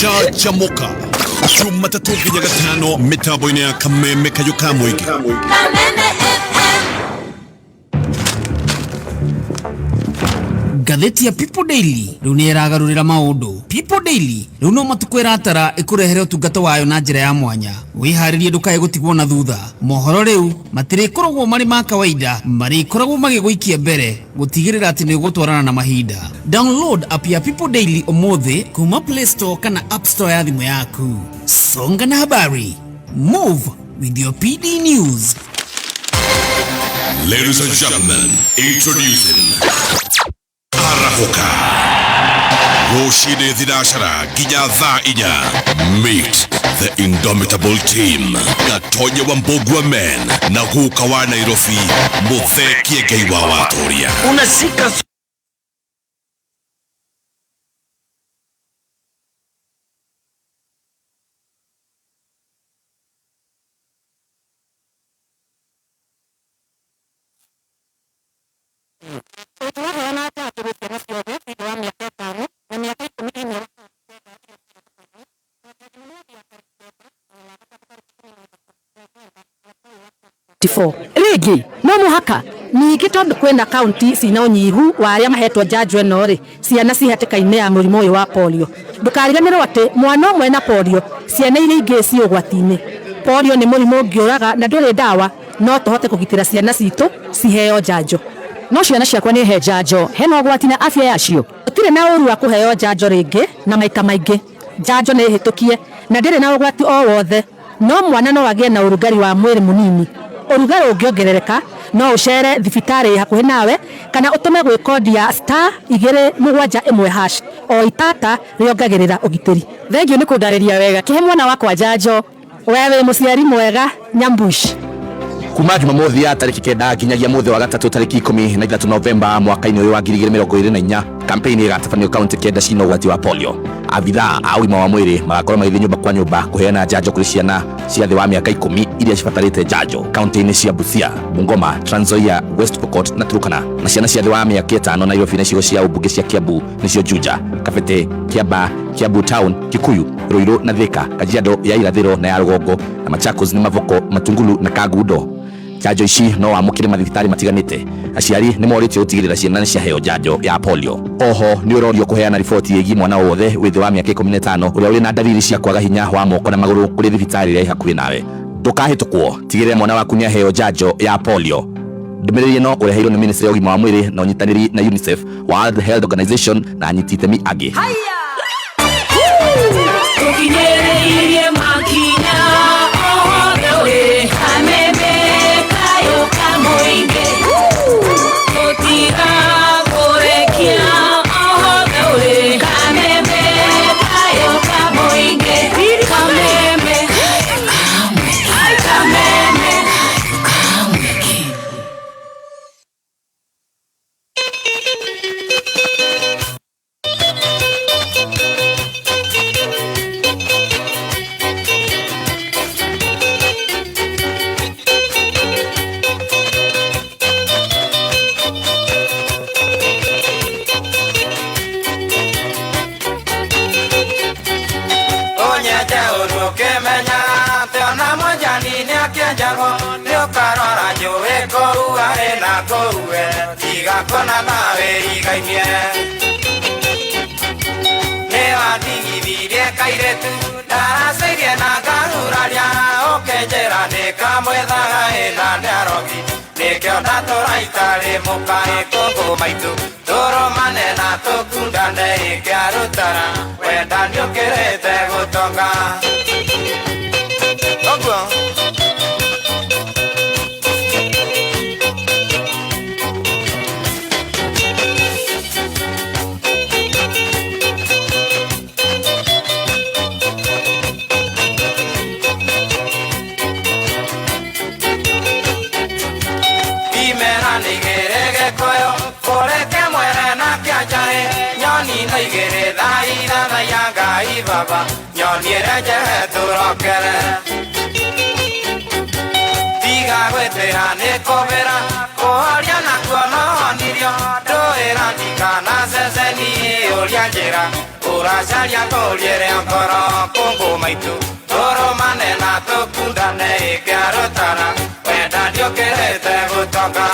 Chachamoka Jumatatu nginya gatano mitambo-ini ya Kameme Kayo ka Muingi. Gatheti ya People Daily riu ni iragarurira maundu. People Daily riu no matukwira atara ikurehere utungata wayo na njira ya mwanya. Wiharirie ndukae gutigwo na thutha. Mohoro riu matirikoragwo mari ma kawaida, marikoragwo magiguikia mbere gutigirira ati ni gutwarana na mahinda. Download app ya People Daily umuthi kuma Play Store kana App Store ya thimu yaku. Songa na habari. Move with your PD News. Ladies and gentlemen, introducing Arahoka Roshide Zidashara Ginya Tha Inya. Meet the indomitable team. Gatonya Wambogwa Men na Huka wa Nairobi Mutheki Egeiwa wa Toria. Unasika Rigi no muhaka ningĩ tondu kwina county cina unyihu wa aria mahetwo njanjo eno ri ciana cihatĩka-inĩ ya mũrimũ ũyũ wa polio. Ndũkariganĩrwo atĩ mwana ũmwe na polio ciana iria ingĩ ci ũgwati-inĩ. Polio nĩ mũrimũ ũngĩũraga na ndũrĩ ndawa, no tũhote kũgitĩra ciana citũ ciheo njanjo. No ciana ciakwa nĩ he njanjo, hena ũgwati na afya yacio? Gũtirĩ na ũru wa kũheo njanjo rĩngĩ na maita maingĩ. Njanjo nĩ hĩtũkie na ndĩrĩ na ũgwati o wothe, no mwana no agĩe na ũrugarĩ wa mwĩrĩ mũnini. Ũrugarĩ ũngĩongerereka no ũcere thibitarĩ hakuhĩ nawe kana ũtũme gwĩ kodi ya *271# o itata rĩongagĩrĩra ũgitĩri. Thengio nĩ kũndarĩria wega, kĩhe mwana wakwa njanjo. Wewe mũciari mwega Nyambush. kuma Jumamothi ya tariki 9 nginyagia muthi wa gatatu tariki 13 Novemba mwaka-inĩ ũyũ wa 2024, kampeni ĩgatabanio kaunti 9 cina ũgwati wa polio. Abithaa a ũgima wa mwĩrĩ magakorwo magĩthiĩ nyũmba kwa nyũmba kũheana njanjo kũrĩ ciana cia thĩ wa mĩaka 10 iria cibatarĩte njanjo kaunti-inĩ cia Busia, Bungoma, Trans Nzoia, West Pokot na Turkana, na ciana cia thĩ wa mĩaka 5 Nairobi na cigo cia ũmbunge cia Kiambu nĩcio Juja, Kabete, Kiambaa, Kiambu Town, Kikuyu, Ruiru na Thika, Kajiado ya irathĩro na ya rũgongo na Machakos nĩ Mavoko, Matungulu na Kagundo. Njanjo ici no amũkĩre mathibitarĩ matiganĩte. Aciari nĩ morĩtio gũtigĩrĩra ciana nĩ ciaheo njanjo ya polio. Oho nĩ ũrorio kũheana riboti ĩgiĩ mwana wothe wĩ thĩ wa mĩaka 15 ũrĩa ũrĩ na ndariri cia kwaga hinya wa moko na magũrũ kũrĩ thibitarĩ ĩrĩa ĩ hakuhĩ nawe. Ndũkahĩtũkwo, tigĩrĩra mwana waku nĩ aheo njanjo ya polio. Ndũmĩrĩri ĩno ũreheirwo nĩ Ministry ya ũgima wa mwĩrĩ na ũnyitanĩri na UNICEF, World Health Organization na anyiti itemi angĩ. Kona nawe igaimie Newa digithire kairetu Darasairie na garuraria Okenjera nikamwethaga ina nĩarogi Nĩkĩo ndatũraitare mũkaĩ kũngũ maitũ Tũrũmane na tũkundane ĩkĩarutara Wenda nĩũkĩrĩte gũtonga Oguo Baba, nyoniere jehe turokere Tiga gwete hane kobera Kohoria na kuono honirio Doera tika na seseni Uria njera turacaria tũriere ngoro kũngũ maitũ tũrũmane na tũkundane ĩngĩarũtara wenda ndiũkĩrĩte gũtoka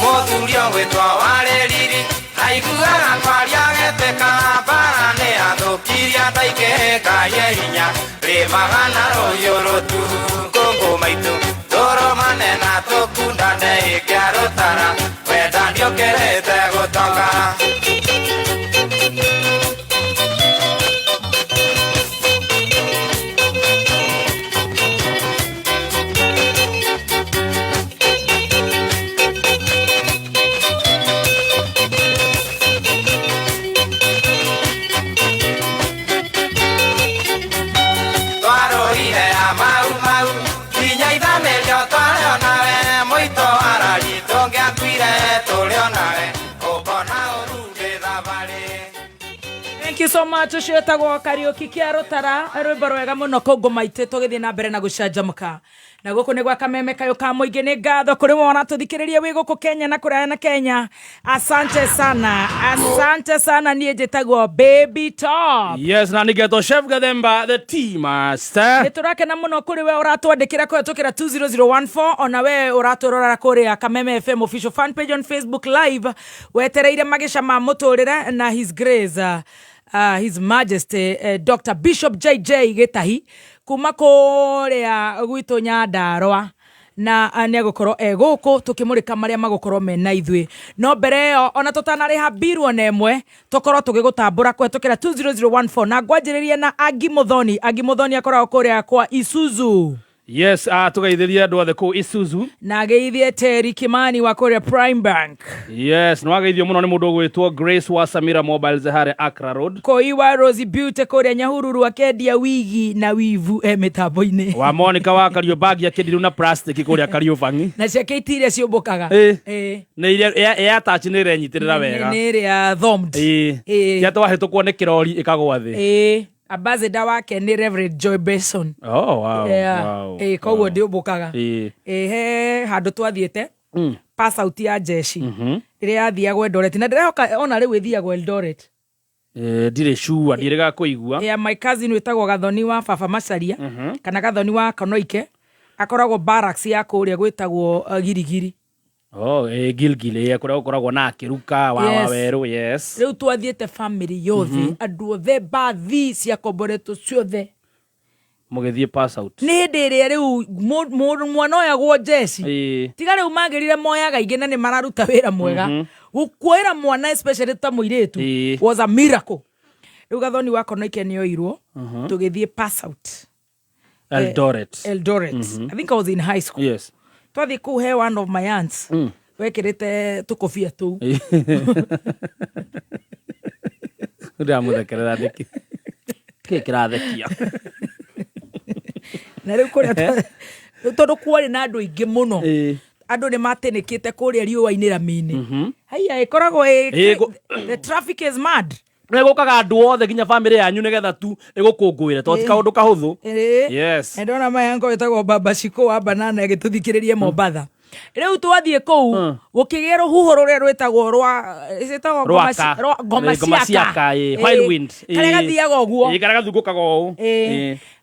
Mũthurio gwĩtwo warĩriri aiguaga kwaria getĩka mbara nĩ athũkirie ndaingĩ kaye hinya rĩmaga na rũhiũ rũturu kũngũ maitũ tũrũmane na tũkundane ĩngĩarũtara wenda ndiũkĩrĩte gũtoka Thank you so much. Ucietagwo Kariuki kia Rutara rwimbo rwega muno kũngũ maitĩ tũgĩthiĩ na mbere na gũcanjamũka na gũkũ nĩ gwa kameme kayo ka mũingĩ nĩ ngatho kũrĩ mwana tũthikĩrĩria wĩ gũkũ Kenya na kũraya na Kenya. Asante sana niĩ njĩtagwo Baby Top. Yes, na nĩgetwo Chef Gathemba the tea master. Nĩtũrakena mũno kũrĩ we ũratwandĩkĩra kũhetũkĩra 20014 ona we ũratũrora kũrĩa Kameme FM official fan page on Facebook live wetereire magisha ma mũtũrĩre na His Grace His Majesty Dr. Bishop JJ Gitahi kuma kũrĩa gwitũ Nyandarua na nĩ agũkorwo gũkũ tũkĩmũrĩka marĩa magũkorwo mena ithuĩ no mbere ĩyo ona tũtanarĩha biru ona ĩmwe tũkorwo tũgĩgũtambũra kũhetũkĩra 20014 na ngwanjĩrĩria na Agi Muthoni akoragwo kũrĩa kwa Isuzu. Yes, tugaithĩria andũ othe kũu Isuzu na geithie Terry Kimani wa kũrĩa Prime Bank. Yes, no ageithio mũno nĩ mũndũ ũgwĩtwo Grace wa Samira Mobiles harĩa Accra Road. Koi wa Rosie Beauty kũrĩa Nyahururu akendia wigi na wivu mĩtambo-inĩ. Wa Monica wa Kariobagi akendia na plastic kũrĩa Kariobangi. Na ciake itire ciũmbũkaga. Na iria attach nĩ renyitĩrĩra wega. Nĩ ĩrĩa thumbed. Yatwahĩtũkwo nĩ kĩrori ĩkagwa thĩ. Ambassador wake ni Reverend Joy Besson. Oh wow. Yeah. Wow. Koguo ndiũmbũkaga. He handũ twathiĩte. Pass out ya jeshi. Rĩrĩa yathiagwo Eldoret. Na ndĩrehoka ona rĩu ĩthiagwo Eldoret. Ndirĩ sure ndirega kũigua. Yeah, my cousin wĩtagwo Gathoni wa Baba Macharia kana Gathoni wa Kanoike akoragwo barracks ya kũrĩa gwĩtagwo Girigiri. Oh, Gilgile kũrĩa gũkoragwo na akĩruka wa Waweru. Yes. Rĩu twathiĩte family yothe andũ othe bathi cia komboreto ciothe mũgĩthiĩ pass out. Nĩ hĩndĩ ĩrĩa rĩu mwana oyagwo jeshi tiga rĩu magĩrire moyaga ingĩ na nĩ mararuta wĩra mwega gũkuoera mwana especially ta mũirĩtu was a miracle. Rĩu Gathoni wa Kanoike nĩ oirwo tũgĩthiĩ pass out Eldoret. I think I was in high school. Yes. Twathi kũu he one of my aunts wekĩrĩte tũkobia tũu ndamũthekerera ndĩki kĩrathekia na rĩu kũrĩa tondũ kuarĩ na andũ aingĩ mũno andũ nĩ matĩnĩkĩte kũrĩa riũa-inĩ rami-inĩ haiya ĩkoragwo the traffic is mad. Nĩgũkaga andũ othe nginya family yanyu nĩgetha tu ĩgũkũngũĩre to ti kaũndũ kahũthũ. Yes. Ndona mayango wĩtagwo Baba Shiko wa Banana agĩtũthikĩrĩrie Mombatha. Rĩu twathiĩ kũu gũkĩgĩa rũhuho rũrĩa rwĩtagwo Ngoma Siaka Whirlwind. Karĩa gathiaga ũguo. Karĩa gathungũkaga ũũ.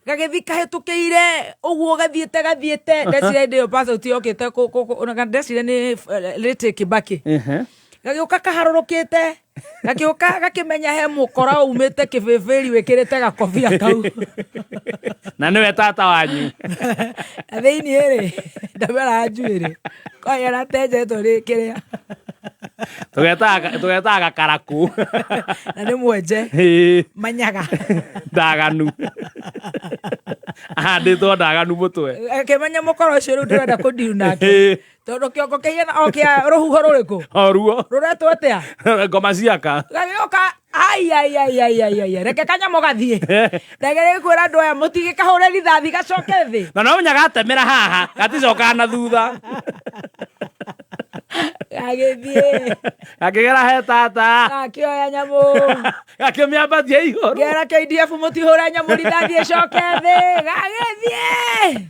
Gagĩthi kahĩtũkĩire ũguo gathiĩte ndecire ndĩyo pass out yokĩte ndecire nĩ Lete Kibaki. Gagĩũka kaharũrũkĩte gagĩũka gakĩmenya he mũkora umĩte kĩbĩbĩri wĩkĩrĩte gakobia kau na nĩwe tata wanyu thĩinĩ ĩrĩ ndabera njuĩrĩ kwa yara tejetwo rĩ kĩrĩa Tugetaga karaku. Na nĩ mwenje. Manyaga. Ndaganu. Ndĩtwo ndaganu mũtwe. Kĩmenya mũkoro ũcio rĩu ndĩrenda kũndiru nake. Tondũ kĩongo kĩhiana o kĩa rũhuho rũrĩkũ? O ruo. Rũretwo atĩa? Ngoma ciaka. Gagĩũka ai reke kanyamũ gathiĩ. Ndagĩrĩire kwĩra andũ aya mũtigĩkahũre rithathi gacoke thĩ. Na no nyagatemera haha gaticoka na thutha. Gagĩthiĩ. Gakĩgera he tata. Gakĩoya nyamũ. Gakĩmĩambatia igũrũ. Gera KDF mũtihũra nyamũ rithathi ĩcoke thĩ. Gagĩthiĩ.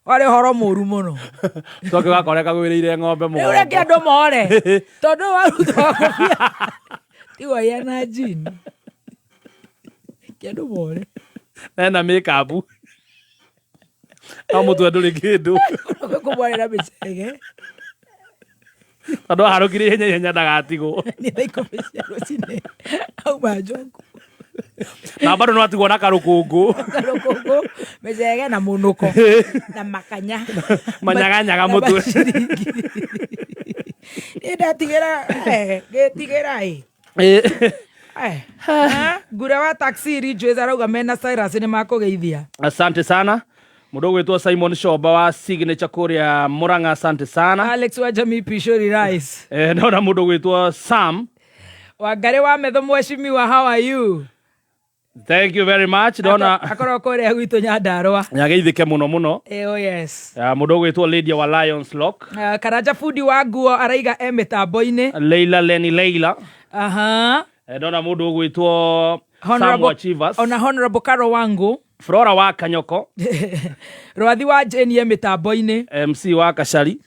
Wale horo mũru mũno. Toke gakore kagwĩrĩire ng'ombe mũno. Rĩu reke andũ more. Tondũ waruta wakobia. Tiwa yana jini. Kĩandũ more. Nena make-up. No mũtwe ndũrĩ kĩndũ. Kũmwarĩra mĩcege. Tondũ aharũkire ihenya ndagatigwo. Nĩ thaa 10 cia rũcinĩ. Auma njongu. Na bado no atigwo na karũkũngũ. Karũkũngũ, mĩcege na mũnũko. Na makanya. Manyaganyaga mũtwe. Nĩ ndatigĩra, gĩtigĩra ngura wa taxi Ridgeways arauga mena Cyrus nĩ makũgeithia. Asante sana. Mũndũ gwĩtwo Simon Shoba wa Signature kũrĩa Murang'a, asante sana. Alex wa Jamii Pishori Rice. Naona mũndũ gwĩtwo Sam Wangari wa Metho mheshimiwa, how are you? Thank you very much. Naona akorwo kũrĩa gwitũ Nyandarũa. Nyageithĩke mũno mũno. Oh yes. Mũndũ gwĩtwo Lydia wa Lions Lock. Karanja Fudi wa nguo araiga mĩtambo-inĩ. Leila Leni Leila. Aha. Naona mũndũ gwĩtwo Samuel Chivas. Ona Honorable Karo Wangu. Flora wa Kanyoko. Rwathi wa Jane mĩtambo-inĩ. MC wa Kashari.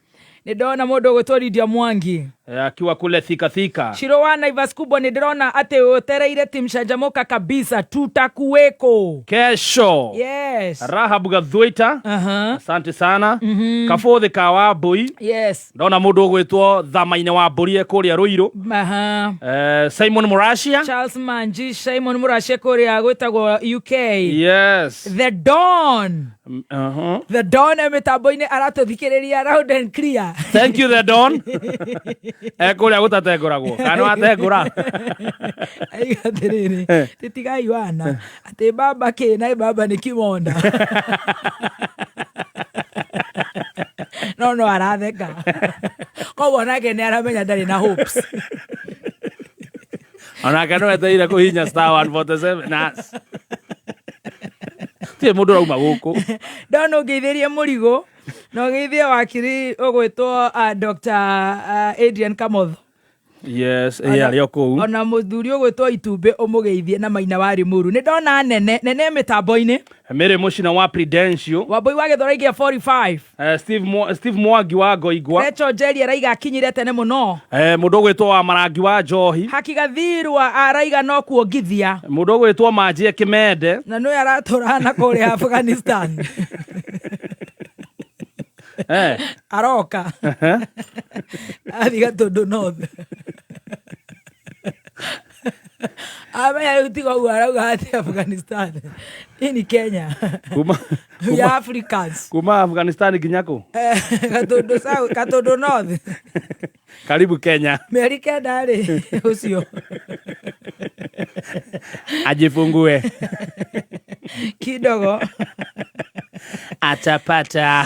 Nĩ ndona mũndũ gwĩtwo Lydia Mwangi. Akiwa kule Thika. Shiro wa Naivas kubwa nĩ ndĩrona atĩ ũtereire team Shanjamoka kabisa, tutakuweko kesho. Yes. Rahab Gathwaita. Asante sana. Kafothi ka wa Mbui. Yes. Ndona mũndũ gwĩtwo Thamaine wa Mburi kũrĩa Ruiru. Simon Murashia. Charles Manji, Simon Murashia kũrĩa gwĩtagwo UK. Yes. The Dawn. The Dawn mĩtambo-inĩ aratũthikĩrĩria loud and clear. Thank you The Dawn. Kũrĩa gũtatengũragwo kana atengũra. Aiga atĩrĩrĩ, titigai wana atĩ baba kĩna baba nĩ kĩmonda. No aratheka. Koguo nake nĩ aramenya ndarĩ na hopes. Onake no etereire kũhihinya *147 nas. Tie mũndũ rauma gũkũ. Ndona ũngeithĩrie mũrigo no geithie wakiri ũgwĩtwo Dr. Adrian Kamotho. Yes, arĩ kũu. Ona mũthuri ũgwĩtwo Itumbĩ ũmũgeithie na Maina wa Rimuru. Nĩ ndona nene mĩtambo-inĩ. Mary Muchina wa Prudential. Wambui wa Gĩthora 45. Steve Mwangi wa Ngoigwa. Rachel Njeri araiga akinyire tene mũno. Mũndũ gwĩtwo wa Marangi wa Njohi. Haki Gathirwa araiga no kuongithia. Mũndũ gwĩtwo Manjie Kĩmende. Na nĩ aratũrana kũrĩa Afghanistan. Aroka. Athiga Tũndũ North. Amenya utigo uarauga ati Afghanistan. Ini Kenya. Ya Africans. Kuma Afghanistan nginya kũ? Katũndũ North. Karibu Kenya. Amerika ndari ucio. Ajifungue. Kidogo. Atapata.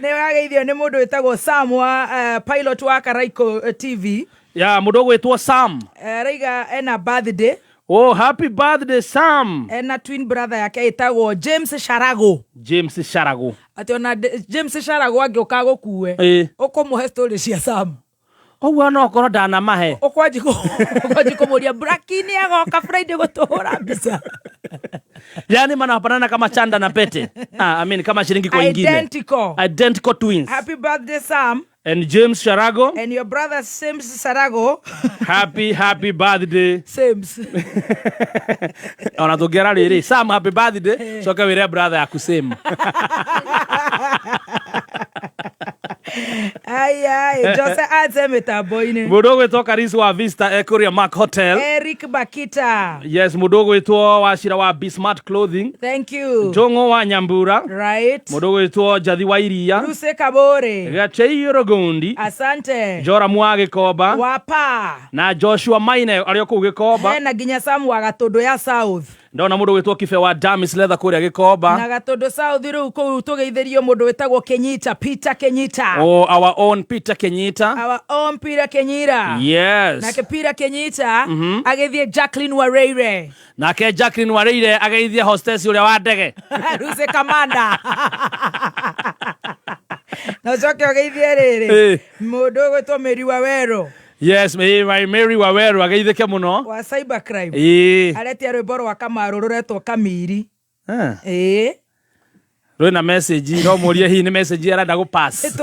Nĩ wageithio nĩ mũndũ wĩtagwo Sam wa pilot wa Karaiko TV. Ya mũndũ gwĩtwo Sam. Raiga ena birthday. Oh, happy birthday Sam. Ena twin brother yake etagwo James Sharago. James Sharago. Ati ona James Sharago angĩũka gũkuwe. Ũkũmũhe story cia Sam. Oguo no korwo ndanamahe. Ũkwanji kũmũria Braki-nĩ agoka Friday gũtũhũra mbica. Yani manafanana kama chanda na pete. I mean kama shilingi kwa ingine. Identical twins. Happy birthday Sam. And James Sharago. And your brother James Sharago. Happy birthday. James. Ona tũngĩara rĩrĩ. Sam happy birthday. Coka wĩre brother yaku Sam. Ai Jose azeme taboine mudogo etwo Karisi wa Vista Ekuria Mark Hotel. Eric Bakita. Yes, mudogo etwo Wachira wa Bismart Clothing. Thank you. Jongo wa Nyambura. Right. Mudogo etwo Jathi wa Iria. Ruse Kabore. Gacheiro Gondi. Asante. Jora Mwage Koba. Wapa. Na Joshua Maine ario ku Gikoba. Na ginya Samu wa Gatondo ya South. Ndona mundu wetwo Kibe wa Damis Leather kuria Gikoba. Na Gatondo South riu ku tugeithĩrio mundu wetagwo Kenyita, Peter Kenyita. Oh, our own Peter Kenyita. Our own Peter Kenyita. Yes. Na ke Peter Kenyita agethie Jacqueline Wareire. Na ke Jacqueline Wareire ageithia hostess uria wa ndege. Ruse Kamanda. Na zoke ageithie riri. Mundu wetwo Mary Wawero. Yes, Mary Waweru ageithike muno wa cyber crime. Aretia rwimbo rwa Kamaru ruretwo Kamiri. Rwina message no murie hi ni message arenda go pass.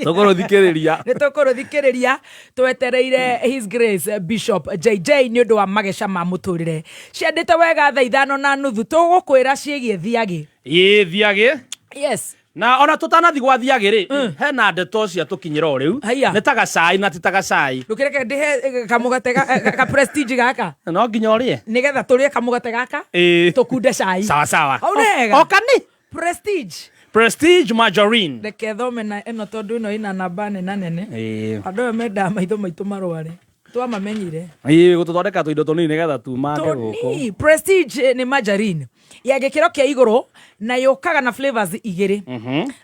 Tukuruthikiriria twetereire His Grace Bishop JJ ni undu wa magesha ma muturire. Ciandite wega thaa 5:30 tugukwira ciegie thiagi. Thiagi. Yes. Na ona tutanathi gwa thiagi ri hena ndeto cia tukinyira riu ni taga cai na titaga cai rukireke ndihe kamugate ka prestige gaka no nginya urie nigetha turie kamugate gaka tukunde cai sawa aunega okani prestige margarine reke thome na eno tondu ino ina namba nene andu menda maitho maitu marware twamamenyire gututhondeka tuindo tunini nigetha tumande guku prestige ni margarine ya gikiro kia iguru na yokaga na flavors igiri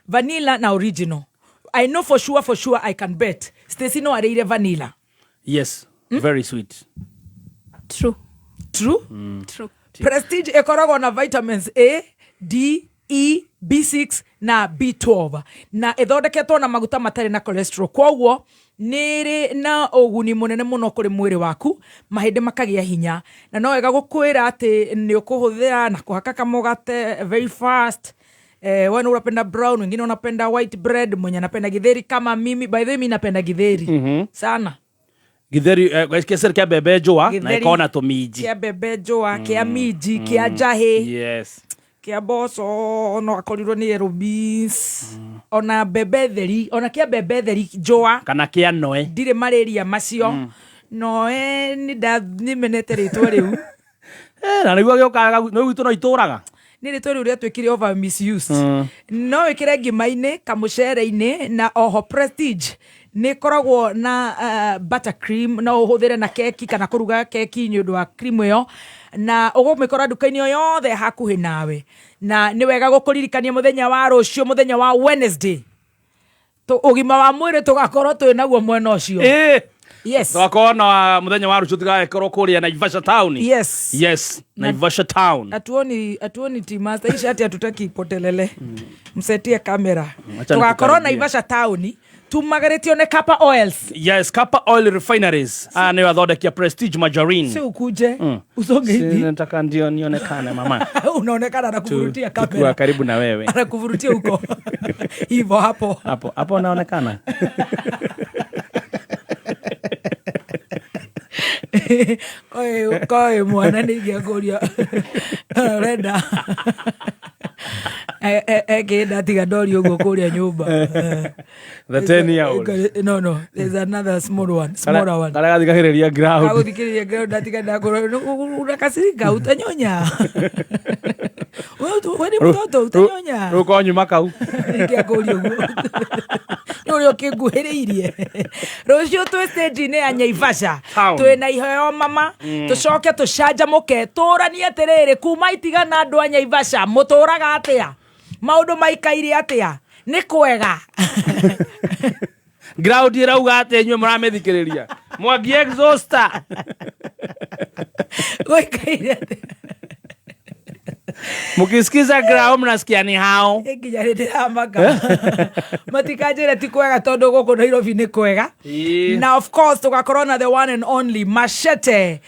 vanilla na original. I know for sure I can bet Stacy no areire vanilla. Yes, very sweet. True. Prestige ekorogo na vitamins A, D, E, B6 na B12 na ithondeketwo na maguta matari na cholesterol. Kwoguo niri na uguni munene muno kuri mwiri waku, mahinde makagia hinya na no wega gukwira ati ni ukuhuthira na kuhaka kamugate very fast. Wewe unapenda brown, wengine unapenda white bread, mwenye anapenda githeri kama mimi. By the way, mimi napenda githeri sana. Githeri keseri kia bebe joa na ikona to miji. Kia bebe joa, kia miji, kia jahe. Yes. Kia boso no akorirwo ni erubis. Ona bebe theri, ona kia bebe theri joa. Kana kia noe. Dire malaria macio. Noe ni menete ritwa riu. Na niguo gioka no gitu no ituraga. Nire tori uria twikire over misuse. No wikire ngima-ini kamucere-ini na oho prestige ni koragwo na buttercream na uhuthire na keki kana kuruga keki ni undu wa cream iyo na ugumikora duka-ini yo yothe hakuhi nawe na ni wega gukuririkania muthenya wa rucio muthenya wa Wednesday to ugima wa mwiri tugakorwo twinaguo mwena ucio. Yes. Twakona muthenya wa rucio tugakorwo kuria Naivasha town. Yes. Naivasha town. Atuoni timasta ishi ati atutaki potelele. Msetie kamera. Tugakorwo Naivasha town. Tumagaretio ne Kappa Oils. Yes, Kappa Oil Refineries. Ni wathodekia Prestige Margarine. Si ukuje. Usonge hivi. Nataka ndio nionekane mama. Unaonekana na kuvurutia kamera. Tukua karibu na wewe. Anakuvurutia huko. Hivyo hapo. Hapo naonekana. Oye mwana nigia goria. Renda. Ege tiga dori ugo kuria nyumba. The 10-year-old. No, there's another smaller one. Kala thikiriria ground. Kago thikiriria ground atiga ndakoro unakasirika utanyonya. Wewe mtoto utanyonya. Ruko nyuma kau. Nigia goria ugo. Nuri okiguhiriirie. Rucio twe stage ne Naivasha. Twina iheo mama. Tucoke tucanjamuke turanie atiriri kuma itigana andu a Naivasha muturaga atia. Maundu maikaire atia. Ni kwega. Ground irauga ati nywe muramethikiriria. Mwangi exhauster. Goikaire atia. Mukisikiza ground mnasikia ni hao. Nginya ndira maka. Matikajira ti kwega tondu guku Nairobi ni kwega. Na of course tugakorwo na the one and only Machete.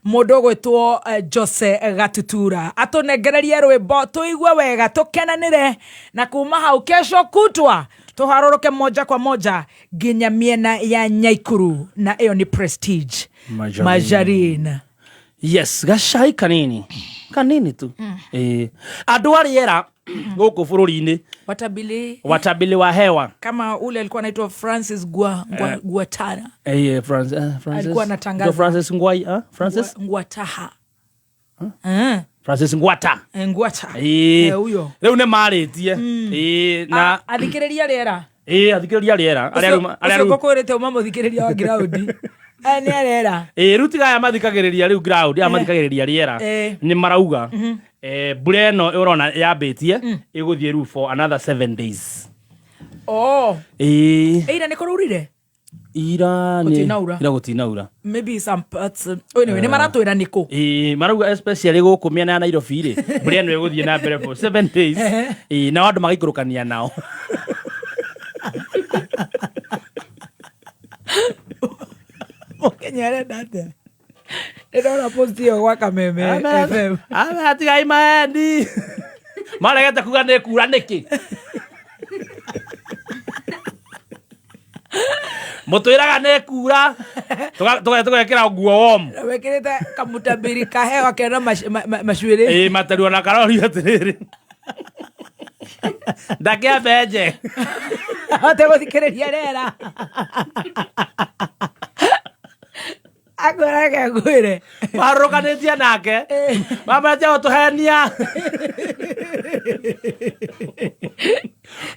Mundu gwitwo Jose Gatutura atunegererie rwimbo tuigue wega tukenanire na kuma hau kesho kutwa tuharoroke moja kwa moja ginya miena ya Nyaikuru na iyo ni Prestige Margarine. Yes, gashai kanini tu. Andu ariera Goko fururi-ini. Watabili wa hewa. Kama ule alikuwa anaitwa Francis Nguatara. Francis. Alikuwa anatangaza. Francis Nguataha. Francis Ngwata. Ngwata. Huyo. Leo ne maritie. Na athikiriria riera. Athikiriria riera. Aria gokorete umamo thikiriria wa ground. Ni riera. Rutiga ya mathikagiriria riu ground, ya mathikagiriria riera. Ni marauga. Mbura ĩno urona yambitie iguthie ru for another 7 days. Ira niko rurire. Ira gutinaura. Maybe some parts. Anyway, ni maratwira niko. Marauga especially guku miena ya Nairobi ri. Mbura ĩno iguthie na mbere for 7 days. Na andu magikurukania nao. Mokenya arenda Ero post yo kwa Kameme FM. Atiga imaendi. Maregete kuga ne kura niki. Motoiraga ne kura. Tugekira nguo warm. Wekirite kamutabiri kahewa kena mashwire. Mataru na karori atiriri. Ndakia beje. Ate guthikiriria rera. Agora ngwire marokanetia nake mama jao tuhenia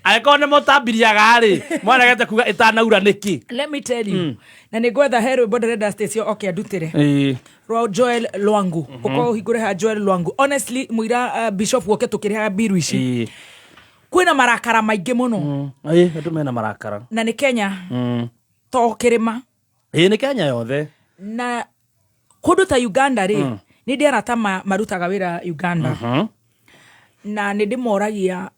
aikone motambiria gari mwana gete kuga itanaura niki. Let me tell you na nigwetha heru border station adutire Rwa Joel Lwangu uko higure ha Joel Lwangu. Honestly muira Bishop woke tukiriha biru ici kwina marakara maingi muno andu mena marakara na ni Kenya to kirima ni Kenya yothe na kundu ta Uganda ri ni ndirata marutaga wira Uganda na ni ndimoragia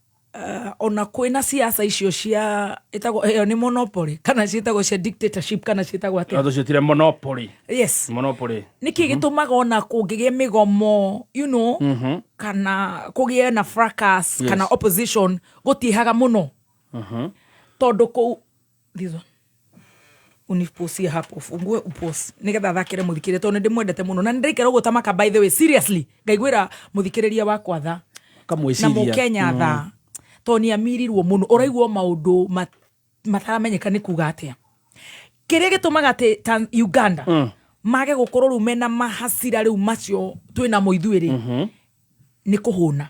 ona kwina siasa icio cia itago ni monopoly kana cietagwo cia dictatorship kana cietagwo atia ndo cietire monopoly. Yes, monopoly niki gitumaga ona kungigie migomo kana kugie na fracas kana opposition gutihaga muno tondu ku thizo uniposia hapo fungue upos nigetha thakire muthikire tondu ndimwendete muno na ndirikira ugo tamaka. By the way, seriously ngaigwira muthikiriria wakwa tha kamwiciria na Mukenya tha toni amirirwo muno uraigwo maundu mataramenyeka ni kuga atia kiria gitumaga ta Uganda mage gukorwo rumena mahasira riu macio twina muithwiri ni kuhuna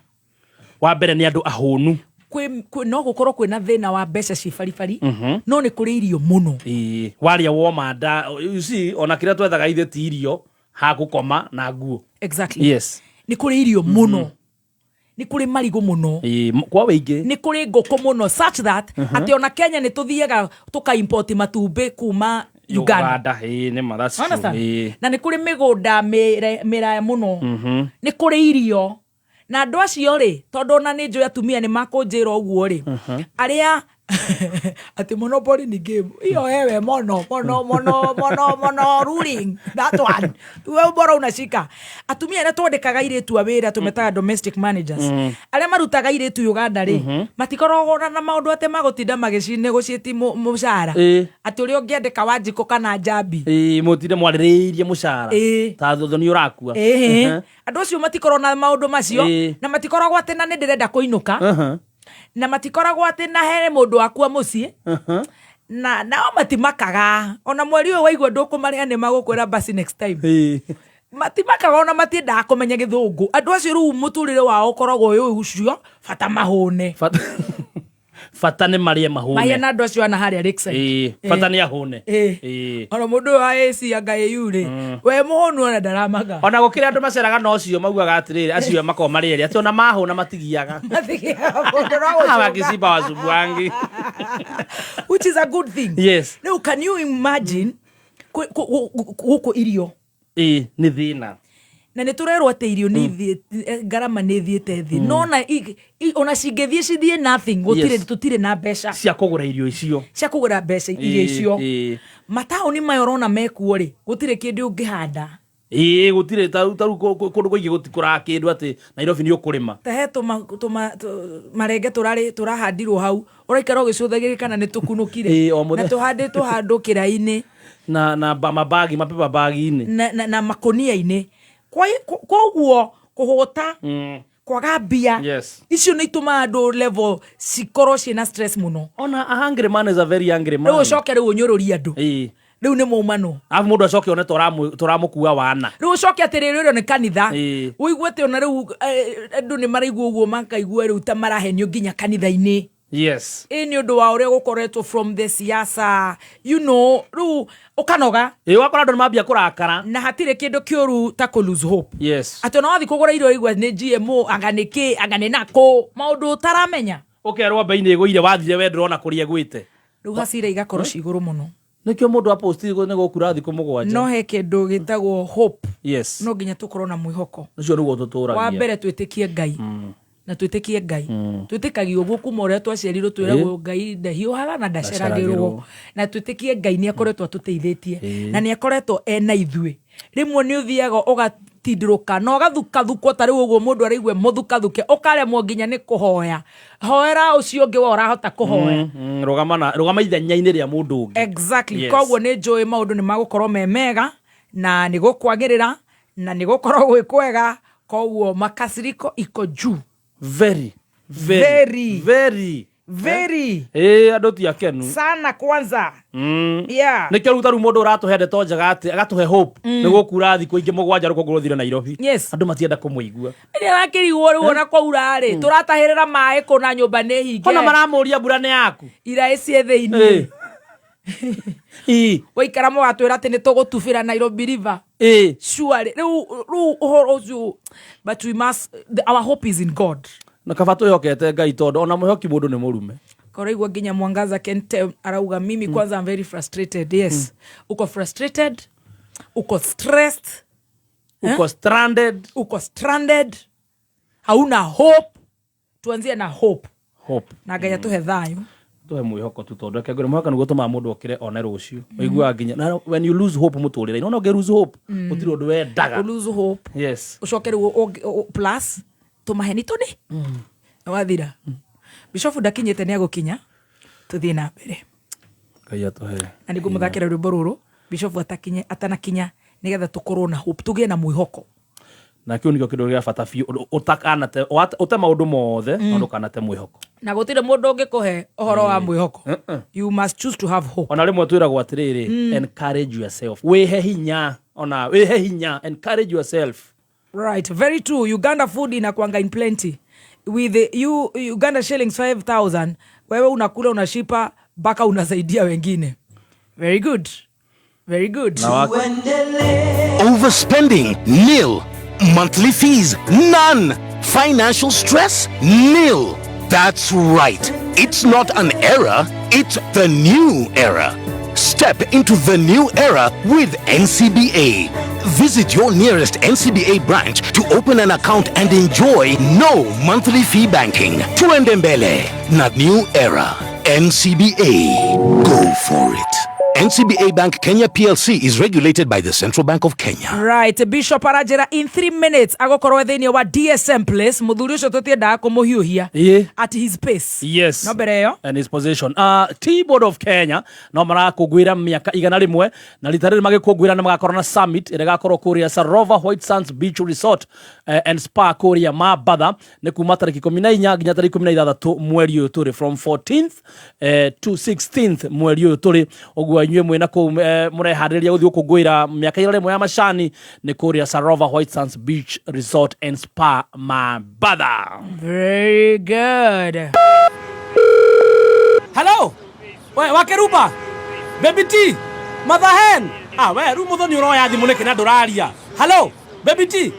wa mbere ni andu ahunu no gukorwo kwina thina wa mbeca cibaribari no ni kuri irio muno waria womanda you see ona kiria twethaga ithe ti irio ha gukoma na nguo. Exactly. Yes, ni kuri irio muno ni kuri marigo muno kwa wingi ni kuri ngoko muno such that ati ona Kenya ni tuthiaga tuka import matumbe kuma Uganda ni mathasi na ni kuri migunda miraya muno ni kuri irio na andu acio ri tondu ona ni njoya atumia ni makunjira uguo ri aria ati monopoly ni game iyo ewe mono ruling that one wewe bora unashika atumia na twandikaga iretu awira tumetaga domestic managers aria marutaga iretu Uganda ri matikoragwo na maundu ate magutinda magicine gucieti mushara ati uri ungiendeka Wanjiko kana Njambi mutinde mwaririirie mushara ta thoni urakua andu acio matikorwo na maundu macio na matikoragwo ate na ndirenda kuinuka na matikoragwo ati na here mundu akua mucie na nao matimakaga ona mweri uyu waigua ndukumaria ni magukwira basi next time matimakaga ona matiendaga kumenya githungu andu acio riu muturire wao koragwo uyu ucio fata mahune fata ni marie mahune mahia na andu acio ana haria Lakeside fata ni ahune ona mundu wa AC angaye yure we muhunu ona ndaramaga ona gukira andu maceraga no cio maugaga atiriri acio makao marieri ati ona mahuna matigiaga magiciba wazubuangi which is a good thing. Yes. Now can you imagine guko irio ni thina na ni turerwo ati irio ni garama ni thiete thi no na ona cingethie cithie nothing gutire tutire na mbeca cia kugura irio icio cia kugura mbeca irio icio mataoni mayorona mekuo ri gutire kindu ungihanda gutire taru kundu kuingi gutikura kindu ati Nairobi ni ukurima tahe marenge turahandirwo hau uraikara ugicuthagiri kana ni tukunukire na tuhanditwo handu kiraini na mabagi mapepa bagi-ini na makonia-ini koguo kuhuta kwaga mbia icio nĩ itũma andũ level cikorwo ciĩna stress muno. Ona a hungry man is a very angry man. Rĩu ũcoke rĩu ũnyũrũrie andũ. Rĩu nĩ mũmano. Alafu mũndũ acoke one tũramũkua wana. Rĩu ũcoke atĩrĩrĩ ũrĩa nĩ kanitha. Ũigue atĩ ona rĩu andũ nĩ maraigua ũguo makaigua rĩu ta marahenio nginya kanitha-inĩ. Yes. Nĩ ũndũ wa ũrĩa gũkoretwo from the siasa. You know, rĩu ũkanoga. Wakora andũ nĩmambia kũrakara. Na hatirĩ kĩndũ kĩũru ta kũ lose hope. Yes. Atĩ ona wathiĩ kũgũra irio igwa nĩ GMO, anga nĩ kĩ, anga nĩ nakũ, maũndũ ũtaramenya. Ũkerwo mbei-inĩ ĩgũire wathire we ndũrona kũrĩa ĩgwĩte. Rĩu hasira igakorwo cigũrũ mũno. Nĩkĩo mũndũ aposti nĩ gũkura thikũ mũgwanja. No he kĩndũ gĩtagwo hope. Yes. No nginya tũkorwo na mwĩhoko. Ũcio nĩguo tũtũragia. Wa mbere twĩtĩkie Ngai. Na twĩtĩkie Ngai. Twĩtĩkagia ũguo kuma ũrĩa twaciarirwo twĩragwo Ngai ndahiũhaga na ndaceragĩrwo. Na twĩtĩkie Ngai nĩ akoretwo atũteithĩtie. Na nĩ akoretwo ena ithuĩ. Rĩmwe nĩ ũthiaga ũgatindĩrũka na ũgathukathukwo ta rĩu ũguo mũndũ araigua mũthukathuke ũkaremwo nginya nĩ kũhoya. Hoera ũcio ũngĩ wa ũrahota kũhoya. Rũgama ithenya-inĩ rĩa mũndũ ũngĩ. Exactly. Koguo nĩ njũĩ maũndũ nĩ magũkorwo me mega na nĩ gũkwagĩrĩra na nĩ gũkorwo gwĩ kwega. Koguo makasiriko iko juu. Very. Andũ ti akenu sana kwanza. Yeah. Nĩkĩo rĩu mũndũ ũratũhe ndeto njega agatũhe hope nĩ gũkura thikũ ingĩ mũgwanja rũkũngũ rũthire Nairobi. Yes. Andũ matienda kũmũigua. Rĩrĩa wakĩrigwo rĩu ona kwaura rĩ tũratahĩrĩra maĩ kũ na nyũmba nĩ hinge. Ona maramũria mbura nĩ yaku. Iraĩ ciĩ thĩinĩ. Waikara mũgatwĩra atĩ nĩ tũgũtubĩra Nairobi River. Surely. Rĩu ũhoro ũcio, but we must, our hope is in God. Na kaba twĩhokete Ngai tondũ ona mwĩhoki mũndũ nĩ mũrume. Koraigua nginya Mwangaza Kente arauga mimi kwanza I'm very frustrated. Yes. Uko frustrated. Uko stressed. Uko stranded. Hauna hope. Tuanzie na hope. Na Ngai atuhe thayo. Tuhe mwĩhoko tu tondũ kegũre mwĩhoko nĩguo tũma mũndũ okĩre one rũciũ. Ũiguaga nginya na when you lose hope mũtũrĩre-inĩ no ũngĩ lose hope. Gũtirĩ ũndũ wendaga. Lose hope. Yes. Ũcoke rĩu plus tumaheni tũni. Wathira. Bishop ndakinyĩte nĩ agũkinya. Tuthiĩ na mbere. Ngai atuhe. Na nĩguo mũthakĩra rwĩmbo rũrũ Bishop atanakinya nĩgetha tũkorwo na hope, tũgĩe na mwĩhoko. Na kĩu nĩkĩo kĩndũ gĩa bata biũ ũtakanate ũte maũndũ mothe no ndũkanate mwĩhoko. Na gũtirĩ mũndũ ũngĩkũhe ũhoro wa mwĩhoko. You must choose to have hope. Ona rĩmwe twĩragwo atĩrĩrĩ, encourage yourself. Wĩhe hinya, encourage yourself. Right, very true. Uganda food inakuanga in plenty. With the Uganda shillings 5,000, wewe unakula unashipa mpaka unasaidia wengine. Very good. Overspending? Nil. Monthly fees? None. Financial stress? Nil. That's right. It's not an era, it's the new era. Step into the new era with NCBA. Visit your nearest NCBA branch to open an account and enjoy no monthly fee banking. Tuende mbele na new era. NCBA. Go for it. NCBA Bank Kenya PLC is regulated by the Central Bank of Kenya. Right, Bishop arajera in 3 minutes agokorwo thĩinĩ wa DSM place muthuri ũcio tũtiendaga kũmũhiũhia at his pace. Yes. No mbere ĩyo and his position. T-Board of Kenya no marakũngũĩra mĩaka 100 na rita rĩrĩ magĩkũngũĩra na magakorwo na summit ĩrĩa ĩgakorwo kũrĩa Sarova White Sands Beach Resort and Spa kũrĩa Mambatha nĩ kuma tarĩki 14 nginya tarĩki 16 mweri ũyũ tũrĩ from 14th to 16th mweri ũyũ tũrĩ ũguo inyuĩ mwĩna kũu mũreharĩrĩria gũthiĩ gũkũngũĩra mĩaka 100 ya macani nĩ kũrĩa Sarova White Sands Beach Resort and Spa Mambatha. Very good. Hello. Wakeruba. Baby T. Mother hen. We rĩu mũthoni ũroya thimũ nĩkĩ na ndũraria. Hello. Baby T.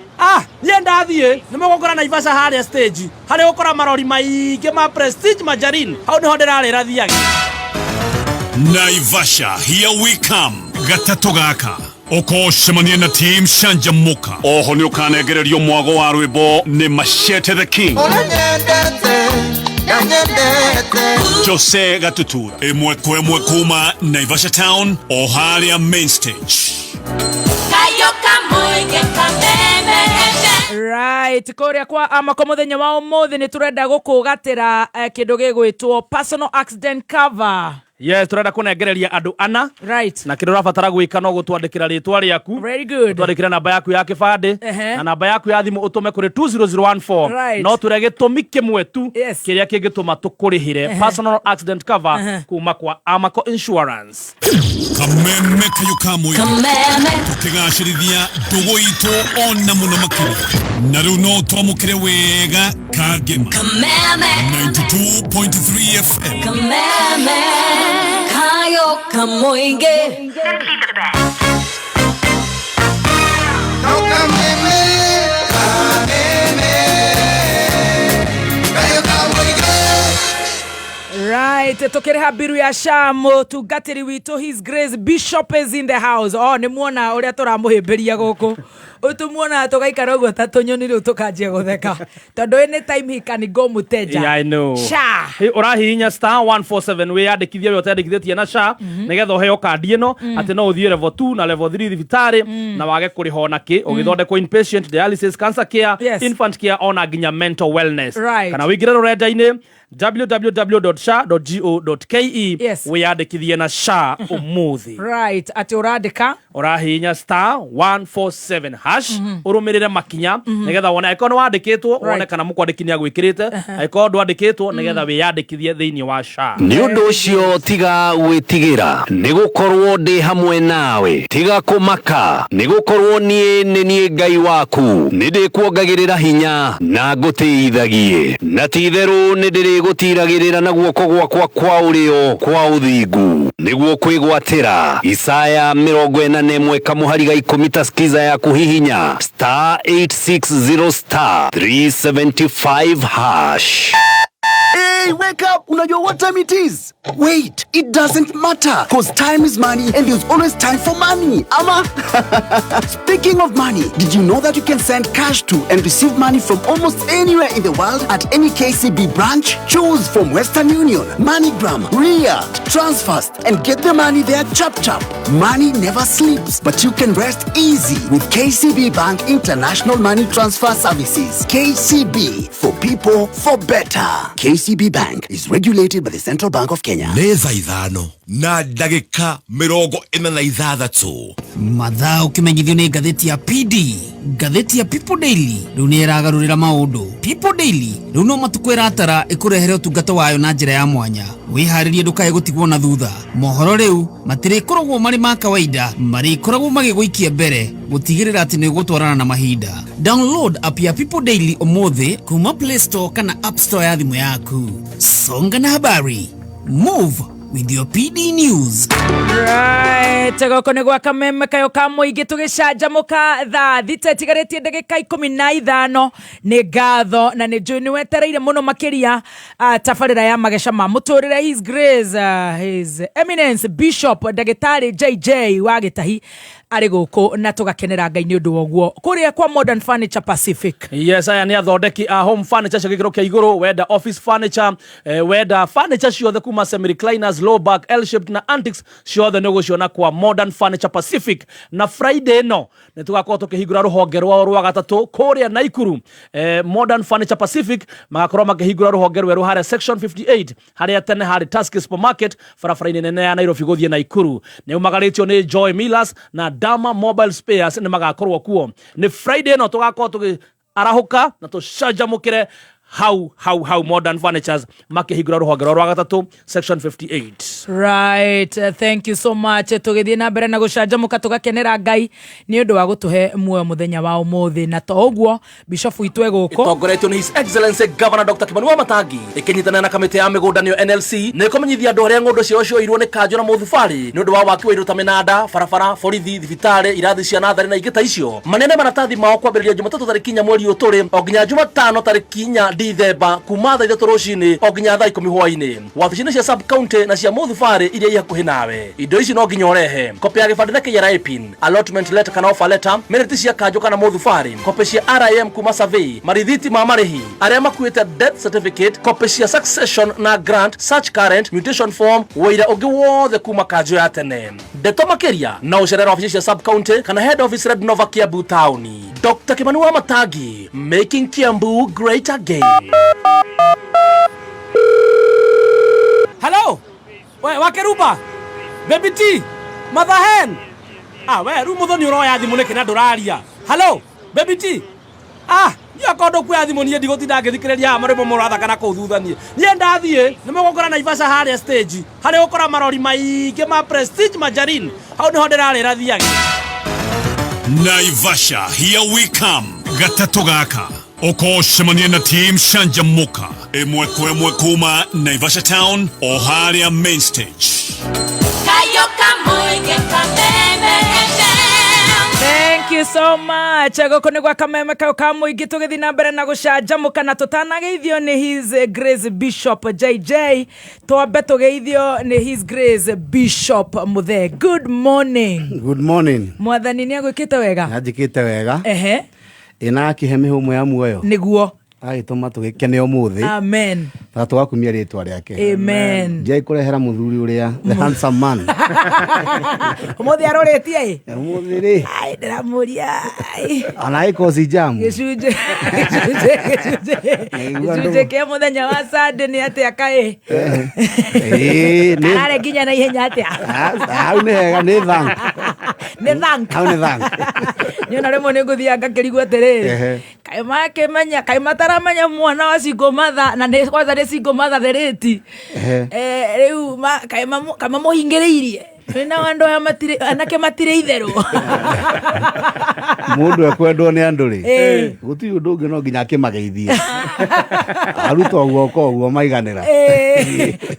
Niĩ ndathiĩ nĩmũgũkora Naivasha harĩa stage harĩa gũkora marori maingĩ ma Prestige Majarin. Hau nĩho ndĩrarĩra thiage. Naivasha, here we come. Gatatũ gaka ũkocemania na team Shanjamuka. Oho nĩ ũkanengererio mwago wa rwĩmbo nĩ Machete the King. Jose Gatutu ĩmwe kwa ĩmwe kuma Naivasha Town o harĩa main stage. Right, kũrĩa kwa amako mũthenya wa ũmũthĩ nĩ tũrenda gũkũgatĩra kĩndũ gĩgwĩtwo personal accident cover. Yes, turenda kunengereria andu ana. Right. Na kiro rabatara gwika no gutwandikira ritwa riaku. Very good. Twandikira namba yaku ya kibande na namba yaku ya thimu utume kuri 20014. Right. No turege tumike mwetu Yes. kiria kingituma tukurihire personal accident cover kuma kwa Amaco Insurance. Kameme kayo kamwe tukigashirithia ndugu itu ona muno makiri na riu no twamukire wega kagema 92.3 FM Kameme kayo kamoinge Right, tukireha biru ya shamo tugatiri wito His Grace Bishop is in the house. Oh, ni muona uria turamuhimbiria guku. Utumuona tugaikara uguo ta tunyoni riu tukanjia gutheka. Tondu any time he can go muteja. Yeah, I know. Sha. Hey, urahihinya *147 we yandikithia we utandikithie na sha nigetha uheo kandi ino ati no uthie level 2 na level 3 thibitari na wage kuriho naki ugithondekwo inpatient dialysis cancer care infant care ona ginya mental wellness kana wigire rurenda-ini www.sha.go.ke wiyandikithie na sha umuthi. Right, ati urandika urahihinya *147 hash urumirire makinya nigetha wona ikono wandikitwo wone kana mukwandikinia gwikirite ikono ndwandikitwo nigetha wiyandikithie thiini wa sha. Ni undu ucio tiga gwitigira nigukorwo ndi hamwe nawe tiga kumaka nigukorwo nie Ngai waku nindikuongagirira hinya na ngutithagie na titheru nindirigutiragirira na guoko gwakwa kwa urio kwa uthingu niguo kwigwatira Isaya 41 kamuhariga 10 taskiza ya kuhihinya *860 *375 hash. Hey, wake up! Unajua what time it is? Wait, it doesn't matter. Cause time is money and there's always time for money. Ama? Speaking of money, did you know that you can send cash to and receive money from almost anywhere in the world at any KCB branch? Choose from Western Union, MoneyGram, Ria, Transfast, and get the money there chap chap. Money never sleeps, but you can rest easy with KCB Bank International Money Transfer Services. KCB, for people, for better. KCB Bank is regulated by the Central Bank of Kenya. Neza ithano na dagika 46 mathaa ukimenyithio ni ngatheti ya PD, ngatheti ya People Daily riu ni iragarurira maundu. People Daily riu no matukwira atara ikurehere utungata wayo na njira ya mwanya. Wiharirie ndukae gutigwo na thutha. Mohoro riu matire koragwo mari ma kawaida, mari koragwo magiguikia mbere gutigirira ati ni gutwarana na mahinda. Download app ya People Daily umuthi kuma Play Store kana App Store ya thimu yaku. Songa na habari. Move with your PD News. Right, goko ni gwa kameme kayo kamuingi tugicanjamuka thaa thita tigaretie ndagika 15 ni ngatho na ni njui ni wetereire muno makiria tabarira ya magesha ma muturire His Grace His Eminence Bishop Ndagitari JJ wa Gitahi ari guku na tugakenera Ngai ni undu woguo kuria kwa Modern Furniture Pacific. Yes, aya ni athondeki home furniture cia gikiro kia iguru, wenda office furniture, wenda furniture ciothe kuma semi recliners, low back, L shaped na antiques ciothe ni guciona kwa Modern Furniture Pacific. Na Friday no ni tugakorwo tukihingura ruhonge rwa gatatu kuria Naikuru. Modern Furniture Pacific magakorwo makihingura ruhonge rweru haria section 58 haria tene hari Tusker Supermarket barabara-ini nene ya Nairobi guthie Naikuru. Ni umagaritio ni Joy Millers na Dama Mobile Spares ni magakorwo kuo. Ni Friday no tugakorwo tukarahuka na tucanjamukire how Modern Furnitures makihingura ruhonge rwa gatatu section 58. Right, thank you so much. Tugithie na mbere na gucanjamuka tugakenera Ngai ni undu wa gutuhe muoyo muthenya wa umuthi na to uguo Bishop witwe guko itongoretio ni His Excellency Governor Dr. Kimanua Matangi ikinyitana na kamiti ya migundanio NLC ni kumenyithia andu aria ngundu cio irwo ni kanjo na muthubari ni undu wa waki wa indo ta minada barabara borithi thibitari irathi cia nathari na ingita icio manene maratathi mao kwambiriria Jumatatu tariki 4 mweri uturi o nginya Jumatano tariki 4 Dithemba kuma thaa 3 rucini o nginya thaa 10 hwaini wabici-ini cia sub county na cia muthubari iria ihakuhi nawe. Indo ici no nginya urehe kopi ya gibandĩ KRA pin, allotment letter kana offer letter, minute cia kanjo kana muthubari, kopi cia RIM kuma survey, marithiti ma marihi, aria makuite death certificate, kopi cia succession na grant, search current, mutation form, wira ungi wothe kuma kanjo ya tene. Ndeto makiria na ucerera wabici cia sub county kana head office Red Nova Kiambu town. Dr. Kimanua Matangi, making Kiambu great again. Hello. we wakeruba baby T Mathahen we rumo ni uroya thimu niki na nduraria hello baby T ya kondo kwa thimu nie ndigotinda ngithikiriria marimo muratha na kuu thuthanie nie ndathie nimegokora Naivasha haria stage hari ukora marori maingi ma Prestige Majarin hau niho ndirarira thiage Naivasha, here we come. Gatatu gaka. Oko shemania na team Shanjamuka. Emwe kuma Naivasha Town o haria main stage. Thank you so much. Agoko kwa kameme ka muingi tugithi na mbere na gucanjamuka na tutanageithio ni His Grace Bishop JJ. Twambe tugeithio ni His Grace Bishop Muthe. Good morning. Good morning. Mwathani ni agwikite wega. Ajikite wega. Ina akiheme humo ya muoyo. Niguo. Agituma tugikene umuthi. Amen. Na tugakumia ritwa riake. Amen. Jai kurehera muthuri uria the handsome man. Umuthi aroretie. Umuthi ri. Ai ndiramuria. Ana ikozi jamu. Gicunje ke muthenya wa Sunday ni atia kae. Arare ginya na ihenya atia. Au ne hega ni thank. Ni thank. Au ni thank. Ni na remo ni nguthia ngakirigwa terere. Kaima kemenya kaima taramenya mwana wa single mother na ne kwanza ne single mother thereti. Riu kaima muhingiriirie. Wena wando ya matire anake matire itheru. Mundu akwendwo ni andu ri. Guti undu ungi no nginya akimageithia. Aruto guoko maiganira.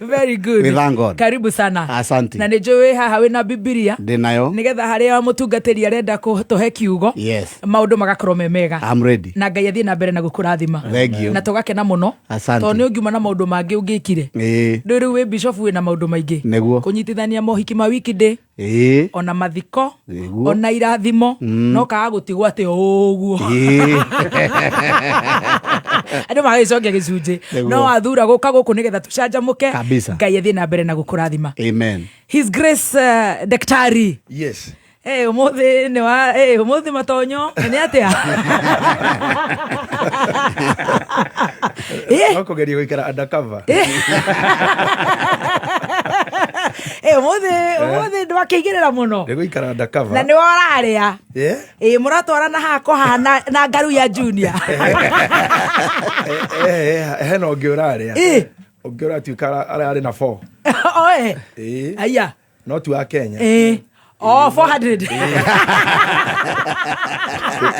Very good. Karibu sana. Asante. Na nijowe haha wina Biblia. Ndinayo. Nigetha haria mutungatiri arenda kutohe kiugo. Yes. Maundu magakorwo memega. I'm ready. Na Ngai athie na mbere na gukurathima. Thank you. Na tugakena muno. Asante. To ni ungiuma na maundu mangi ungikire. Ndiru we bishop we na maundu maingi. Neguo. Kunyitithania mohiki ma wiki day. Ona mathiko. Ona irathimo. No kaga gutigwo ati uguo. Ando magicokea gicunje. No athura guka guku nigetha tucanjamuke. Ngai athie na mbere na gukurathima. Amen. His Grace Daktari. Yes. Umuthi ni wa umuthi matonyo ni atia. Wako geria guikara undercover. Umuthi ndwakiigirira muno. Ndiguikara undercover. Na ni wararia. Muratwarana hako hana na ngaru ya junior. Heno ngiuraria. Ngiura tuikara ari na 4. Aya. No tu a Kenya. 400.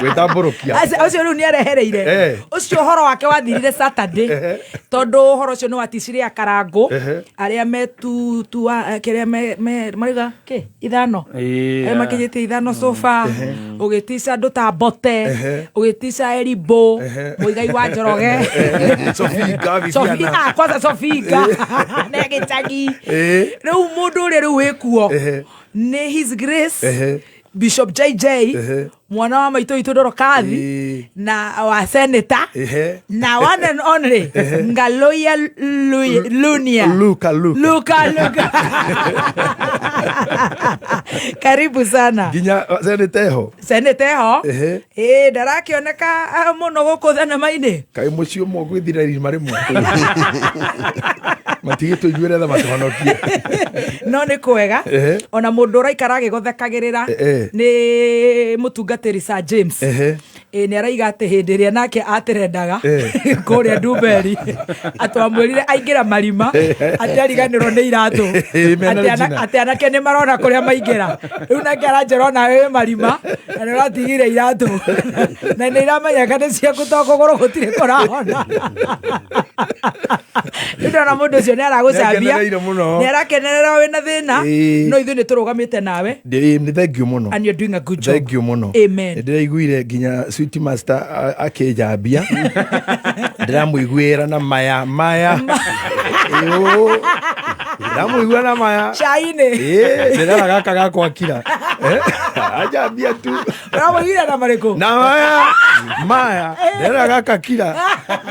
Wetamborokia. Ucio riu ni arehereire. Ucio horo wake wathirire Saturday. Tondu horo ucio ni waticirie akarangu. Aria me tu kiria me mariga ke ithano. Makinyite ithano sofa. Ugitica ndu ta bote. Ugitica Eribo. Muigai wa Njoroge. Sofika kwanza Sofika. Negitagi. Riu mundu uri riu wikuo. Ne His Grace Bishop JJ mwana wa maito itodoro kathi na wa senator na one and only Ngaloya Lunia Luka karibu sana ginya senator ndarakioneka muno guku thana maini kai mucio mo gwithira irima rimwe matigito ijuere tha matonokie no ni kwega ona mundu raikara gigothekagirira ni mutungatiri Sir James ni araiga ati hindi ria nake atirendaga kuria Nduberi atwamwirire aingira marima ati ariganirwo ni iratu ati anake ni marona kuria maingira riu nake aranjera we marima na niratigire iratu na ni iramenya kana ciaku to kuguru gutire kurahona ndona mundu cio ni aragucambia ni arakenerera wina thina no ithu ni turugamite nawe ni thank you muno and you're doing a good job. Thank you muno. Amen. Ndiraiguire ginya Sweet Master akejambia ndiramuiguira na maya ndiramuiguira na maya shaine ndira gaka gakwa kira ajambia tu ndiramuiguira na mariko na maya ndira gaka kira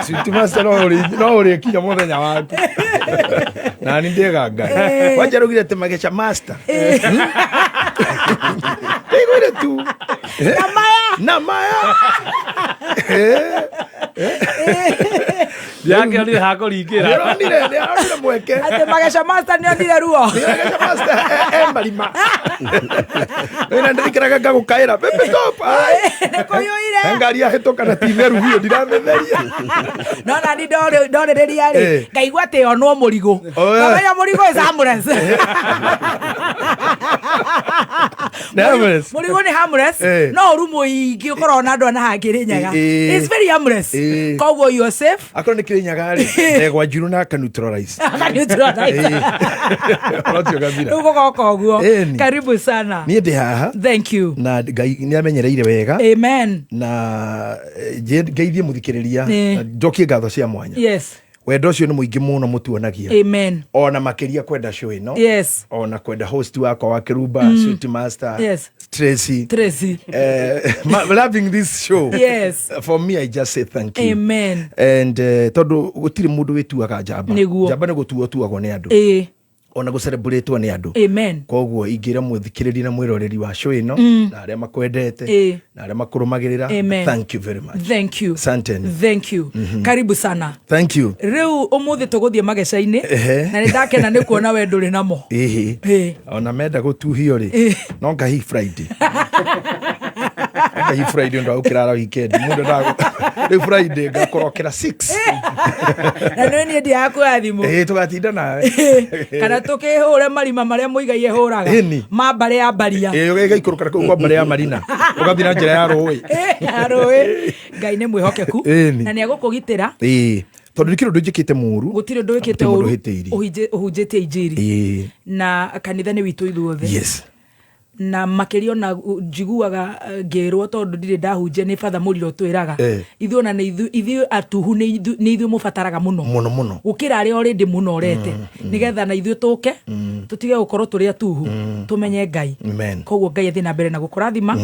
Sweet Master no uri kinya muthenya waku na ni ndiganga wajarugire te magecha master tu na maya yake onire hako ringira onire mweke ate Magesha Master ni onire ruo Magesha Master marima ina ndikiraga ngagukaira pepe top nekoyoire ngari ahetoka na timeru hiyo ndirametheria no na ndi ndorereria ri ngaigua ate onwo murigo kamenya murigo is harmless murigo ni harmless no rumo ingi ukorwo na andu ana hangiri nyaga it's very harmless koguo you safe akoro ni kirinyaga ri ndegwa njuru na neutralize ugo koguo karibu sana ni ndi haha thank you na ngai ni amenyereire wega amen na ngeithie muthikiriria ndokie ngatho cia mwanya yes wendo cio ni muingi muno mutuonagia amen ona makiria kwenda show ino yes ona kwenda host wako wa Kiruba Sweet Master yes Tracy loving this show yes for me I just say thank you amen and tondu gutiri mundu wituaga njamba njamba ni gutuo tuagwo ni andu ona go celebrate ni andu amen koguo ingira muthikiriri na mwiroreri wa show ino na aria makwendete na aria makurumagirira thank you very much thank you Santeni. thank you karibu sana thank you riu umuthi tuguthie Magesha-ini na ni ndakena ni kuona we nduri namo ona menda gutuhio ri no ngahi Friday ngahi Friday ndo ukirara weekend mundu ndago ri Friday ngakorokera 6 na no ni ndi yakwa thimu tugatinda nawe kana tukihure marima maria muigai huraga mambare ya baria igaikuruka kwa mbare ya marina ugathina njira ya roi ngai ni mwihokeku na ni agukugitira tondu ndikiro ndujikite muru gutire ndwikite uru uhunjite injiri na kanitha ni witu ithuothe yes na makirio na njiguaga ngirwo tondu ndire ndahunje ni father Muriro twiraga ithu na ithu atuhu ni ithu mubataraga muno gukira ari already muno orete nigetha na ithu tuke tutige gukorwo turi atuhu tumenye ngai koguo ngai athi na mbere na gukurathima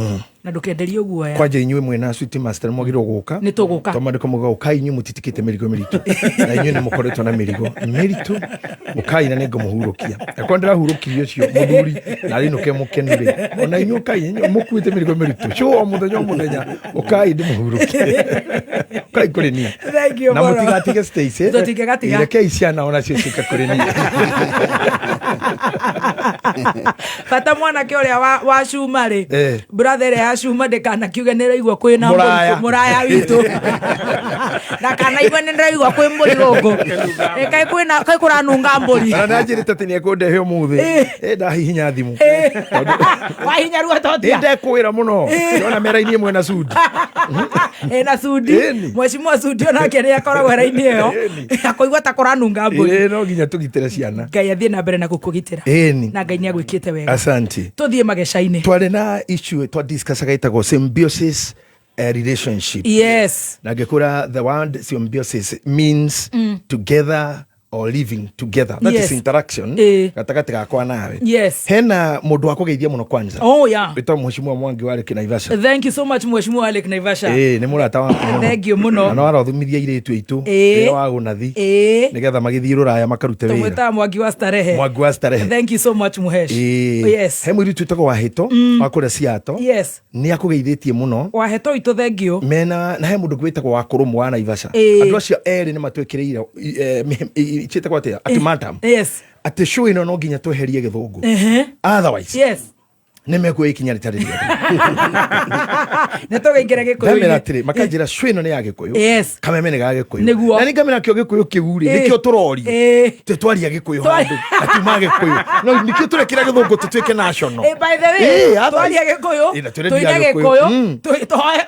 na ndukenderie uguo ya kwaje inywe mwena Sweet Master mwagiro guka ni tuguka tomandiko muga ukai inywe mutitikite mirigo miritu na inywe ni mukoretwo na mirigo miritu ukai na nego muhurukia akondera hurukirio cio muthuri na rinuke mukenire ona inywe ukai inywe mukuite mirigo miritu cio muthenya ukai ndi muhurukia ukai kuri ni na mutigatige Stacy tutigatiga ireke isiana ona cio cika kuri ni fata mwana ke uria wa Shumari brother ya Shuma de kana kiuga nira igwa kwina muraya witu na kana igwa nira igwa kwi mburi guku kai kwina kai kuranunga mburi na njirite tini ko ndehe muthi nda hihinya thimu wa hinya ruo totia nde kwira muno ona mera-ini imwe na sudi na sudi mweshimwa sudi ona kene akoragwo ra-ini iyo akoigwa ta kuranunga mburi no nginya tugitire ciana ngai athie na mbere na gukugitira na ngai ni agwikite wega asante tuthie Magesha-ini tware na issue twa discuss agaitagwo symbiosis relationship yes na gekura the word symbiosis means together or living together that is interaction gatagati gakwa nawe hena mundu wa kugeithia muno kwanza wito mheshimiwa Mwangi wa Lake Naivasha thank you so much mheshimiwa Lake Naivasha ni murata wa thank you muno na arathumithia iretu itu ni wa gunathi nigetha magithii ruraya makarute wira tumwita Mwangi wa starehe thank you so much muhesh yes he mwiri twitagwo wa hito wa kuria ciato ni akugeithĩtie muno wa heto itu thank you mena na he mundu gwitagwo wa kurumu wa Naivasha andu acio eri ni matwekireire chete kwa tia ati madam ati show ino no nginya tweherie githungu otherwise nimekuwa ikinya ritariria netoge ingere gikuyu ndemeratire makanjira show ino ni ya gikuyu kameme ni ga gikuyu na ni ngamena kyo gikuyu kiuri nikyo turori tetwaria gikuyu handu ati ma gikuyu no nikyo turekira githungu tutwike national by the way twaria gikuyu tuina gikuyu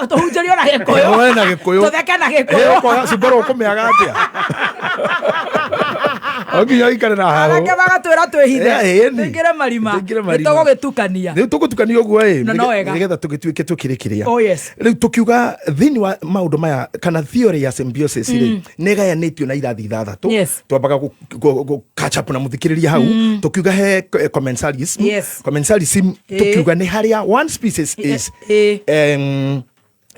tuhunjerio na gikuyu na gikuyu tutheke na gikuyu kwa siboro kumeaga atia oginya ikare na haho arake bagatwira twihithe ngire marima nitogo gitukania ni tugutukania uguo nigetha tugituike tukirikiria riu tukiuga thini wa maundu maya kana theory ya symbiosis ri negayanitio na irathi ithathatu twambaga catch up na muthikiriria hau tukiuga he commensalism tukiuga ni haria one species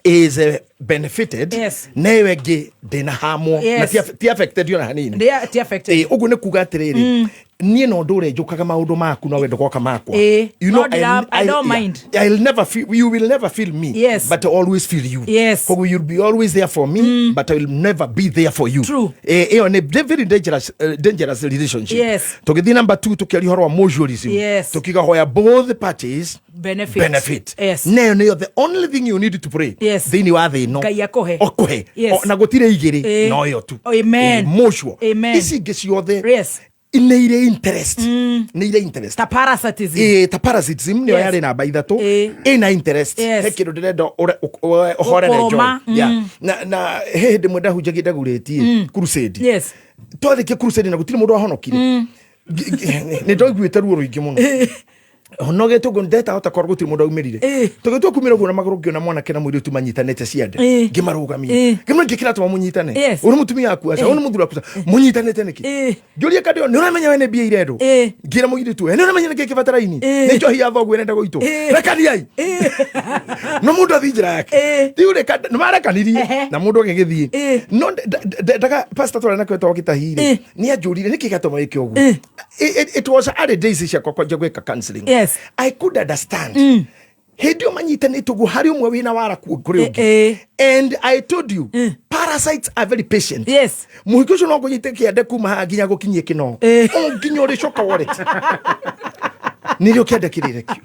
is benefited newe ngi ndina hamwo na ti affected yona hanini ti affected ugu ni kuga atiriri nie no ndure njukaga maundu maku no wendo goka makwa. You know, I don't mind. I'll never feel, you will never feel me, yes, but I always feel you. Yes. So you'll be always there for me, but I will never be there for you. True. On a very dangerous relationship. Yes. Togethi number 2 tukiari horo wa mutualism. Yes. Tukiga hoya both parties benefit. Yes. Now the only thing you need to pray. Yes. Thini wa thi no. Ngai akohe. Okohe. Yes. Na gutire igiri no yo tu. Amen. Mutual. Amen. Isi gesi yothe. Yes. Neire interest. Neire interest. Ta parasitism. Ta parasitism ni yari namba ithatu. Ina interest. Hekiru direnda ohore na joy. Yeah. Na hede mwenda hujagida gureti crusade. Yes. Twathikia crusade na gutire mundu ahonokire. Ni ndoiguite ruo ruingi muno. Honoge to gondeta hota korguti mundu umirire. Tugetu kumira guna maguru giona mwana kena mwiri tumanyitanete ciande. Gimarugamie. Gimwe gikira twa munyitane. Uri mutumia aku aca uri muthura kuza munyitanete niki. Ngiuria kadio ni uramenya wene bia iredo. Ngira mwiri tu. Ni uramenya niki kibataraini. Ni njohi ya thogu enda goito. Rekaniai. No mundu athinjira yake. Tiure kada no marakanirie na mundu agigithie. No daga pastor tore na kwetwa gitahire. Ni ajurire niki gatoma iki ogu. It was a days cia kwa gweka counseling. Yes. I could understand. Hedio manyitane tugu hari umwe wina wara kuri ugi. And I told you, parasites are very patient. Yes. Muhikosho no gonyite kiade kuma ginya gokinyie kino. Ginya ori shoka wallet. Nirio kiade kirire kio.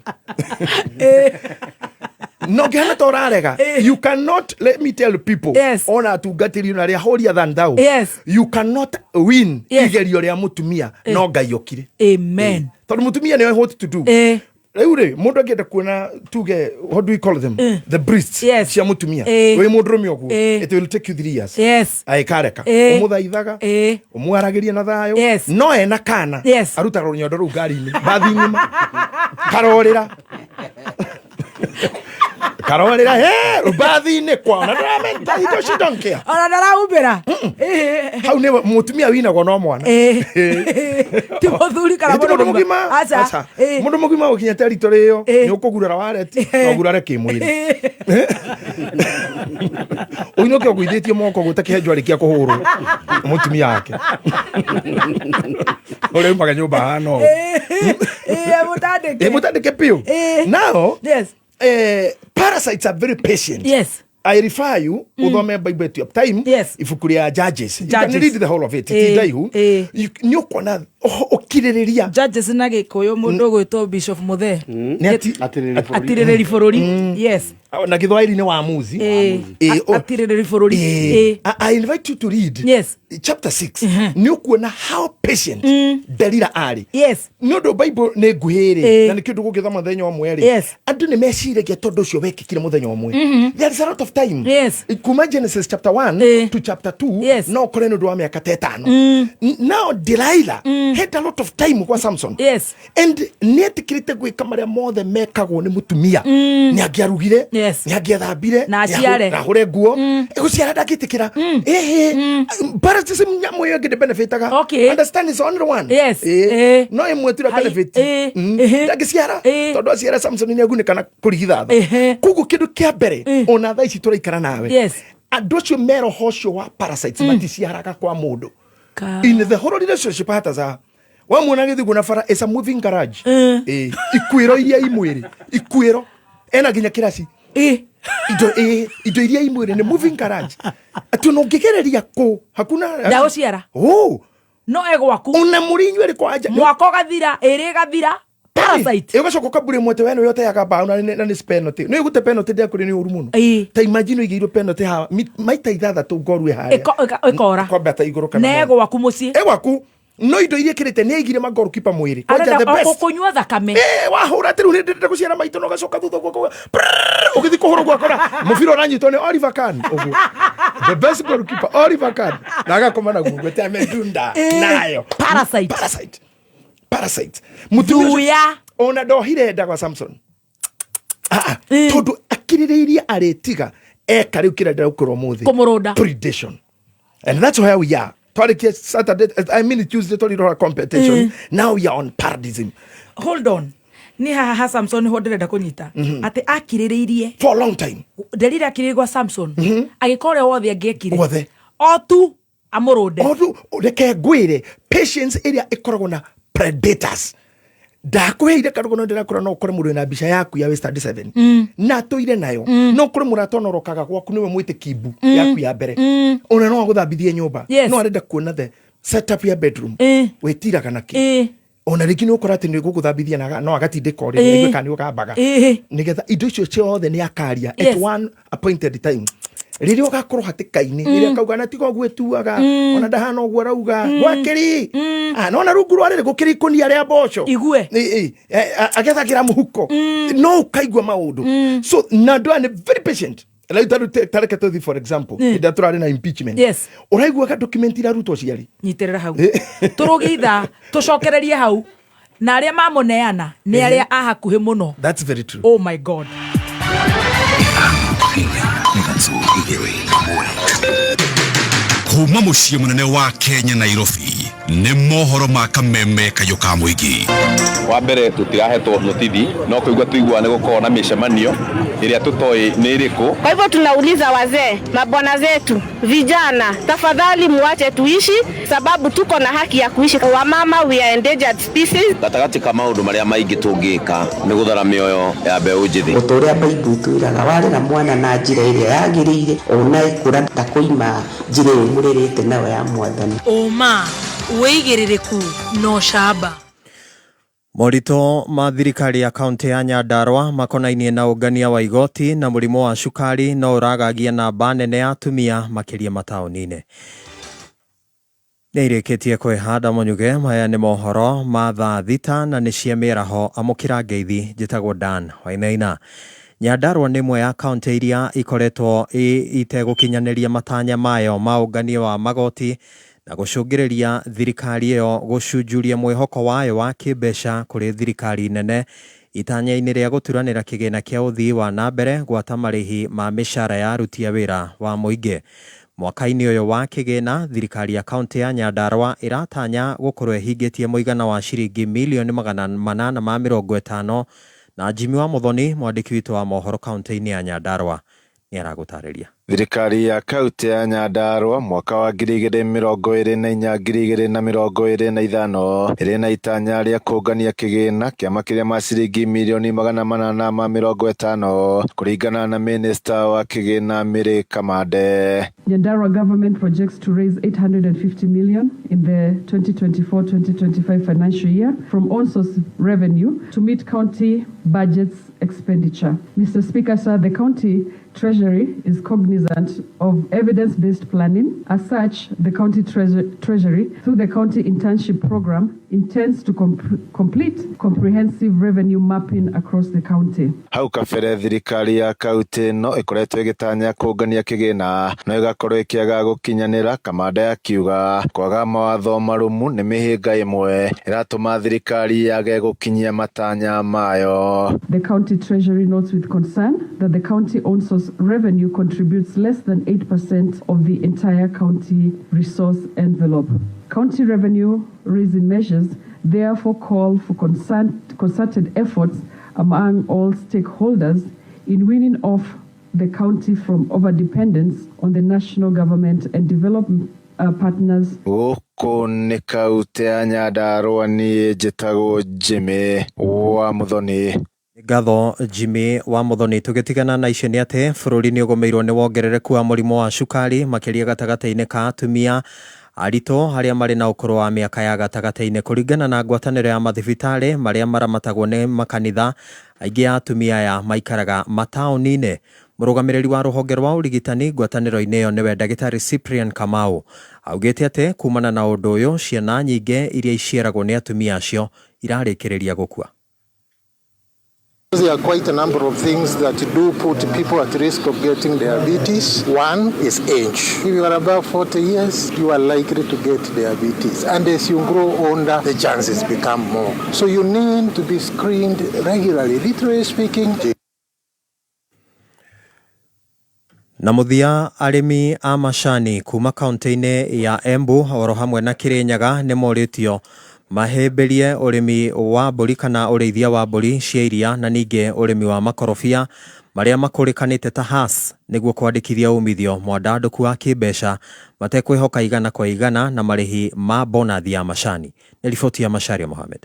No gana torarega. You cannot, let me tell people, ona tugatiri na ria holier than thou. Yes. You cannot win igerio ria mutumia no gayokire. Amen. Tondu mutumia ni what to do. Reure mundu agenda kuona tuge, what do we call them? The breasts. Yes. Cia mutumia. We mundu romi ogu. It will take you 3 years. Yes. Aikareka. Umuthaithaga. Umwaragiria na thayo. Yes. No ena kana. Yes. Aruta runyondo ru ngari-ini. Bathi nyuma. Karorira. Karorira bathi-ini kwa na ndamenta ito she don't care. Ona ndaraubira. Hau ne mutumia wina go no mwana. Ti muthuri kana mundu mugima. Acha. Mundu mugima ukinya territory iyo ni ukugurara wallet no gurare kimwiri. Oino ke gwithitio moko gutake njwari kia kuhuru mutumia yake. Ole mpaga nyumba hano. Mutandike pio. Now, yes. Parasites are very patient. Yes. I refer you, uthome Bible to your time. Yes. Ifuku ria Judges. You can read the whole of it. Tidaihu. Ni ukona okiririria. Judges na Gikuyu mundu gwitwo Bishop Muthe. Ni atiriri bururi. Yes. Na Githwairi ni Waamuzi. Atiriri bururi. I invite you to read. Yes. Chapter 6. Ni ukuona how patient Delila ari. Yes. Nondu Bible ni nguhiri na ni kindu gukitha muthenya omwe ri. Yes. Andu ni meciragia tondu ucio wekikire muthenya omwe. There is a lot of time. Yes. Kuma Genesis chapter 1 to chapter 2. Yes. No kore ndu wa miaka 5. Now Delilah had a lot of time kwa Samson. Yes. And nietikirite gwika maria mothe mekagwo ni mutumia. Ni angiarugire. Yes. Ni angiathambire. Na aciare. Na hure nguo. Guciara ndagitikira. Parasitism nyamu yo gide benefitaga. Okay. Understand is only one. Yes. No imwe tira benefit. Ndagiciara. Tondu aciara Samson ni agunika na kurigitha. Kugu kindu kia mbere ona tha ici turaikara nawe. Yes. Andu acio mero hocio wa parasites maticiaraga kwa mundu. In the whole relationship hataza wamwona githigu na fara is a moving garage. Ikwiro iria imwiri. Ikwiro ena ginya kirasi. Indo iria imwiri ni moving garage. Atu no ngigereria ku hakuna ya uciara. No egwaku. Una murinyu eri kwa aja. Mwako gathira eri gathira. Parasite. Ugacoka kabure mwete wenu yote yakaba na ni penalty. No igute penalty ndia kuri ni uru muno. Ta imagine igiro penalty ha maita ithathatu ngorwe haria. Ekora. Kwa beta igoro kana. Nego waku muci. Egwaku. No indo iria kirite ni igire magoro kipa mwiri. Koja the best. Okunywa thakame. Wahura tiru ni ndende guciara maito no gacoka thutha gwa. Ugithi kuhoro gwa kora. Mufiro ranyitwo ni Oliver Kahn. Ugu. The best goalkeeper Oliver Kahn. Naga komana gugu te amedunda. Nayo. Parasite. Mutumia ona ndohire nda kwa Samson. Tondu akiririria aretiga ekari ukirenda ukoro muthi. Kumuroda. Predation. And that's where we are. Saturday, I mean Tuesday, a competition. Now we are on paradism. Hold on. Ni ha Samson hodere kunyita. Ate akiriririe. For a long time. Delila akiririgwa Samson. Agikore wothe agekire. Wothe. Otu amurode. Otu reke gwire patience area ikoragwo na predators. Ndakuheire karugono ndirakora no ukore muri na bica yaku ya West 37 na tuire nayo no ukore muratonorokaga gwaku niwe mwite kibu yaku ya mbere ona no guthambithie nyumba no arenda kuona the setup ya bedroom wetira kana ki ona rigi no ukora ati ni guguthambithia na no agatindika ori ni kani ukambaga nigetha indo icio ciothe ni akaria at one appointed time riri ugakorwo hatikaini riri kauga na tigo gwetuaga ona ndahana ogwo rauga gwakiri no na rungu rwari gukiri kuni aria mboco igue agethagira muhuko no ukaigwa maundu so nando ane very patient tareke tothi for example ida turari na impeachment uraigwa ka document ira Ruto ciari nyiterera hau turugitha tucokererie hau na aria mamuneana ni aria ahakuhe muno. That's very true. Oh my God. Kuma muciĩ munene wa Kenya Nairobi nĩ mohoro ma kameme kayoka mwigi. Wa mbere tutirahetwo notithi no kuigwa tuigwa nĩ gũkorwo na mĩcemanio ĩrĩa tutoi nĩ ĩrĩkũ. Kwa hivyo tunauliza wazee, mabwana zetu, vijana, tafadhali muache tuishi sababu tuko na haki ya kuishi. Wamama, we are endangered species. Gatagati ka maũndũ marĩa maingĩ tũngĩka nĩ gũthara mĩoyo ya mbeũ njĩthĩ. Ũtũũria Bible twĩraga warĩra mwana na njĩra ĩrĩa yagĩrĩire ona ikũra ta kũima njĩra ĩyo mũrĩrĩte nayo ya Mwathani. Oma uigĩrĩrĩku no shaba. Morito ma thirikari ya kaunti ya Nyandarua makonainie na ũngania wa igoti na mũrimũ wa cukari no ũragagia namba nene ya atumia makĩria mataũni-inĩ. Nĩirĩkĩtie kwĩhanda Munyuge. Maya nĩ mohoro ma thaa thita na nĩ cia mĩaraho. Amũkĩra ngeithi njĩtagwo Dan Wainaina. Nyandarua nĩ ĩmwe ya kaunti iria ikoretwo itegũkinyanĩria matanya mayo ma ũngania wa magoti na gũcũngĩrĩria thirikari ĩyo gũcunjuria mwĩhoko wayo wa kĩmbeca kũrĩ thirikari nene itanya-inĩ rĩa gũturanĩra kĩgĩna kĩa ũthii wa nambere gwata marĩhi ma mĩcara ya aruti a wĩra wa mũingĩ. Mwaka-inĩ ũyũ wa kĩgĩna, thirikari ya kaunti ya Nyandarua ĩratanya gũkorwo ĩhingĩtie mũigana wa ciringi milioni 850 na Jimmy wa Muthoni, mwandĩki witũ wa mohoro kaunti-inĩ ya Nyandarua, nĩ aragũtarĩria. Thirikari ya kaunti ya Nyandarua mwaka wa 2024-2025 ĩrĩ na itanya rĩa kũngania kĩgĩna kĩa makĩria ma ciringi milioni 850 kũringana na minister wa kĩgĩna Mary Kamande. Nyandarua government projects to raise 850 million in the 2024-2025 financial year from on-source revenue to meet county budgets expenditure. Mr. Speaker, sir, the county Treasury is cognizant of evidence-based planning. As such, the county treasury, through the county internship program, intends to complete comprehensive revenue mapping across the county. Hau kabere thirikari ya kaunti no ĩkoretwo ĩgĩtanya kũngania kĩgĩna no ĩgakorwo ĩkĩaga gũkinyanĩra. Kamande akiuga kwaga mawatho marũmu nĩ mĩhĩnga ĩmwe ĩratũma thirikari yage gũkinyia matanya mayo. The county treasury notes with concern that the county on-source revenue contributes less than 8% of the entire county resource envelope. County revenue raising measures therefore call for concerted efforts among all stakeholders in weaning off the county from overdependence on the national government and development partners. Gũkũ nĩ kaunti ya Nyandarua, niĩ njĩtagwo Jimmy wa Muthoni. Ngatho Jimmy wa Muthoni. Tũgĩtigana na icio nĩ atĩ bũrũri nĩ ũgũmĩirwo nĩ wongerereku wa mũrimũ wa cukari makĩria gatagatĩ-inĩ ka atumia aritũ arĩa marĩ na ũkũrũ wa mĩaka ya gatagatĩ-inĩ. Kũringana na ngwatanĩro ya mathibitarĩ marĩa maramatagwo nĩ makanitha, aingĩ ya atumia aya maikaraga mataũni-inĩ. Mũrũgamĩrĩri wa rũhonge rwa ũrigitani ngwatanĩro-inĩ ĩyo nĩwe ndagĩtarĩ Cyprian Kamau augĩte atĩ kumana na ũndũ ũyũ ciana nyingĩ iria iciaragwo nĩ atumia acio irarĩkĩrĩria gũkua. There are quite a number of things that do put people at risk of getting diabetes. One is age. If you are above 40 years, you are likely to get diabetes. And as you grow older, the chances become more. So you need to be screened regularly. Literally speaking. Na mũthia arĩmi a macani kuma kaunti-inĩ ya Embu oro hamwe na Kirinyaga nĩ morĩtio mahĩmbĩrie ũrĩmi wa mbũri kana ũrĩithia wa mbũri cia iria na ningĩ ũrĩmi wa makorobia marĩa makũrĩkanĩte ta Hass nĩguo kwandĩkithia umithio mwandandũku wa kĩmbeca matekwĩhoka igana kwa igana na marĩhi ma bonathi ya macani. Nĩ riboti ya Macharia Mohamed.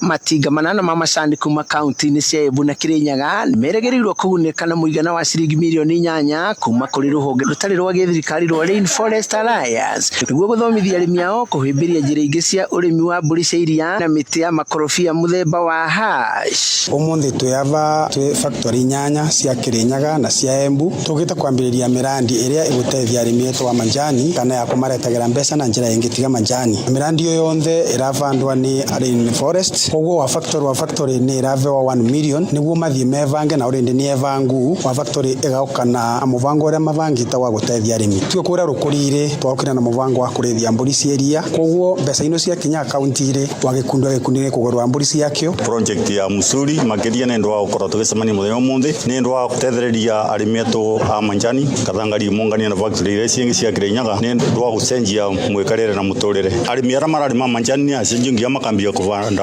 Matinga manana ma macani kuma kaunti-inĩ cia Embu na Kirinyaga nĩmerĩgĩrĩirwo kũgunĩka na mũigana wa ciringi mirioni 8 kuma kũrĩ rũhonge rũtarĩ rwa gĩthirikari rwa Rainforest Alliance nĩguo gũthomithia arĩmi ao kũhĩmbĩria njĩra ingĩ cia ũrĩmi wa mbũri cia iria na mĩtĩ ya makorobia mũthemba wa Hass. Ũmũthĩ twĩ factory 8 cia Kirinyaga na cia Embu tũgĩte kwambĩrĩria mirandi ĩrĩa ĩgũteithia arĩmi etu wa manjani kana ya kũmaretagĩra mbeca na njĩra ingĩ tiga manjani. Mirandi ĩyo yothe ĩrabandwa ni Rainforest koguo wa factory ni iravewa 1 million niguo mathie mevange na urindi ni evangu wa factory igauka na muvango uria mavangita wa gutethia arimi tio kuria rukurire twakira na muvango wa kurithia mburi cia iria koguo mbeca ino cia kinya account ire twagikundire kugurwa mburi ciakio. Project ya Musuri makiria ni ndwa gukora tugisemania muthenya umuthi ni ndwa gutethereria arimi etu a manjani kathangari mungania na factory ire ciengi cia Kirinyaga ni ndwa gucenjia mwikarire na muturire arimi ara mararima manjani ni acenjingia makambia kuvanda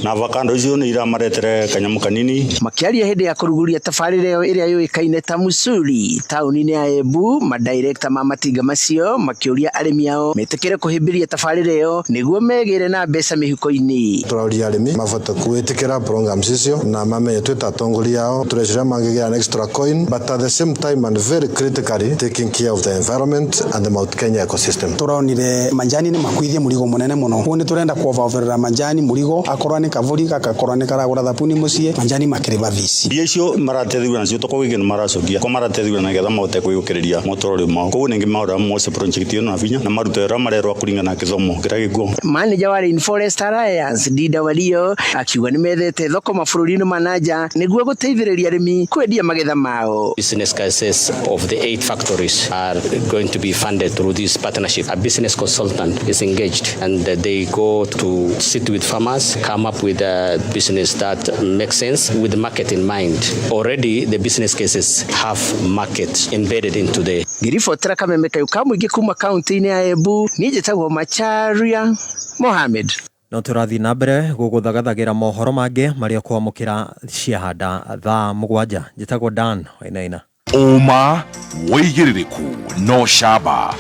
na avocado icio ni iramaretere kanyamu kanini makiaria hindi ya kuruguria tafarire yo iria yoikaine ta Musuri tauni-inĩ ya Embu madirector ma matinga macio makiuria arĩmi ao metekere kuhimbiria tafarire yo niguo megire na mbeca mihuko-ini. Turauri arĩmi mabata kuitikira programs icio na mamenye tutatongoria ao tureciria mangigira an extra coin but at the same time and very critically taking care of the environment and the Mount Kenya ecosystem. Turonire manjani ni makwithie murigo munene muno huni turenda kuoverera manjani murigo akorwa ni kavuri gakakorwa ni karagura thapuni mucie manjani makiriva thisi bia icio maratethiwa nacio tukogigena maracokia ko maratethiwa na getha mahote kwiyukiriria motorori mao koguo ningi maura mose project ino na vinya na marutera marerwa kuringana kithomo kiria gikuo. Manager wa Rainforest Alliance Dida Walio akiuga nimethete thoko mabũrũri-inĩ manaja niguo guteithĩrĩria arĩmi kwendia magetha mao. Business cases of the 8 factories are going to be funded through this partnership. A business consultant is engaged and they go to sit with farmers, come up with a business that makes sense with the market in mind. Already the business cases have market embedded into the Girifotera Kameme Kayuka mwingi kuma kaunti-inĩ ya Embu nijitagwo Macharia Mohamed. No turathi na mbere gũgũthagathagira mohoro mangĩ marĩa kwamũkĩra ciahanda thaa 7 njĩtagwo Dan Wainaina. Uma wĩigĩrĩrĩku no camba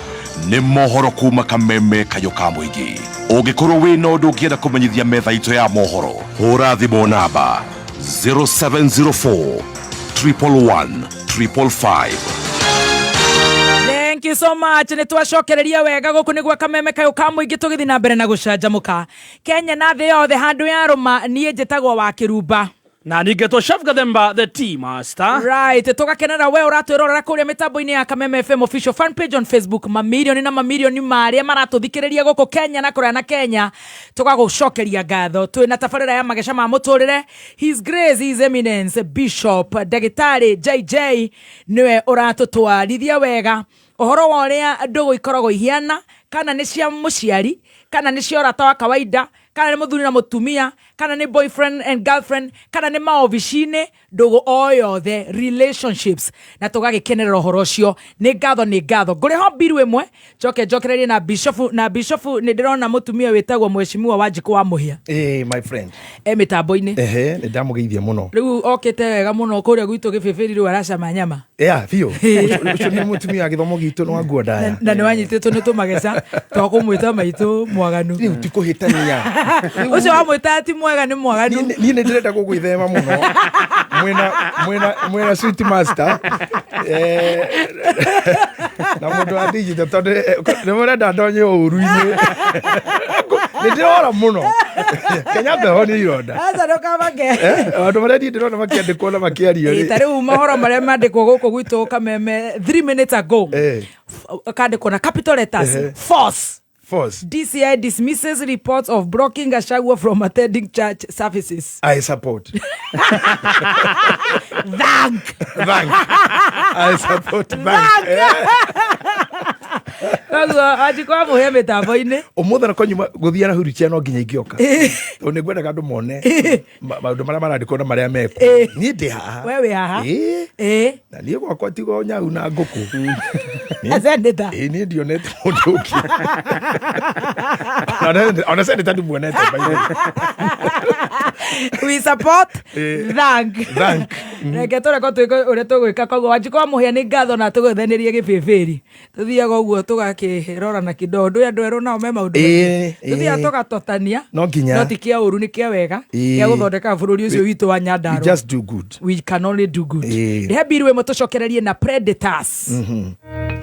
nĩ mohoro kuma Kameme Kayuka mwingi. Ũngĩkorwo wĩ na ũndũ ũngĩenda kũmenyithia metha itũ ya mohoro hũra thimũ namba 0704 111 555. Thank you so much. Nĩ twacokereria wega gũkũ nĩguo Kameme Kayuka mwingi tũgĩthi na mbere na gũcanjamũka. Kenya na thĩ yothe handũ ya rũma niĩ njĩtagwo wa Kĩrumba. Na ningeto Chef Gathemba the tea master. Right, tugakenera we uratwirorera kuria mitambo-ini ya Kameme FM official fan page on Facebook. Mamilioni na mamilioni maria maratuthikiriria guku Kenya na kuria na Kenya. Tugagucokeria ngatho. Twina tabarĩra ya magesha ma mũtũrĩre. His Grace, His Eminence Bishop Dagitari JJ niwe uratutwarithia wega. Ohoro wa ũrĩa ndũgũ ikoragwo ihiana kana nĩ cia mũciari kana nĩ cia ũrata wa kawaida kana nĩ mũthuri na mũtumia kana nĩ boyfriend and girlfriend kana nĩ maobici-inĩ ndũgũ o yothe relationships na tũgagĩkenerera ũhoro ũcio. Nĩ ngatho ngũrĩho mbiru ĩmwe njokererie na bishop nĩ ndĩrona mũtumia wĩtagwo Mheshimiwa Wanjikũ wa Mũhia. My friend mitambo-inĩ nĩ ndamugeithia mũno rĩu okĩte wega mũno kũrĩa gwitũ Gĩbĩbĩri rĩu aracama nyama biũ ũcio nĩ mũtumia wa gĩthomo gitũ nĩ wanguo ndaya na nĩ wanyitĩtwo nĩ tũmageca twakũmwĩta maitũ mwaganu rĩu tikũhĩtania ũcio wamwĩta ti mwega nĩ mwaganu. Niĩ nĩ ndĩrenda gũgwĩthema mũno mwena sweet master na mũndũ wa digital tondũ nĩ mũrenda ndonye ũru-inĩ nĩ ndĩrora mũno Kenya mbeho nĩ ironda aca ndũkamake andũ marĩa niĩ ndĩrona makĩandĩkwo na makĩario ta rĩu mohoro marĩa mandĩkwo gũkũ gwitũ Kameme 3 minutes ago akandĩkwo na capital letters force DCI dismisses reports of blocking Gachagua from attending church services. I support. Thank. I support bank. Ajikwa Mũhia mitambo-inĩ. Ũmũthĩ na konyuma gũthia na huricia no nginya ingĩoka. Tondũ nĩ ngwendaga andũ mone maũndũ marĩa marandĩkwo na marĩa meko. Niĩ ndĩ haha. We wĩ haha. Na niĩ gwakwa tiga nyau na ngũkũ. Senator ni ndionete mundu uki ona senator ndumuonete we support thank reke tureko twiko ure tugwika koguo wanjiko muhia ni ngatho na tugwethanirie gibibiri tuthiaga uguo tugakirora na kidondo andu eru nao me maundu tuthiaga tugatotania no tikia uru ni kia wega kia guthondeka bururi ucio witu wa Nyandarua. We just do good. We can only do good. Hebirwe mutucokererie na predators.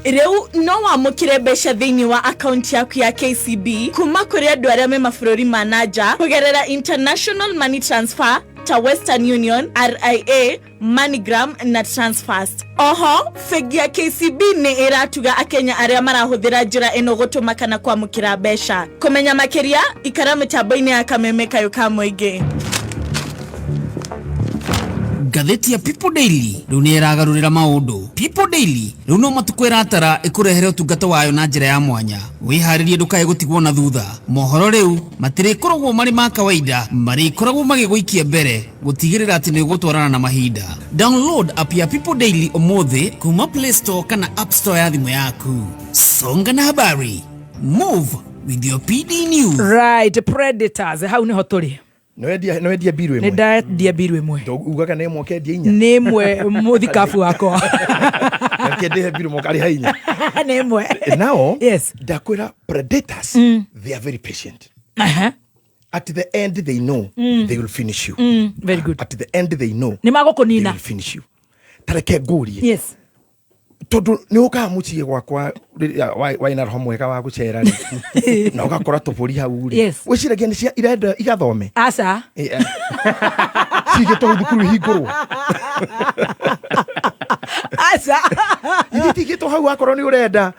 Reu no wamukire mbeca thiini wa account yaku ya KCB kuma kuri andu aria me mabũrũri ma nanja kugerera international money transfer ta Western Union, RIA, MoneyGram na Transfast. Oho, fegi ya KCB ni iratuga akenya aria marahuthira njira ino gutuma kana kwamukira mbeca. Kumenya makiria ikara mitambo-ini ya Kameme Kayo ka Muingi. Gatheti ya People Daily riu ni iragarurira maundu. People Daily riu no matukwira atara ikurehere utungata wayo na njira ya mwanya. Wiharirie ndukae gutigwo na thutha. Mohoro riu matirikoragwo mari ma kawaida, marikoragwo magiguikia mbere gutigirira ati ni gutwarana na mahinda. Download app ya People Daily omothi kuma Play Store kana App Store ya thimu yaku. Songa na habari. Move with your PD News. Right, predators. Hau ni hoturi. No edia biru imwe. Ne dia biru imwe. Ugaga ne mo ke dinya. Ne mwe muthikafu wako. Kende biru mo kali hainya. Ne mwe. Now, yes. Dakwera predators, they are very patient. At the end they know they will finish you. Very good. At the end they know. Ni magokonina. They will finish you. Tareke gori. Yes. Tondu ni uka mucie gwakwa wa ina roho mwega wa gucera ri na ugakora toburi hau ri wiciragia ni cia irenda igathome aca cigitwo thukuru hingurwo aca igitwo hau akorwo ni urenda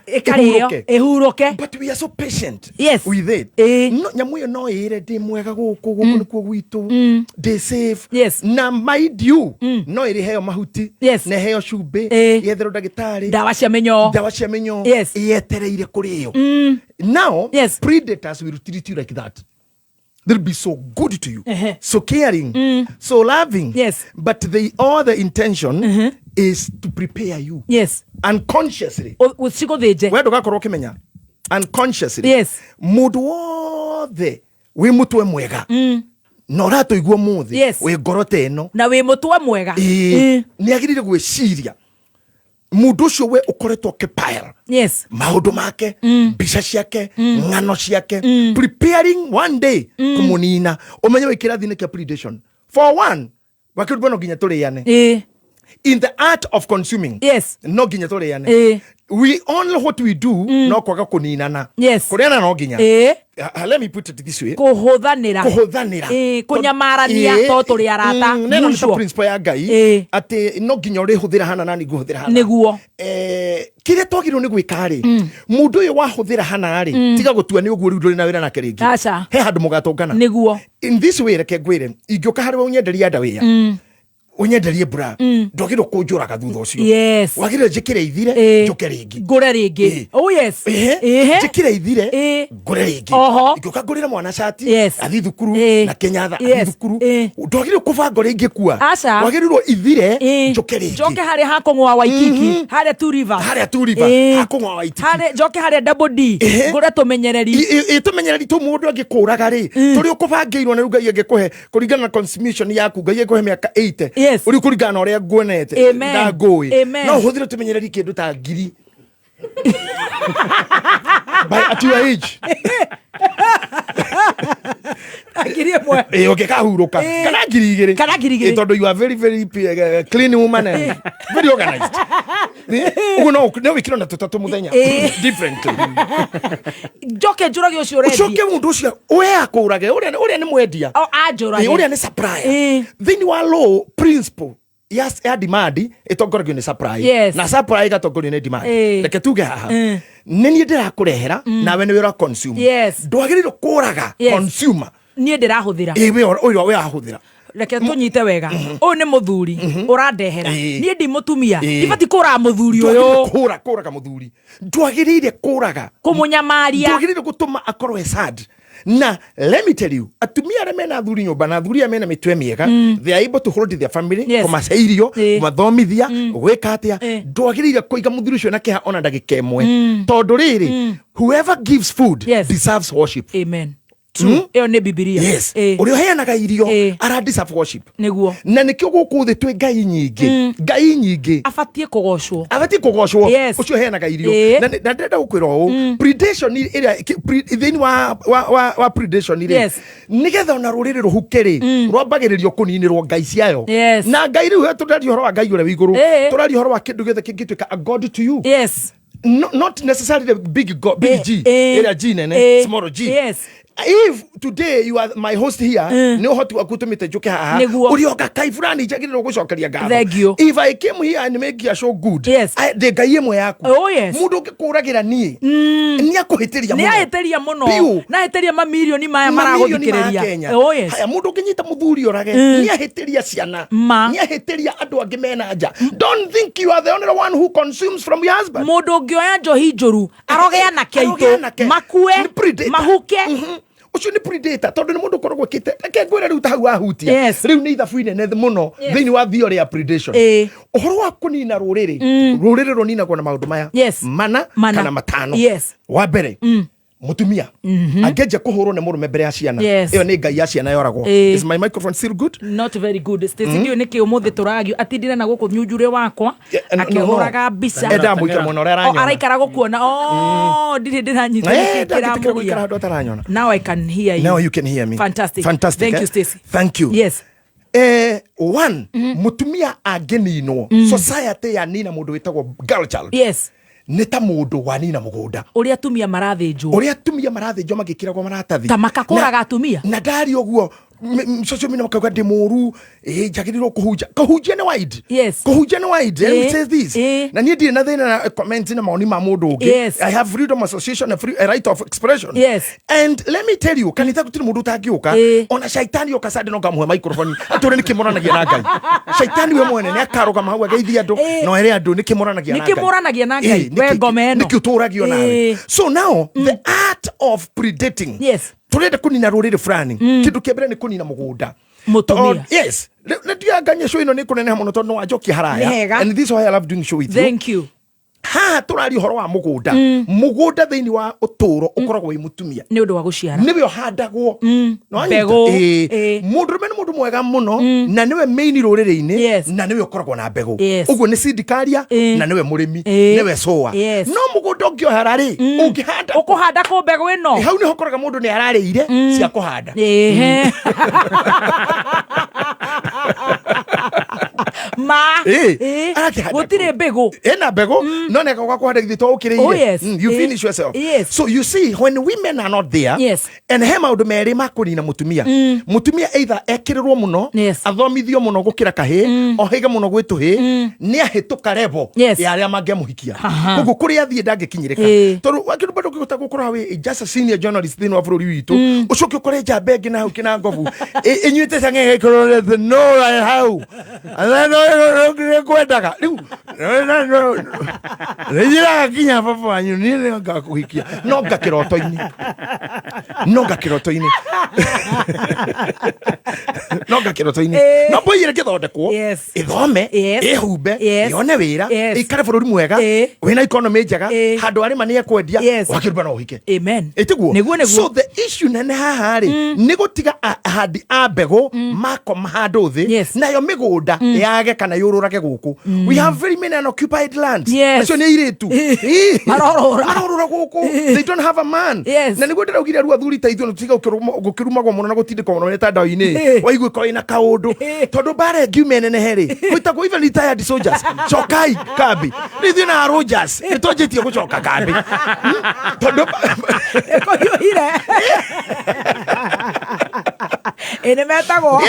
ihuruke but we are so patient with it no nyamu yo no ire ndi mwega guku nikuo gwitu ndi safe na mind you no ire heo mahuti na heo cumbi yetherwo ndagitari dawa cia menyo yetereire kuri yo now predators will treat you like that. They'll be so good to you, so caring, so loving. But all the intention is to prepare you. Unconsciously. Where gakorwo kimenya? Unconsciously. Mundu wothe wi mutwe mwega. No rato igwo muthi wi ngorote eno. Na wi mutwe mwega. Ni agirire gwiciria. Mundu ucio we ukoretwo kipire. Maundu make, mbica ciake, ngano ciake, preparing one day kumunina. Umenye wikira thine kia predation. For one, wakirubo no ginya turiane. In the art of consuming. No ginya turiane. We only what we do no kwaga kuninana. Kuriana no ginya. Let me put it this way. Kuhuthanira. Kunyamarania to turi arata. Neno ni principle ya Ngai ati no ginya uri huthira hana nani guhuthira hana. Niguo. Kire twagirwo ni gwika ri. Mundu uyu wahuthira hana ri. Tiga gutua ni uguo ri na wira na kiringi. He handu mugatongana. Niguo. In this way reke gwire. Ingioka hari unyenderia ndawia. Unyenderie bra ndogiro kunjuraga thutha ucio wagire njikire ithire njuke ringi ngure ringi njikire ithire ngure ringi ngioka ngurira mwana shati athi thukuru na kenyatha athi thukuru ndogiro kubanga ringi kwa wagirirwo ithire njuke ringi njoke hari hakongwa Waikiki hari two rivers hakongwa Waikiki hari njoke hari double D ngure tumenyereri tumenyereri tu mundu angikuraga ri turi ukubangiirwo na ruga ngikuhe kuringana na consumption yaku ngai ngikuhe miaka 80 uri kurigana uria nguonete na ngui no huthire tumenyereri kindu ta ngiri by at your age ngiri mwe ukikahuruka kana ngiri igiri tondu you are very very clean woman and very organized no wikiro na tutatu muthenya differently njoke njurage ucio ready ucoke mundu ucio we akurage uria ni mwendia ajurage uria ni supplier thini wa law principle ya demand itongoragio ni supply na supply igatongorio ni demand reke tuge haha nini ndirakurehera nawe ni wira consume ndwagiriro kuraga consumer ni ndirahuthira we ahuthira reke tunyite wega uyu ni muthuri urandehera ni ndi mutumia ibati kura muthuri uyu kuraga muthuri ndwagirire kuraga kumunyamaria ndwagirire gutuma akorwe sad na let me tell you atumia arĩa mena athuri nyũmba na athuri arĩa mena mĩtwe mĩega they are able to hold their family kũmahe irio kũmathomithia gwĩka atĩa ndwagĩrĩire kũiga mũthuri ũcio na kĩha ona ndagĩka ĩmwe tondũ rĩrĩ whoever gives food deserves worship. Amen. Eo ne Bibilia. Yes. Uri uheanaga irio ara deserve worship. Niguo. Na nikio guku thi twi ngai nyingi. Ngai nyingi. Afatie kugocwo. Afatie kugocwo. Ucio uheanaga irio. Na ndenda gukwira u predation iria thini wa predation iria. Nigetha ona ruriri ruhukeri rwambagiririo kuninirwo ngai ciayo. Na ngai riu turari horo wa ngai ure wiguru. Turari horo wa kindu githe kingituika a god to you. Yes. Not necessarily the big God, big G, area G, small G. Yes. If today you are my host here, no hot akutumite juke haha. Urioga kai fulani jagiriro gucokeria ngatho. If I came here and make you show good, the ngai emwe yaku. Oh yes. Mundu ngikuragira nie. Ni akuhitiria muno. Ni ahitiria muno. Na ahitiria mamilioni maya maraguthikiriria. Oh yes. Haya mundu nginyita muthuri orage. Ni ahitiria ciana. Ni ahitiria andu angi mena nja. Don't think you are the only one who consumes from your husband. Mundu ngioya njohi njuru arogea na keito makue mahuke. Ucio ni predator tondu ni mundu korogwo kite eke ngwira riu tahu ahutia riu ni ithabu inene muno thini wa theory ya predation uhoro wa kunina ruriri ruriri runina kwa na maundu maya mana kana matano wa mbere mutumia angeje kuhurwo ne murume mbere ya ciana iyo ni ngai ya ciana yoragwo. Is my microphone still good? Not very good. Studio niki umuthi turagio atindire na guku nyunjure wakwa akihuraga mbica enda muike muno raranyona araikara gukuona ndire ndiranyita taranyona. Now I can hear you. Now you can hear me. Fantastic. Thank you Stacy. Thank you. Yes. One mutumia ageninwo society ya nina mundu witagwo girl child. Yes. Neta mundu wanina mugunda uri atumia marathinjwo magikiragwo maratathi ta makakuraga atumia na ndari oguo social media makauga ndi muru jagirirwo kuhunjia ni wide kuhunjia ni wide and it says this na nie ndi na thina comment na maoni ma mundu ungi. I have freedom of association and a right of expression and let me tell you kanitha gutiri mundu tangiuka ona shaitani yoka sade no gamuhe microphone ature nikimoranagia na ngai shaitani we mwene ne akaroga mahu ageithia andu no ere andu nikimoranagia na ngai we ngomeno nikiuturagio nawe. So now the art of predating turenda kunina ruriri fulani kindu kiambere ni kunina mugunda mutumia. Yes, ndia show ino ni kunene muno tondu wa joki haraya and this is why I love doing show with you. Thank you. Ha turari horo wa mugunda mugunda thini wa uturo ukoragwo wi mutumia ni undu wa guciara niwe handagwo no mbego mundu mundu mwega muno na niwe main ruriri-ini na niwe ukoragwo na mbego uguo ni sindikaria na niwe murimi niwe soa no mugunda ungio harari ungihanda ukuhanda ku mbego ino hau niho ukoraga mundu ni ararĩire cia kuhanda gutire mbegu ena mbegu no neka kwa kuhanda githito ukiriire you finish yourself. So you see when women are not there and he maundu meri makunina mutumia mutumia either ekirirwo muno athomithio muno gukira kahi o higa muno gwituhi ni ahituka level ya aria mangemuhikia ugu kuri athie ndangikinyirika tondu wakindu bado kiguta gukora we just a senior journalist thini wa bururi witu ucoke ukore jambe ngi na hukina ngovu inyuite sange ikoro no how kwendaga riu rejira kinya papa wanyu ni ngakuhikia no ngakiroto-ini no boyire kithondekwo ithome ihumbe yone wira ikare bururi mwega wina economy njega handu arima ni ekwendia wakiruba no uhike. Amen. Etiguo so the issue nene haha ri ni gutiga ahandi a mbegu makoma handu thi nayo migunda yage kana yururage guku. We have very many unoccupied lands. Acio ni iritu marorora guku they don't have a man na niguo ndiraugire ru athuri ta ithuo tiga gukirumagwo muno na gutindika muno neta ndawi-ini waigwe ko ina kaundu tondu bare ngiume nene heri gwitagwo even retired soldiers chokai kambi rithiĩ na Rogers nitwanjĩtie gucoka kambi tondu ekoyuire ene metagwo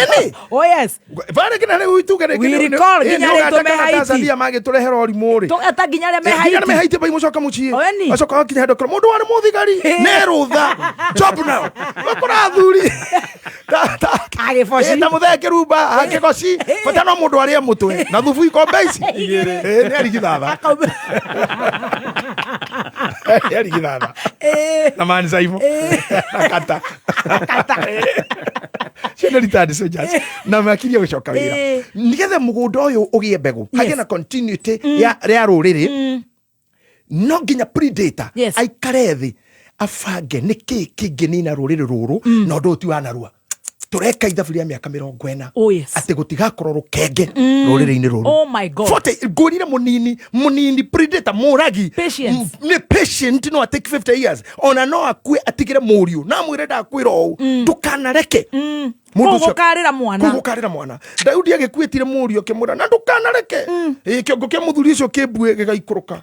oh yes bare kina rĩu itugere we recall nginya rĩtũ me Haiti Tanzania magĩtũrehera ũrimũ rĩ tũgeta nginya rĩa me Haiti nginya me Haiti bai mũcoka mũciĩ acoka kinya handũ kora mũndũ warĩ mũthigari ne rũtha job now wakora thuri agĩboci na mũtheke rumba akĩgoci bata no mũndũ arĩa mũtwe na thubu ikombe ici nĩ arigithatha Yari githana. Na man Saimo. Kata. Ciana ritadi soldiers. Na makiria gucoka wira. Nigetha mugunda uyu ugie mbegu. Hagia na continuity ya ruriri. No nginya predator. Aikare thi. Afange niki kingenina ruriri ruru no ndu ti wanarua. Tureka ithaburia miaka 40 ati gutigakorwo rukenge ruriri-ini ruru. Oh my god. Fote ngurire munini predator muragi. Patience. Ni patient no take 50 years. Ona no akue atigire muriu. Na mwire ndakwira u ndukanareke. Kugukarira mwana. Daudi agikuitire murio kimura na ndukanareke. Kiongo kia muthuri ucio kibue gigaikuruka.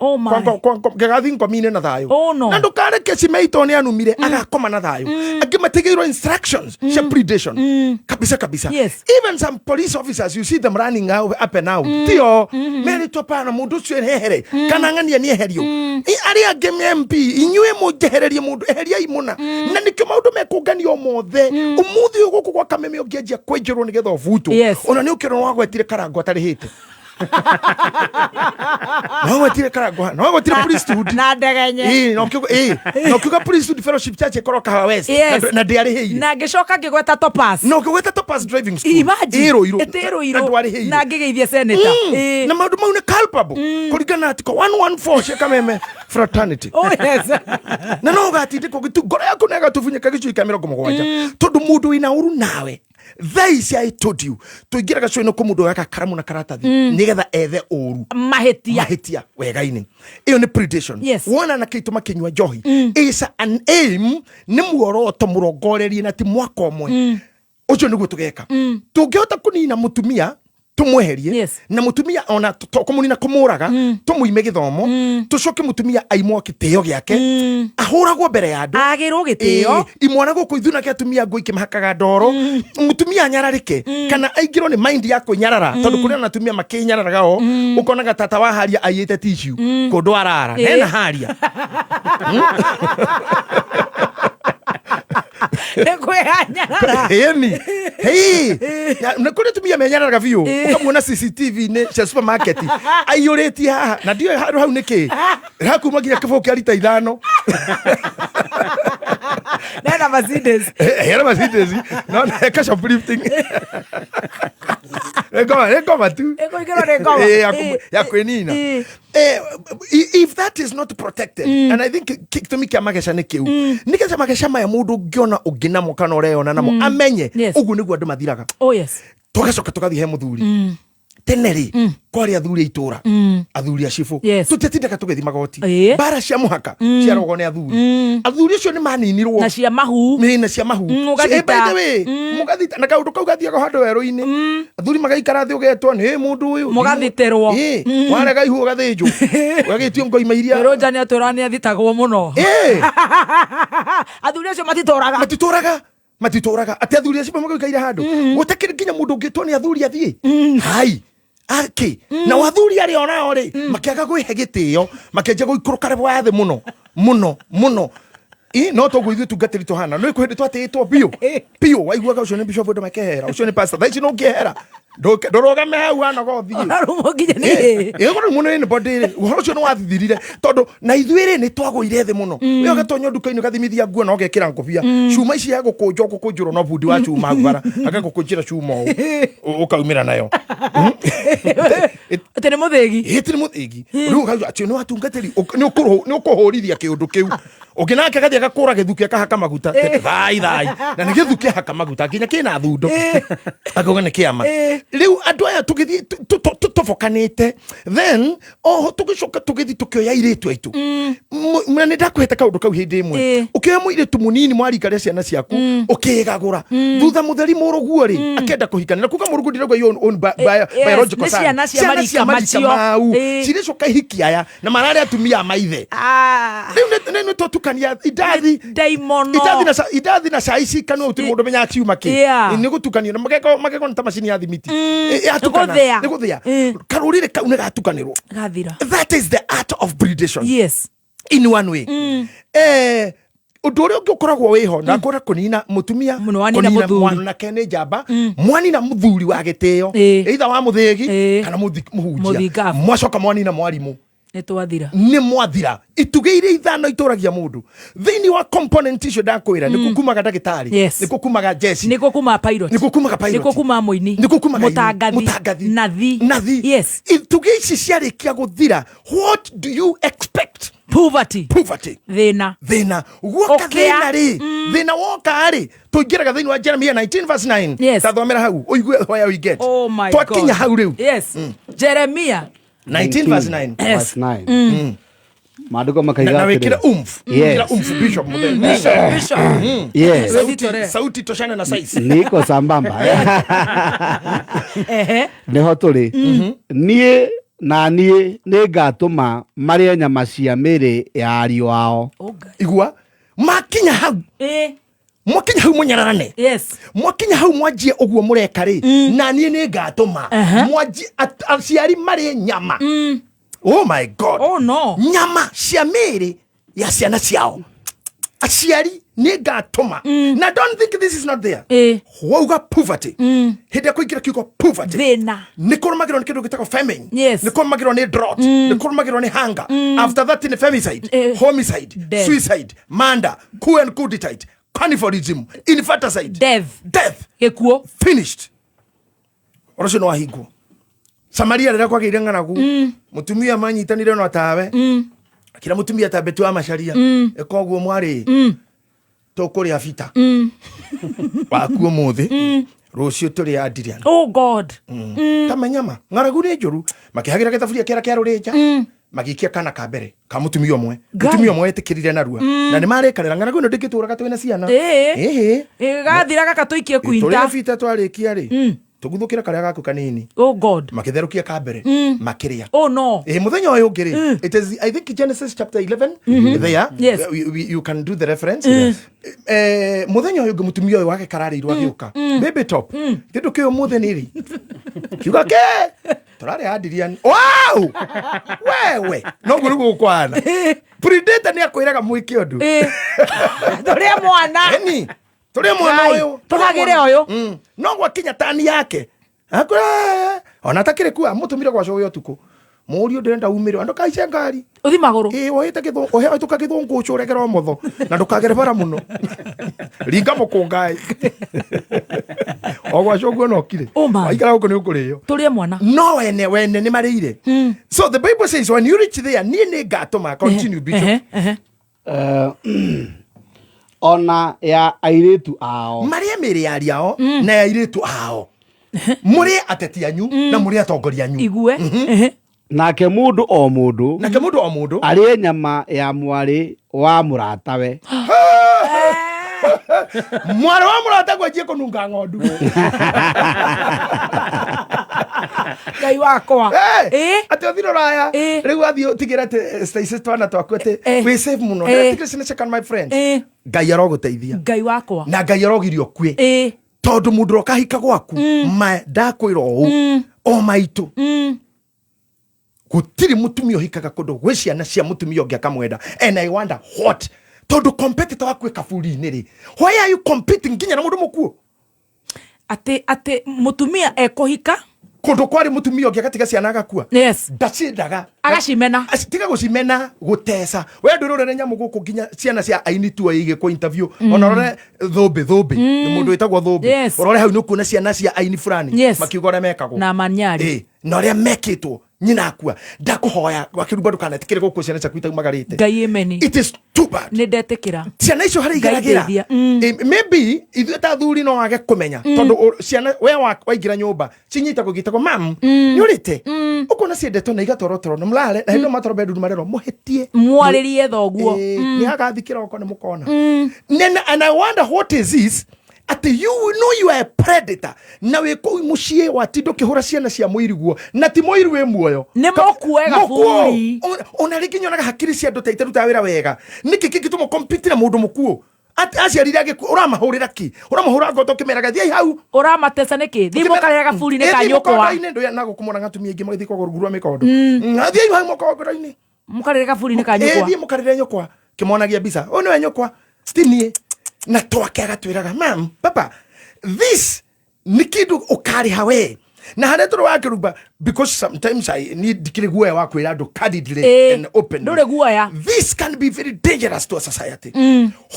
Gigathi ngomine na thayo. Na ndukareke cimeito ni anumire agakoma na thayo. Agimatigirwo instructions cia predation. Kabisa. Even some police officers, you see them running up and out. Tio, meri topana mundu ucio ehere. Kana ngania ni eherio. Ari agemi MP, inyue mujehererie mundu eheria imuna. Na nikyo maundu mekunganio mothe. Umuthi uguku kwa kameme ogiajia kwenjerwo nigetha ovuto. Ona ni ukiro wagwetire karango atarihite. Wagwetire karango. Wagwetire priesthood. Na ndegenye. No kiuga priesthood fellowship church ikoro Kahawa West. Na ndiariheire. Na ngicoka ngigweta Topaz. No ngigweta Topaz driving school. Imagine. Na ndiariheire. Na ngigeithia senator. Na maundu mau ni culpable. Kuringana atiko 114 cia kameme fraternity. Oh yes. Na no gatinde ko gitu ngoro yaku nega tuvunyeka gicu ika 70 tondu mundu ina uru nawe. They I told you tuingira gacoino ko mundu gaka karamu na karatathi nigetha ethe uru mahitia wega-ini. Iyo ni predation. Wona na kitu makinywa njohi is an aim ni muoroto murongorerie na ti mwaka omwe. Ucio niguo tugeka. Tungihota kunina mutumia tumweherie na mutumia ona tokomunina kumuraga tumuime githomo tucoke mutumia aimwo kiteo giake ahuragwo mbere ya andu agirwo giteo imwana guku ithuna kia tumia ngui kimahakaga ndoro mutumia nyararike kana aingirwo ni mind yako nyarara tondu kuria na tumia makinyararaga o ukonaga tata wa haria ayite tissue kundu arara nena haria Nekwehanyarara. Nakuri tumia menyararaga biu ukamuona CCTV ni cia supermarket aiyureti haha na ndio hau niki rakuma nginya kiboko kia lita 5 Nena Mercedes. Era Mercedes. No, cash uplifting. Rekoma tu. Ya kwenina. If that is not protected, and I think to me kiamagesha nikiu. Nikesha magesha maya mundu ngiona ugina mukano reona namo amenye ugu niguo andu mathiraga. Oh yes. Tugacoka tugathi he muthuri. Teneri kwari athuri itura athuri acifu tutitindeka tugethi magoti bara cia muhaka cia rogo ni athuri acio ni maninirwo na cia mahu mugathita na kaundu kau gathiaga handu werũ-ini athuri magaikara thi ugetwo ni mundu uyu mugathiterwo warega ihu ugathinjwo ugagitio ngoima iria roja ni aturani athitagwo muno athuri acio matituraga ati athuri acio magaikaira handu gutakiri nginya mundu ngitwo ni athuri athie hai Aki na wathuri ari ona ori makiaga gwihe gitio makenja guikuruka rebo yathe muno no to gwithu tungatiri tuhana no ikuhindi twatitwo bio waiguaga ucio ni bishop ndo makehera ucio ni pastor thaici no ngehera ndorogame hau anogothi igoro muno ni body uhoro ucio no wathithirire tondu na ithuire ni twagwire thi muno yo gatonyo nduka-ini gathimithia nguo no gekira ngobia cuma ici ya gukunjuro no bundi wa cuma agwara agagukunjira cuma ukaumira nayo tene muthigi riu acio no atungatiri ni ukuhurithia kiundu kiu ukinake gathia gakura githukia kahaka maguta thai na ni githukia haka maguta kinya kina thundo akoga ni kiama riu andu aya tugithi tutofokanite then tugicoka tugithi tukioya iritu aitu na ni ndakwete kaundu kau hindi imwe ukioya muiritu munini mwarikaria ciana ciaku ukigagura thutha mutheri muruguo ri akenda kuhikanira kuga murugu ndirauga own biological ciana cia macio ciricoka ihikiaya na marare atumia maithe riu ni tukania idathi na saici kanu uti mundu menya ciuma ki ni gutukania na mageko ta machine ya thimiti atukana ni guthia karurire kau ni gatukanirwo gathira. That is the art of predation. Yes, in one way. Undu uria ukoragwo wiho na kora kunina mutumia kunina mwana na kene jamba mwani na muthuri wa giteo either wa muthigi kana muhunjia mwacoka mwani na mwarimu nĩ mwathira itugeire ithano itũragia mũndũ thĩinĩ wa component icio ndakwĩra nĩ kukumaga ndagĩtarĩ nĩ kukumaga jesi nĩ kukuma pilot nĩ kukumaga pilot nĩ kukuma mũini nĩ kukumaga mũtangathi nathi yes ituge ici ciarĩkia gũthira what do you expect poverty thina guoka thina rĩ thina woka rĩ tũingĩraga thĩinĩ wa Jeremiah 19:9 tathomera hau ũigue where we get twakinya hau rĩu Jeremiah 19:9 maandiko makaiga na wekira kila bishop sauti toshana na size niko sambamba neho tũrĩ niĩ nĩ ngatũma marĩe nyama cia mĩrĩ ya ariũ ao igua makinya hau mwakinya hau mũnyararane mwakinya hau mwanjie ũguo mũreka rĩ na niĩ nĩ ngatũma mwanjie aciari marĩ nyama oh my god nyama cia mĩrĩ ya ciana ciao aciari nĩ ngatũma na don't think this is not there wauga poverty hĩndĩ ya kũingĩra kiugo poverty nĩ kũrũmagĩrwo nĩ kĩndũ gĩtagwo famine nĩ kũrũmagĩrwo nĩ drought nĩ kũrũmagĩrwo nĩ hunger after that nĩ femicide homicide suicide murder coup and coup d'etat cannibalism infanticide death gĩkuũ finished ũrũcio nĩ wahingwo Samaria rĩrĩa kwagĩire ng'aragu mũtumia manyitanire no tawe kila mutumia tabetu wa macharia ekoguo mwari tũkũrĩa bita wakuo mũthĩ rũcio tũrĩ andirian oh god tamenyama ng'aragu nĩ njũru makĩhagĩra gĩthaburia kĩara kĩa rũrĩnja magikia kana ka mbere ka mutumia ũmwe etĩkĩrire narua na nĩ marĩkanĩra ng'aragu ĩno ndĩngĩtũraga twĩna ciana gathiraga katũikie kwinta tũrĩa bita twarĩkia rĩ tuguthukira karia gaku kanini oh god makitherukia kambere makiria oh no muthenya uyu ngiri it is I think Genesis chapter 11 there you can do the reference muthenya uyu mutumia uyu wake kararĩirwo agĩũka baby top kindu kĩo muthe nĩrĩ kiuga ke turare andirian wow wewe no guru gukwana predator nĩ akwĩraga mwĩke ũndũ tũrĩa mwana tũrĩa mwana ũyũ tũgagĩre ũyũ no gwakinya tani yake akora ona takire kuwa mũtumire gwa coyo tuko mũriũ ndĩrenda umĩrwo ndũkaice ngari uthi magũrũ wohete gĩthũngũ ũhĩtũka gĩthũngũ ũcũregera ũmotho na ndũkagere bara mũno ringa mũkũngai ogwa coguo no kire aikara gũkũ nĩ ũkũrĩo tũrĩa mwana no wene nĩ marĩire so the Bible says when you reach there niĩ nĩ ngatũma continue bishop ona ya airĩtu ao marĩa mĩrĩ ya ariao na ya airĩtu ao mũrĩ ateti anyu na mũrĩ atongoria anyu igue nake mũndũ o mũndũ arĩ nyama ya mwarĩ wa mũratawe mwarĩ wa mũrata gwanjie kũnunga ng'ondu Ngai wakwa atĩ ũthiro raya rĩu athiĩ ũtigĩre atĩ Stacy twana twaku atĩ wĩ safe mũno ndĩtigĩre my friend Ngai arogũteithia Ngai wakwa na Ngai arogirio kwĩ tondũ mũndũ rokahika gwaku ndakwĩra ũũ o maitũ gũtirĩ mũtumia ũhikaga kũndũ gwĩ ciana cia mũtumia ũngĩ akamwenda and I wonder what tondũ competitor waku kaburi-inĩ rĩ why are you competing nginya na mũndũ mũkuo atĩ mũtumia ekũhika kũndũ kwarĩ mũtumia ũngĩ agatiga ciana agakua ndacindaga agacimena tiga gũcimena gũteca we ndũrũrere nyamũ gũkũ nginya ciana cia aini tu igĩkwo interview ona rore thũmbĩ nĩ mũndũ wĩtagwo thũmbĩ ũrore hau nĩ kuona ciana cia aini fulani makiuga ũrĩa mekagwo na maniari na ũrĩa mekĩtwo nyina akua ndakũhoya wakĩrumba ndũkanetikĩre gũkũ ciana ciaku itaumagarĩte Ngai emeni it is too bad nĩ ndetĩkĩra ciana icio harĩ igeragĩra maybe ithuĩ ta thuri no wage kũmenya tondũ ciana we waingĩra nyũmba cinyitagwo gĩtagwo mam nĩ ũrĩte ũkona ciendetwo na igatwarwo toro na mũrare na hĩndĩ matoro bedroom marero mũhĩtie mwarĩrie thoguo nĩ agathikĩra oko nĩ mũkona and I wonder what is this ati you know you are a predator na we ko mucie watindo kihura ciana cia muiriguo na ti muiru we muoyo ne mokuega buri ona rikinyonaga hakiri cia ndote itaruta wira wega niki kigitumo compete na mundu mukuo aciarire agikuo uramahurira ki uramahura ngoto kimeraga thia hau uramatesa niki thimo karega buri ne kanyokwa ine ndo na gukumona ngatumia ingi magithi kwa gurugurwa mikondo thia hau mokogoro-ini mukarega buri ne kanyokwa thia mukarire nyokwa kimonagia bisa ono we nyokwa stinie na twake agatwiraga mam papa this ni kindu ukariha we na hare toro wa kiruba because sometimes I need kiliguo wa kwira ando candidly and openly. This can be very dangerous to a society.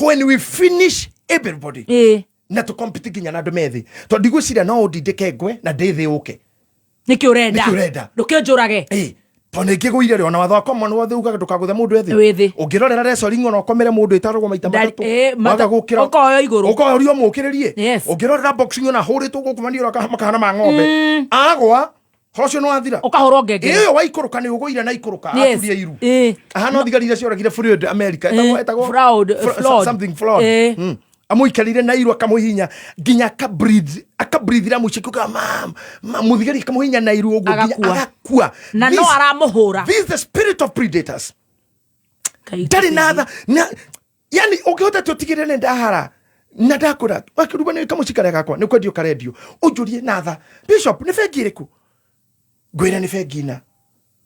When we finish everybody na to compete kinya na domethi to digusira no dideke gwe na dethi uke niki urenda nduke njurage tone ngiguire ri ona watho akoma no wathe ugaga ndukaguthe mundu ethi ungirorera wrestling ona ukomere mundu itarugwo maita matatu waga gukira ukoyo iguru ukoyo mukiririe ungirorera boxing ona huritwo gukumani ura makahana ma ng'ombe agwa hocio no athira ukahoro ngenge iyo waikuruka ni uguire na ikuruka aturia iru ahana thigari cia uragire Floyd America fraud something fraud amuikarire na iru akamuhinya ginya akabreathira mucikuka muthigari akamuhinya na iru ugu agakua na no aramuhura. This is the spirit of predators. Dari nada yani ukihota tutigire ne ndahara na ndakura wakiruba ne kamucikare gakwa ne kwedio karedio ujurie natha bishop ne fegire ku gwira ne fegina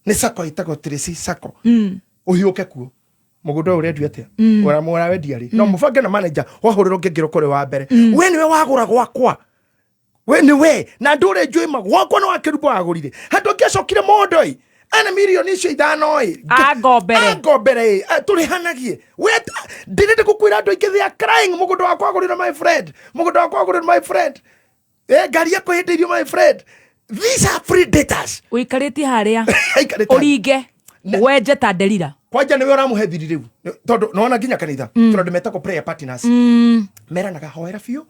ne sako itago Tracy sako uhiuke ku mugudo uredio atia ora mura wendiari no mubange na manager wahuriro ngegiro kore wa mbere we niwe wagura gwakwa we niwe na ndure njui magwakwa no akirubo agurire hando ngecokire mondoi ana milioni icio ithano agombere turihanagie we ndinete kukwira andu aingi they are crying mugudo wakwa agurire my friend ngari yako hindirio my friend. These are predators. Uikariti haria uringe wenje ta Delila kwanja niwe uramuhethiri riu tondu nona nginya kanitha tondu metako prayer partners mera naga hoera fiu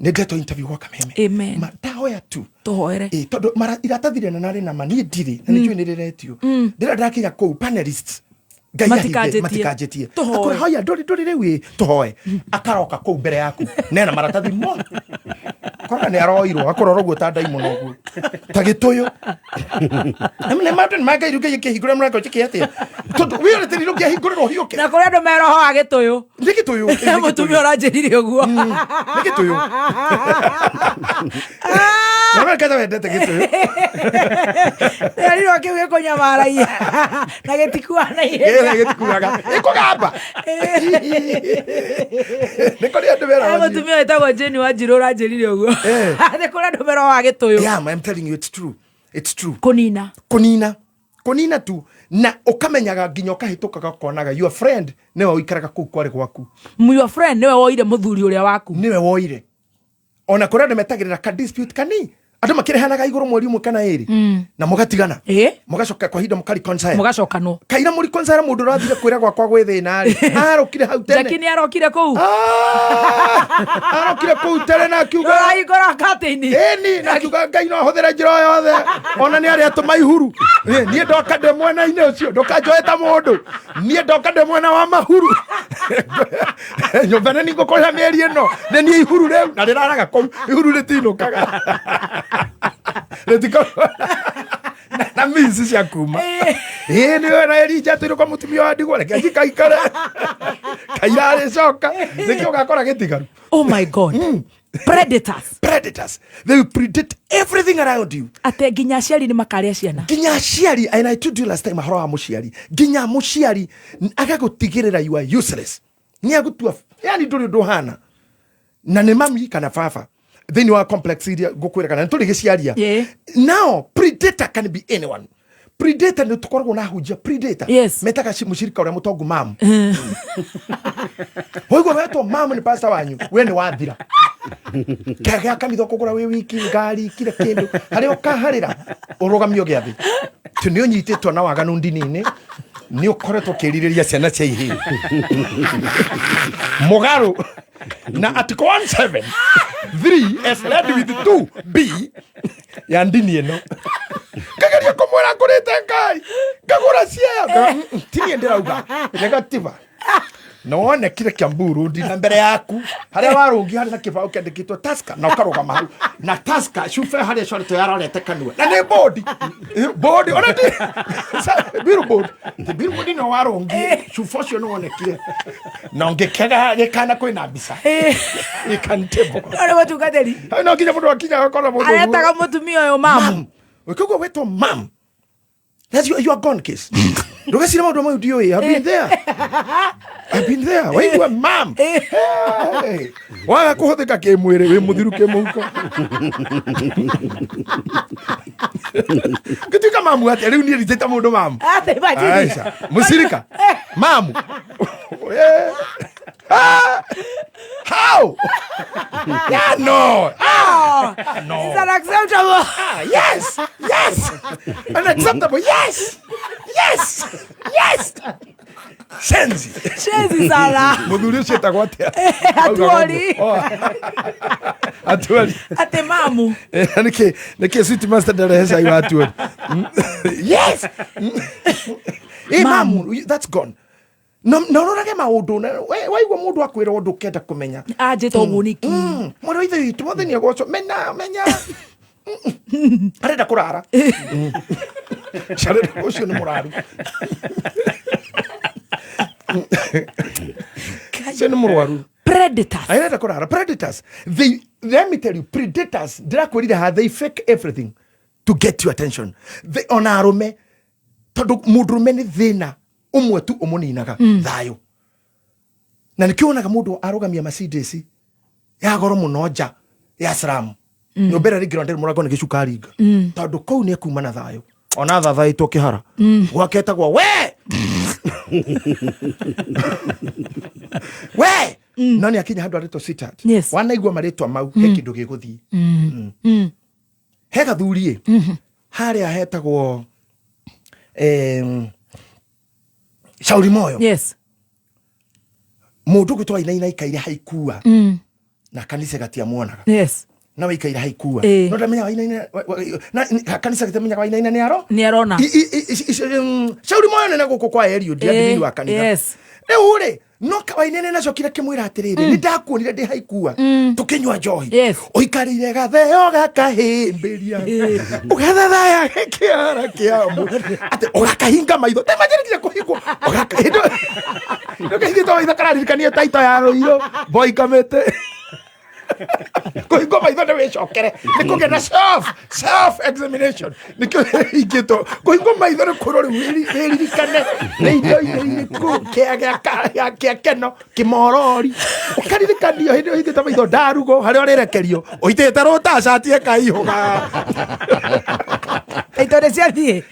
ngeto interview kwa Kameme matahoya tu tuhoere tondu mara iratathire na nari na mani ndiri na nijo niretio ndira ndakinya ko panelists matikajetie akora hoya ndori riu tuhoe akaroka ko mbere yaku nena maratathi mo kora ne aroiro akororogwo ta ndai muno gu tagituyo amne martin maga iruke yake higura mrako chike atia tondu wire tiri ruke higura ro hiuke na kora ndo mero ho agituyo nikituyo mutumio ranjirire uguo nikituyo na kada wedete gituyo ari ro kiuge kunyamara iya na getikua na iya getikuaga ikogamba nikori andu mera mutumio etagwo Jeni Wanjiru ranjirire uguo ate kora ndo mero ho agituyo. Yeah, I'm telling you it's true kunina tu na ukamenyaga nginya ukahitukaga konaga your friend newe uikaraga kuu kwari gwaku your friend newe woire muthuri uria waku newe woire ona kora ndemetagirira ka dispute kani andu makirehanaga iguru mweri umwe kana eri na mugatigana mugacoka kwa hinda mukari concern mugacokano kaira muri concern mundu rathire kwira gwakwa gwithina ri arokire hau tene lakini arokire kuu arokire kuu tene na kiuga igora katini ni na kiuga ngai no huthira njira yothe ona ni ari atuma ihuru ni ndoka de mwena ine ucio ndokanjoeta mundu ni ndoka de mwena wa mahuru nyobana ningo koya meri eno ni ihuru reu na riraraga kou ihuru ritinukaga letiko na misi cia kuma ni wena erija tiro kwa mutumia wa ndigwa reke akaikare kairare coka nikio gakora gitigaru. Oh my God. Predators they will predate everything around you. Ate ginya ciari ni makaria ciana ginya ciari, and I told you last time mahoro wa muciari ginya muciari agagutigirira you are useless ni agutua yani nduri nduhana na ni mami kana fafa then you are complex iria gukwira kana nturi giciaria. Now predator can be anyone. Predator ni tukoragwo na hujia predator metaka mushirika uria mutongu mam hoigo weto mam ni pastor wanyu we ni wathira kaya kanitho kugura we wiki ngari kile kindu hari ukaharira urugamio giathi tunio nyititwo na waganu ndini-ini ni ukoretwo kiririria ciana cia ihi mugaru na article 17 3 as led with 2b ya ndini eno kagaria komora ngurite ngai ngagura cia tini ndira uga negative no one kile kiamburu ndi na mbere yaku haria warungi hari na kibao kiandikitwo Tusker na ukaruga mahau na Tusker shufe haria shorto yarorete kanua na ne body ona ti billboard the billboard no warungi shufocio no one kile na ngekega gekana kwina mbisa ikantebo ale watu kadeli no kinya mundu akinya akora mundu ayataga mutumia yo mam ukigwa weto mam that's your gone case ndugacira maundu mau ndioi. I've been there. Waigua mam. Waga kuhuthika kimwiri wi muthiru kimuhuko. Gituika mamu ati riu ni riteta mundu mamu. Aisha, musirika. Mamu. How? Yeah, no. No. It's unacceptable. Yes. Unacceptable. Yes. Shenzi sana. Muthuri ucio etagwo atia? Atuori. Ate mamu. Niki sweet master ndarehe cai wa atuori. Yes. Mamu, that's gone. No rage maundu waigua mundu akwira undu kenda kumenya ajita uguniki mwana ithe itu mothe ni agoco menya arenda kurara sharenda ucio ni muraru ucio ni murwaru predators arenda kurara predators let me tell you predators ndirakwirire ha they fake everything to get your attention they onarume tondu mundurume ni thina umwe tu umuninaga thayo na nikionaga mundu arugamia Mercedes ya goro muno nja ya Sram nyobera rigiro ndiri murago ni gicukaringa tondu kou ni akuma na thayo ona thathaitwo kihara gwaketagwo we nani akinya handu arito sitat wanaigua maritwa mau he kindu giguthii he gathurie haria hetagwo Shauri Moyo. Yes. Mundu gwitwa Wainaina ikaire haikua. Na kanisa gatia muonaga. Yes. Na ikaire haikua. No ndamenya Wainaina na kanisa gatamenya Wainaina ni aro? Ni arona. Shauri Moyo nene guko kwa Eliud ndiabiri wa kanitha. Yes. Ure no Wainaina nacio kira kimwira atiriri ni ndakuonire ndi haikua tukinywa njohi. Yes. Oikarire gatheo gakahimbiria. Ugathathaya kiara kiamu. Ate ogakahinga maitho. Temajirikia kuhigwo. Ogakahinga. Ndokahithito maitho kararirikania taito ya roiro. Boy kamete. Kuhigwo maitho nĩ wĩcokere. Nĩ kũgĩa na self examination. Nĩkĩo ingĩtwo. Kuhigwo maitho nĩ kũrora wĩririkane. Nĩ indo irĩkũ kĩa keno kĩmorori. Ũkaririkania hĩndĩ ĩyo hingĩte maitho ndarugo harĩa ũrĩrekerio. Ũitĩte rũta cati ĩkaihũga. Taito nĩ ciathiĩ.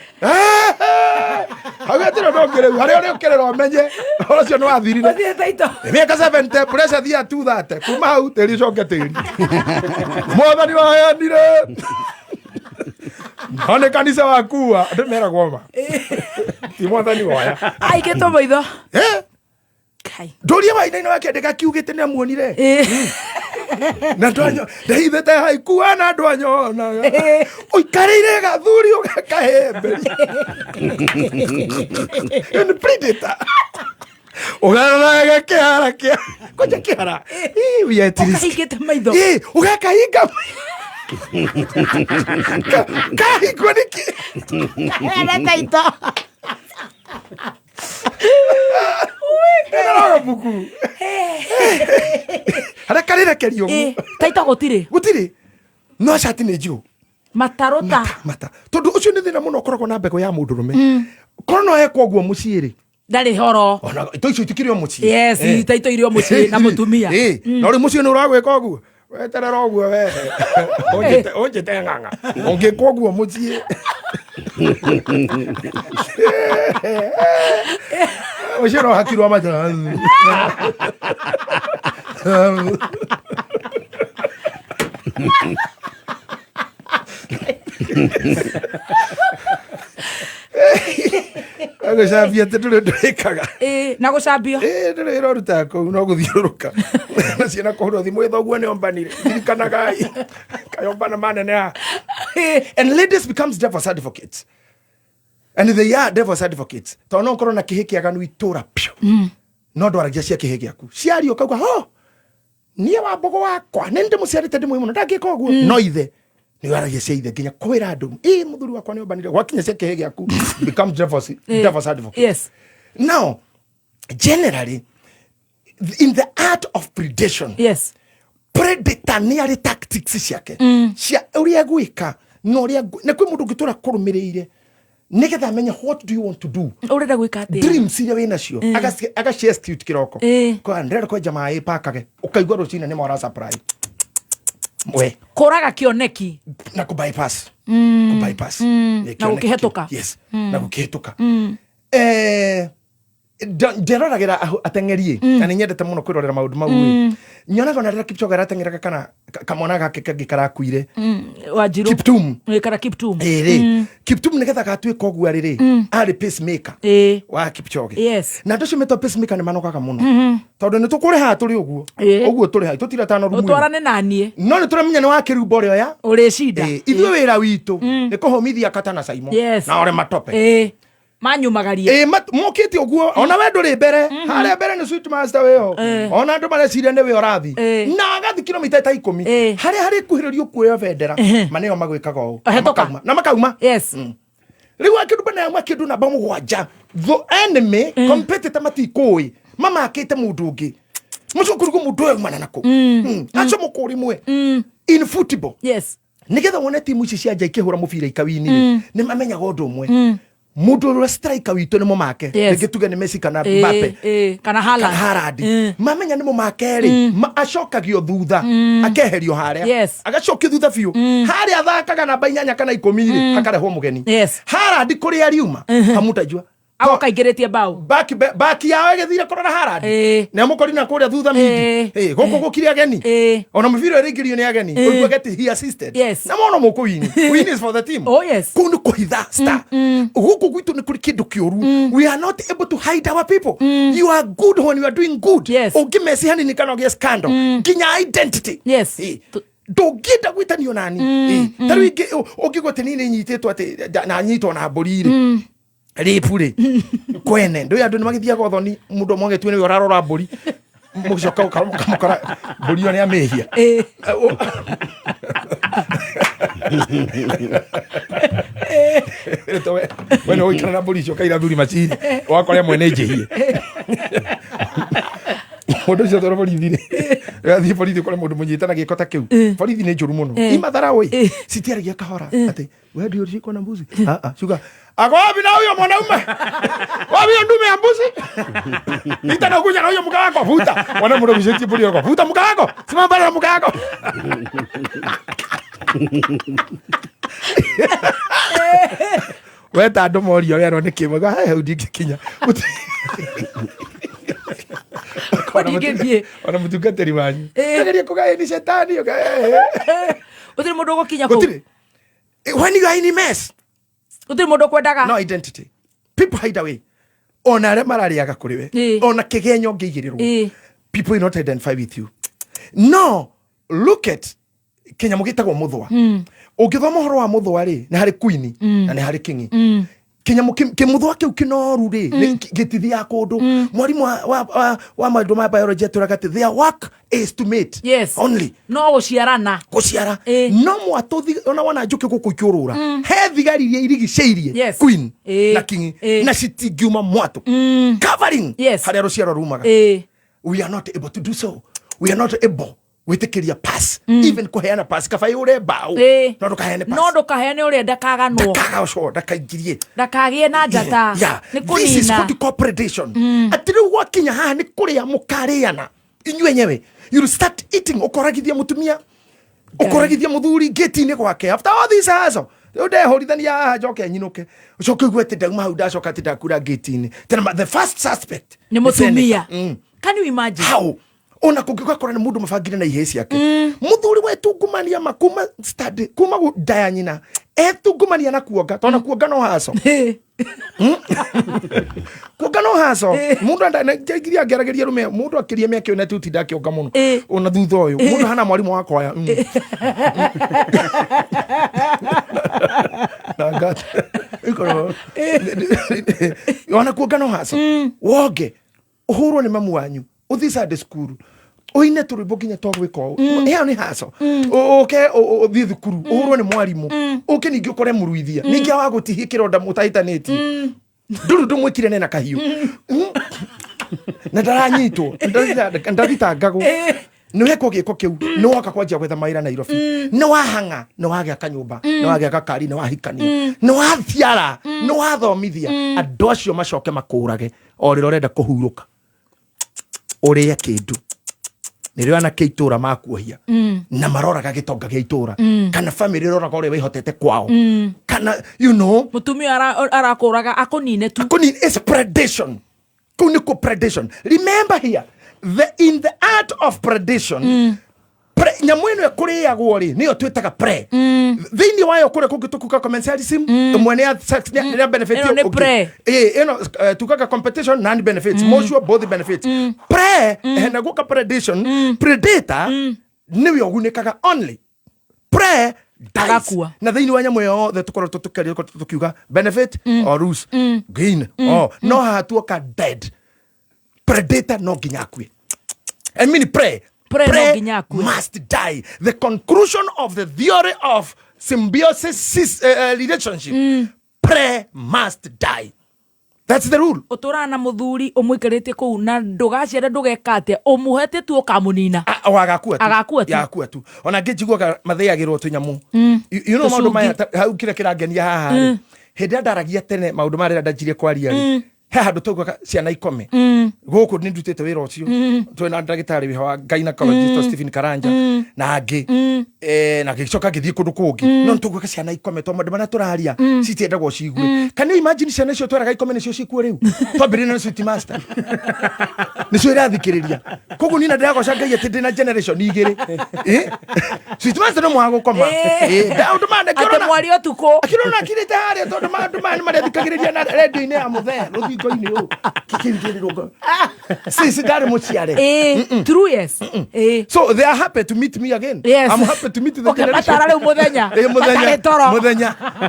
Hau atĩro ndongĩrĩu harĩa ũrĩũkĩrĩra ũmenye ũcio nĩ wathirire. Ũthiĩ taito. Mĩaka 70 pressure thia 230 kuma hau tĩri coke tĩri. Mwathani waheanire. One kanisa wakua andũ meragwo ma. Ti mwathani waya. Aigĩtwo maitho. Kai. Ndoria Wainaina wake ndĩgakiugĩte nĩ amuonire. Na ndwanyo ndaithĩte haikua na ndwanyona. Ũikarĩire gathuri ũgakahembe. Ni predator. Ugarora kihara kia. Koja kihara. Uyetiris. Ukaigĩte maitho. Ugakahinga. Kahigwo niki. Ere taito. Era buku. Hara karira kerio. Taito gutiri. No shati nĩ njũ. Matarota. Mata. Tondu ucio nĩ thĩna mũno ũkoragwo na mbego ya mũndũrũme. Korwo no ekwo guo mũciĩ-rĩ. Ndarĩ horo. Ona ito icio itikĩrĩ o mũciĩ. Yes, taito irio mũciĩ na mũtumia. Na ũrĩ mũciĩ nĩ ũragwĩka ũguo. Weterera ũguo we. Ũnjĩte ng'ang'a. Ũngĩkwo ũguo mũciĩ. Ũcio no hakirwo amaja. Agacambia ati ndurikaga na gucambio nduri iroruta ko no guthiururuka na ciana kuhurwo thimu ithoguo ni ombanire dirikanagai kayombana manene. And ladies becomes devil's advocates, and they are devil's advocates. Tono korwo na kihi kiaganu itura pio no ndwaragia cia kihi giaku ciario kauga ho nie wa mbogo wakwa ninde muciarite ndi muhimu ndangika uguo no ithe ni waragia cia ithe nginya kwira andu muthuri wakwa ni ombanire gwakinya cia kihi giaku becomes devil's advocate. Yes. Now generally in the art of predation, yes, predator ni ari tactics ciake cia uria gwika no uria ne kwi mundu ngitura kurumirire nigetha amenya what do you want to do urenda gwika atia dreams iria wina cio agashare street kiroko kwa ndera kwa jamaa pakage ukaigwa rucina ni mora surprise we koraga kioneki na ku bypass na ukihetoka yes na ukihetoka nderoragera atengerie na ninyendete muno kwirorera maundu mau nyonaga na Kipchoge aratengera kana kamona gake kangi karakuire Wanjiru Kiptum kana Kiptum Kiptum nigetha gatwika ogua riri ari pacemaker wa Kipchoge yes na ndocio meto pacemaker ni manokaga muno tondu ni tukuri ha turi oguo turi ha tutira tano rumu utwarane nanie no ni turamenya ni wa kirubo rio ya uri shida ithuĩ wĩra witũ nĩ kũhomithia kata na Simon na ore matope manyumagarie mokite oguo ona we ndũrĩ mbere harĩa mbere nĩ sweet master wĩho ona andũ mareciria nĩ we ũrathi na agathi kilomita ta 10 harĩa kuhĩrĩrio kuoya bendera maneo magwĩkaga ũũ na makauma yes rĩu akĩndũ na makĩndũ namba mũgwanja the enemy competitor matikũĩ mama akĩte mũndũ ũngĩ mucukuru mundu ũyũ mana nako acho mũkũri mwe in football yes nigetha wone timu ici cia nja ikĩhũra mũbira ikawini nĩ mamenyaga ũndũ ũmwe mundu ũrĩa striker witũ nĩ mũmake rĩngĩ tuge nĩ Messi kana Mbappe kana Haaland mamenya nĩ mũmake rĩ acokagio thutha akeherio harĩa agacokio thutha biũ harĩa athakaga namba 8 kana 10 rĩ akarehwo mũgeni Haaland kũrĩa ariuma hamutajua agokaingĩrĩtie bao baki yao ĩgĩthire kũrora Haaland na mũkorina kũrĩa thutha mindi gũkũ gũkire ageni ona mũbira ĩrĩngĩrio nĩ ageni ũigua get he assisted na mono mũkũini win is for the team kunu kũhitha star gũkũ gwitũ nĩ kũrĩ kĩndũ kĩũru we are not able to hide our people you are good when you are doing good ũngĩmeci hanini kana ũgĩe scandal nginya identity ndũngĩenda gwitanio nani tarĩu ingĩ ũngĩgwate nini nyitĩtwo atĩ na nyitwo na mbũri rĩ ripure kwene ndo yandu nimagithiaga thoni mundu mwangetwe ni urarora mburi mugicoka ukamukora mburi yo ni amehia bueno uikana na mburi coka ira thuri maciri wakore mwene njehie mundu cio thoro borithi ni gathi borithi kore mundu munyitana gikota kiu borithi ni njuru muno imathara oi sitiaragia kahora ati we ndio riko na mbuzi shuga agobi na huyo mwanaume wapi ndume ya mbuzi nitana kuja na huyo mke wako vuta wana mundu mshiti buri wako vuta mke wako simama pale na mke wako weta ndo morio wero ni kimwe he undikinya ona mutungateri wanyu tegeria kugaye ni shetani utiri mundu gukinya ku when you are in a mess utiri mundu kwendaga no identity people hide away ona re marariaga kuri we ona kigenyo ngigirirwo people not identify with you no look at Kenya mugitagwo muthwa ungithoma horo wa muthwa ri ni hari queen na ni hari king Kenya muthwa kiu kinoru ri gitithia kundu mwarimu wa maundu ma biology turagati their work is to mate only no guciarana no mwatuthi ona wana njuki guku kiurura he thigari iria irigiceirie queen na king na citingiuma mwatu covering haria ruciaro rumaga we are not able to do so we are not able witikiria pass even kuheana pass kabai ure bao no ndukaheane pass no ndukaheane ure ndakaganwo ndakaingirie ndakagie na njata ni kunina this is what cooperation atiru gwakinya haha ni kuria mukariana inywe nyewe you start eating ukoragithia mutumia ukoragithia muthuri gate-ini gwake after all this hazo ude horithania haha njoke nyinuke ucoke gwete ndauma hau ndacoka ati ndakura gate-ini tena the first suspect ni mutumia can you imagine how ona kungikuwa kora ni mundu mabangire na iheci yake muthuri wetu ngumania makuma study kuma ndaya nyina etungumania na kuoga tona kuoga no haso kuoga no haso mundu ngiria ngerageria rume mundu akiria meke ona tuti ndakioga muno ona thutha uyu mundu hana mwarimu wakwa ya nagata ikoro ona kuoga no haso woge uhuru ni mamu wanyu uthisa skuru oine turibo kinya twagwika eo ni haso oke othi thukuru uhurwo ni mwarimu oke ningi ukore muruithia ningi wa gutihia kironda mutaitaneti nduru mwikire nena kahiu na ndaranyitwo ndathitangagwo nä weka gä ko kä u nä woka kwanjia gwetha mawä Nairobi nä wahanga nä wagä aka nyå mba nä wagä aka kari nä wahikania nä wathiara nä wathomithia andå acio macoke makå rage o rä rä renda kå hurå ka å rä e kä ndå nä rä anake itå ra makuohia na maroraga gä tonga gä a itå ra kana bamä rä roraga å rä a wihotete kwao kana må tumia arakå raga akå nine tu is predation kå nä kå predation. Remember here in the art of predation nyamå ä no ä kå rä agwo rä nä yo twä taga pre thä-inä wayo kå rä kå ngä tå kuga commercialism mwe nä benefit ä no tugaga competition none benefits mutual both benefits pre hena gå ka predation predator nä we å gunä kaga only pre agakua na thä-inä wa nyamå ä yo tå korwo tå kiuga benefit or lose gain no hatuoka dead predator no nginya akue I mean prey must die. The conclusion of the theory of symbiosis relationship prey must die. That's the rule. Utura na muthuri umwikarite ku na ndugaciara ndugekate umuhete tu ukamunina agakua tu ona ngijiguaga mathĩagĩrwo tũnyamu you know maundu maya hau kira kirangenia haha hindi ndaragia tene maundu marĩa ndanjirie kwaria he handå taugaga ciana ikome gåkå nä ndutĩte wĩra ũcio twĩna ndagĩtarĩ wa gynecologist Stephen Karanja na angĩ na gĩcoka ngĩthiĩ kũndũ kũngĩ no nĩtaugaga ciana ikome to maũndũ marĩa tũraria citiendagwo cigue can you imagine ciana icio tweraga ikome nĩcio cikuo rĩu twambĩrĩria na Sweet Master nĩcio ĩrathikĩrĩria koguo niĩ na ndĩragoca Ngai atĩ ndĩna generation igĩrĩ Sweet Master no mwaga gũkoma maũndũ maya atĩ mwari ũtukũ akĩrona akirĩte harĩa tondũ maũndũ maya nĩ marĩa thikagĩrĩria na redio-inĩ ya mũthee true yes so they are happy to meet me again. Yes. I'm happy to meet the generation.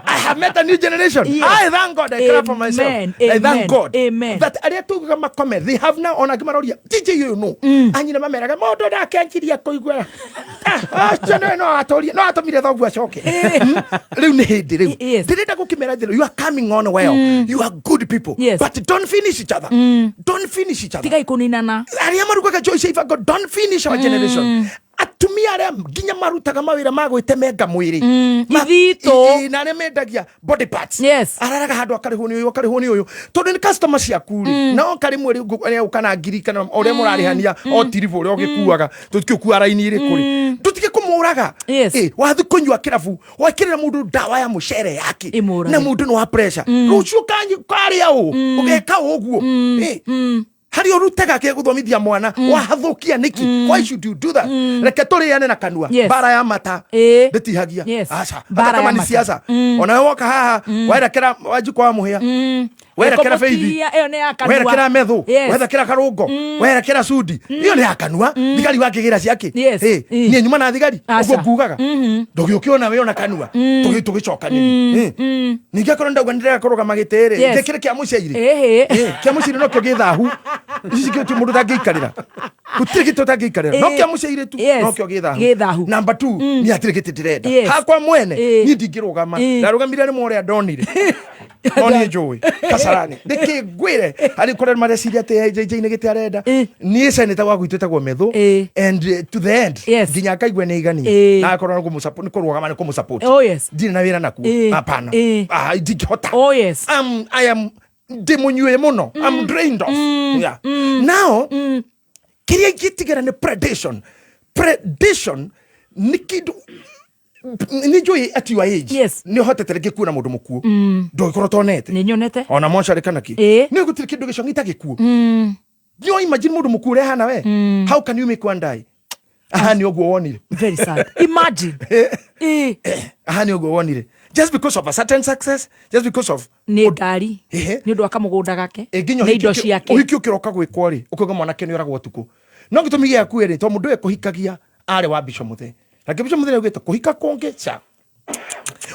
I have met a new generation. Yes. I thank God. I clap for myself. I thank God. Amen. That aria tu kama comment they have now on agimaroria DJ you know anyina mameraga mondo ndakenjiria kuigwa chano no atoria no atomire thogu acoke riu ni hindi riu ndirenda gukimera thiro you are coming on well you are good people but don't finish each other don't finish each other tiga ikuninana aria marugaga Joyce Ivago don't finish our generation atumia aria nginya marutaga mawira ma gwitemenga mwiri ithito na aria mendagia body parts araraga handu akarihwo ni uyu tondu ni customer ciaku ri no kari mwiri ukana ngiri kana uria murarihania o tirivu uria ugikuaga tutikukua raini iri kuri tutige kumuraga wathi kunywa kirabu wakirira mundu dawa ya mucere yake na mundu no wa pressure rucio kanyi karia ugeka uguo hari orutega ke guthomithia mwana wahathukia niki why should you do that reke turiane na kanua bara ya mata nditihagia acha bara kama ni siasa ona woka haha waerekera wajukwa wa muhia werekera feithi werekera methu werekera karungo werekera sudi iyo ni akanua thigari wakigira ciake ni nyuma na thigari ugo ngugaga ndugiukiona we ona kanua tugicokaniri ninge korwo ndauga ndira kuruga magitere ngekire kia muciiri kia muciiri no kio githahu ici kio mundu tangiikarira gutire gitu tangiikarira no kia muciiri tu no kio githahu number 2 ni atire gitu ndirenda hakwa mwene ni ndingirugama ndarugamire ni more ndonire Oni njui kasarani ndiki gwire ari kore mareciria ate JJ ni gite arenda ni seneta wa gwitwe tagwo methu and to the end nginya kaigwe ni igani na akora ngo musupport ni kurugama ni kumusupport ndire na wira naku hapana ndikihota I am demunywe muno I'm drained off now kiria gitigera ni predation ni kidu ni joy at your age ni hotete gikuo na mundu mukuo ndo ikoro tonete ni nyonete ona moncha rekanaki ni gutire kindu gicongita gikuo you imagine mundu mukuo re hana we how can you make one die ni ogwo wonire very sad imagine ni ogwo wonire just because of a certain success just because of ni ngari ni ndu akamugunda gake ni indo ciake uhiki ukiroka gwikwo ri ukiuga mwanake ni uragwo tuku no gitumige yaku ri to mundu ekuhikagia ari wa bisho muthe Rakibisha mudhire ugeta kuhika konge cha.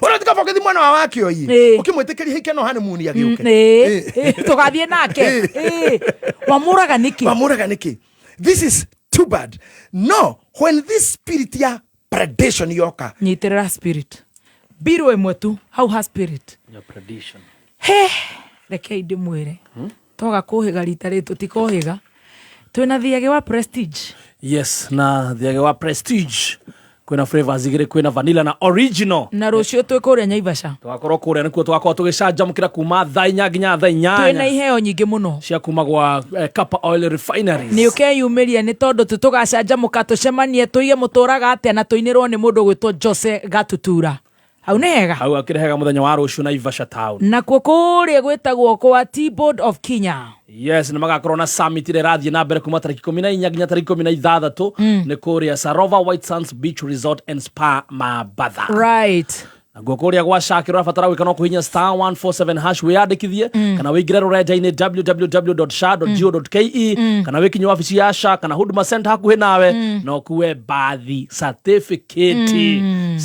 Ora tikafokethi mwana wa wake oyi. Ukimwetekeria hike no honeymoon yagiuke. Tugathie nake. Wamuraga niki. This is too bad. No, when this spirit ya predation yoka. Nyitirira spirit. Biro emwe tu, how has spirit? Ya predation. Reke inde mwire. Toga kuhiga rita ritu tikohiga. Twina thiage wa prestige. Yes, na thiage wa Prestige kwina flavors igire, kwina vanilla na original. Na rucio twi kuria Naivasha twakorwo kuria nikuo twakorwo tugicanjamukira kuma thaa 4 nginya thaa 8 twina iheo nyingi muno cia kuma gwa Kappa Oil Refineries. ni ukeyumiria ni tondu tutugacanjamuka tucemanie tuige muturaga atia na tuinirwo ni mundu gwitwo Jose Gatutura. Hau ni hega, hau akirehega muthenya wa rucio Naivasha town, na kuo kuria gwitagwo kwa T-Board of Kenya. Yes, na magakorwo na summit ile rathie na mbere kuma tariki 14 nginya tariki 16 ni kuria Sarova White Sands Beach Resort and Spa Mabatha. Right. Na gukuria gwa shakira fatara wikano kuhinya *147# wiyandikithie kana wigire rurenda-ini www.sha.go.ke kana wikinye wabici ya SHA kana Huduma Center hakuhi nawe no kuwe bathi certificate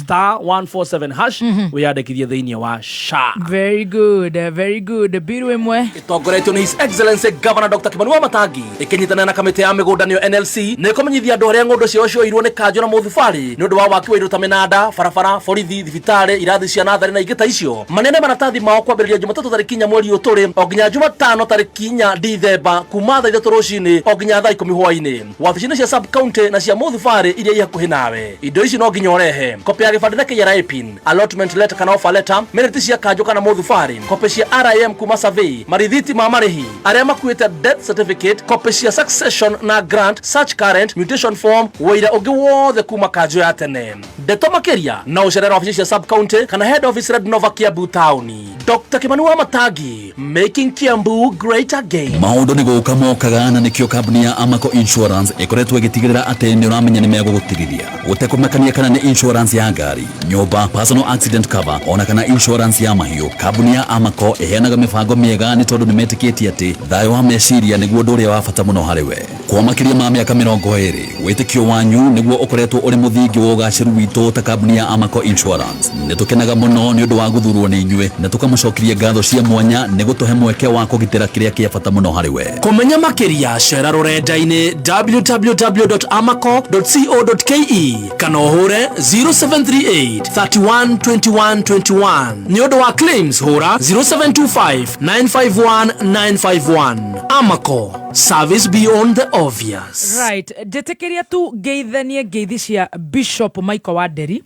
*147# wiyandikithie thiini wa SHA. Very good, very good. Biru imwe itongoretio ni His Excellency Governor Dr. Kimani Wamatangi ikinyitana na kamiti ya migundano NLC ni kumenyithia andu aria ngundu cio cio irwo ni kanjo na muthufari ni undu wa waki wa indo ta minada barabara borithi thibitari irathi cia nathari na ingita icio manene maratathi mao kwambiriria Jumatatu tariki 4 mweri uturi o nginya Jumatano tariki 4 Dithemba kuma thaa 3 rucini o nginya thaa 10 hwaini wabici-ini cia sub county na cia muthufari iria ihakuhi nawe. Indo ici no nginya urehe kopi ya gibandĩ na KRA pin, allotment letter kana offer letter, minute cia kanjo kana muthufari, kopi cia RIM kuma survey, marithiti ma marihi aria makuite death certificate, kopi cia succession na grant, search current, mutation form, wira ungi wothe kuma kanjo ya tene. Ndeto makiria na ucerera wabici cia sub county kana head office Red Nova Kiambu town. Dr. Kimani Wamatangi, making Kiambu great again. Maundu ni guka mokaga na nikio kambuni ya Amaco Insurance ikoretwo igitigirira ati ni uramenya ni megugutigithia gutekumekania kana ni insurance ya ngari, nyumba, personal accident cover ona kana insurance ya mahiu. Kambuni ya Amaco iheanaga mibango miega ni tondu ni metikitie ati thayo wa meciria niguo nduria wa bata muno hariwe. Kwa makiria ma miaka 20 witikio wanyu niguo ukoretwo uri muthingi wa ugaciru witu ta kambuni ya Amaco Insurance. Nitukenaga muno ni undu wa guthurwo ni inyue na tukamucokiria ngatho cia mwanya ni gutuhe mweke wa kugitira kiria kia bata muno hariwe. Kumenya makiria cera rurenda-ini www.amaco.co.ke kana uhure 0738 31 21 21. Ni undu wa claims hura 0725 951 951. Amaco, service beyond the obvious. Right, jetekeria tu geithanie ngeithi cia Bishop Michael Wanderi,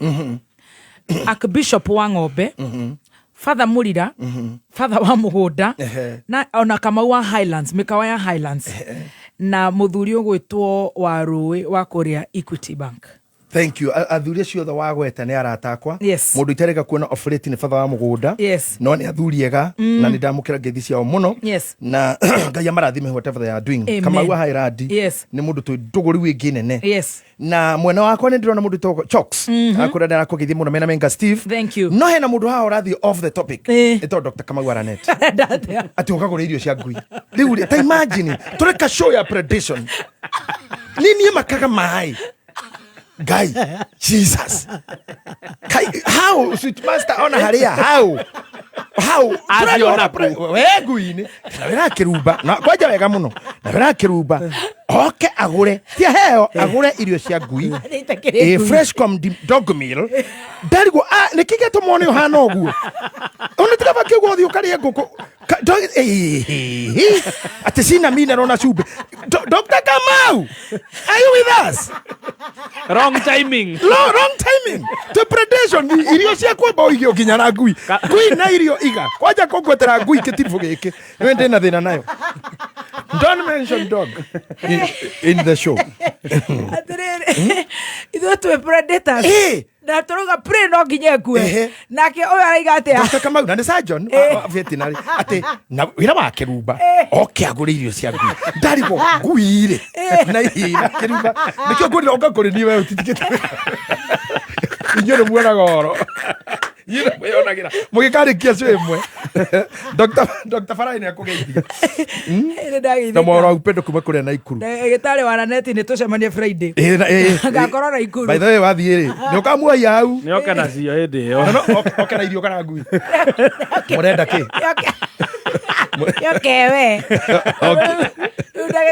Archbishop wa Ng'ombe, Father Murira, Father wa Mugunda, na ona Kamau wa Highlands, mikawa ya Highlands, na muthuri ugwitwo wa Rui wa kuria Equity Bank. Thank you. Athuri acio othe wagweta ni aratakwa. Yes. Mundu itareka kuona operate ni Father wa Mugunda. Yes. No ni athuri ega na ni ndamukira ngeithi ciao muno. Yes. Na Ngai amarathime whatever they are doing. Amen. Kama wa Hairadi. Yes. Ni mundu tuguri wingi nene. Yes. Na mwena wakwa ni ndirona mundu to Choks. Akura ndara kugeithia muno mena menga Steve. Thank you. No hena mundu hawo rathi off the topic. Ito Dr. Kamau Aranet. Ati ukagura irio cia ngui. Riu ta imagine tureka show ya prediction. Nini makaga mai. Guy, Jesus. How sweet master ona haria how aziona weguini na wera kiruba na kwaja wega muno na wera kiruba oke agure tia heo agure irio cia ngui fresh com dog meal ndarigo nikigeto mone hana oguo ona tika bakigwo thio kari nguku ati sina mina na chube. Dr. Kamau, are you with us? Wrong timing. Wrong timing. To predation irio cia kwamba oigio ginya na ngui. Ngui na irio iga. Kwaja kongwetera ngui kitifu giki. Wende na thina nayo. Don't mention dog in the show. Ithu tu predators. Na turuga pre no nginya kue nake oyo araiga atia Dr. Kamau na surgeon veterinary ati na wira wa kiruba oke agure irio cia ngui ndarigo ngui na ina kiruba nikio nguri oka kuri niwe utitikite inyore muona goro yira muyonagira mugikarikia cio imwe Dr. Farai ni akugeithia na moro upendo kuma kuria na Ikuru gitari wa Aranet ni tucemanie Friday ngakorwo na Ikuru. By the way wathiiri ni ukamua yau ni oka na cio hindi yo oka na irio kana ngui murenda ki yokewe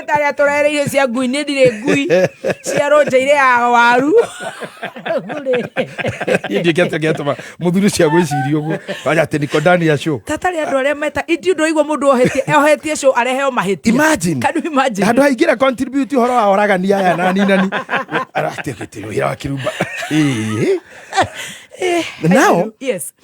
taria torereire cia ngui ni ndire ngui cia ronjeire ya waru Indi kiatuma muthuri cia gwiciria uguo aya ati niko ndani ya show tatari andu aria meta indi ndo igwa mundu ohetie show areheo mahiti. Imagine Can you imagine andu aingira contribute horo wa oragania aya nani arateketiro ira wa kirumba now yes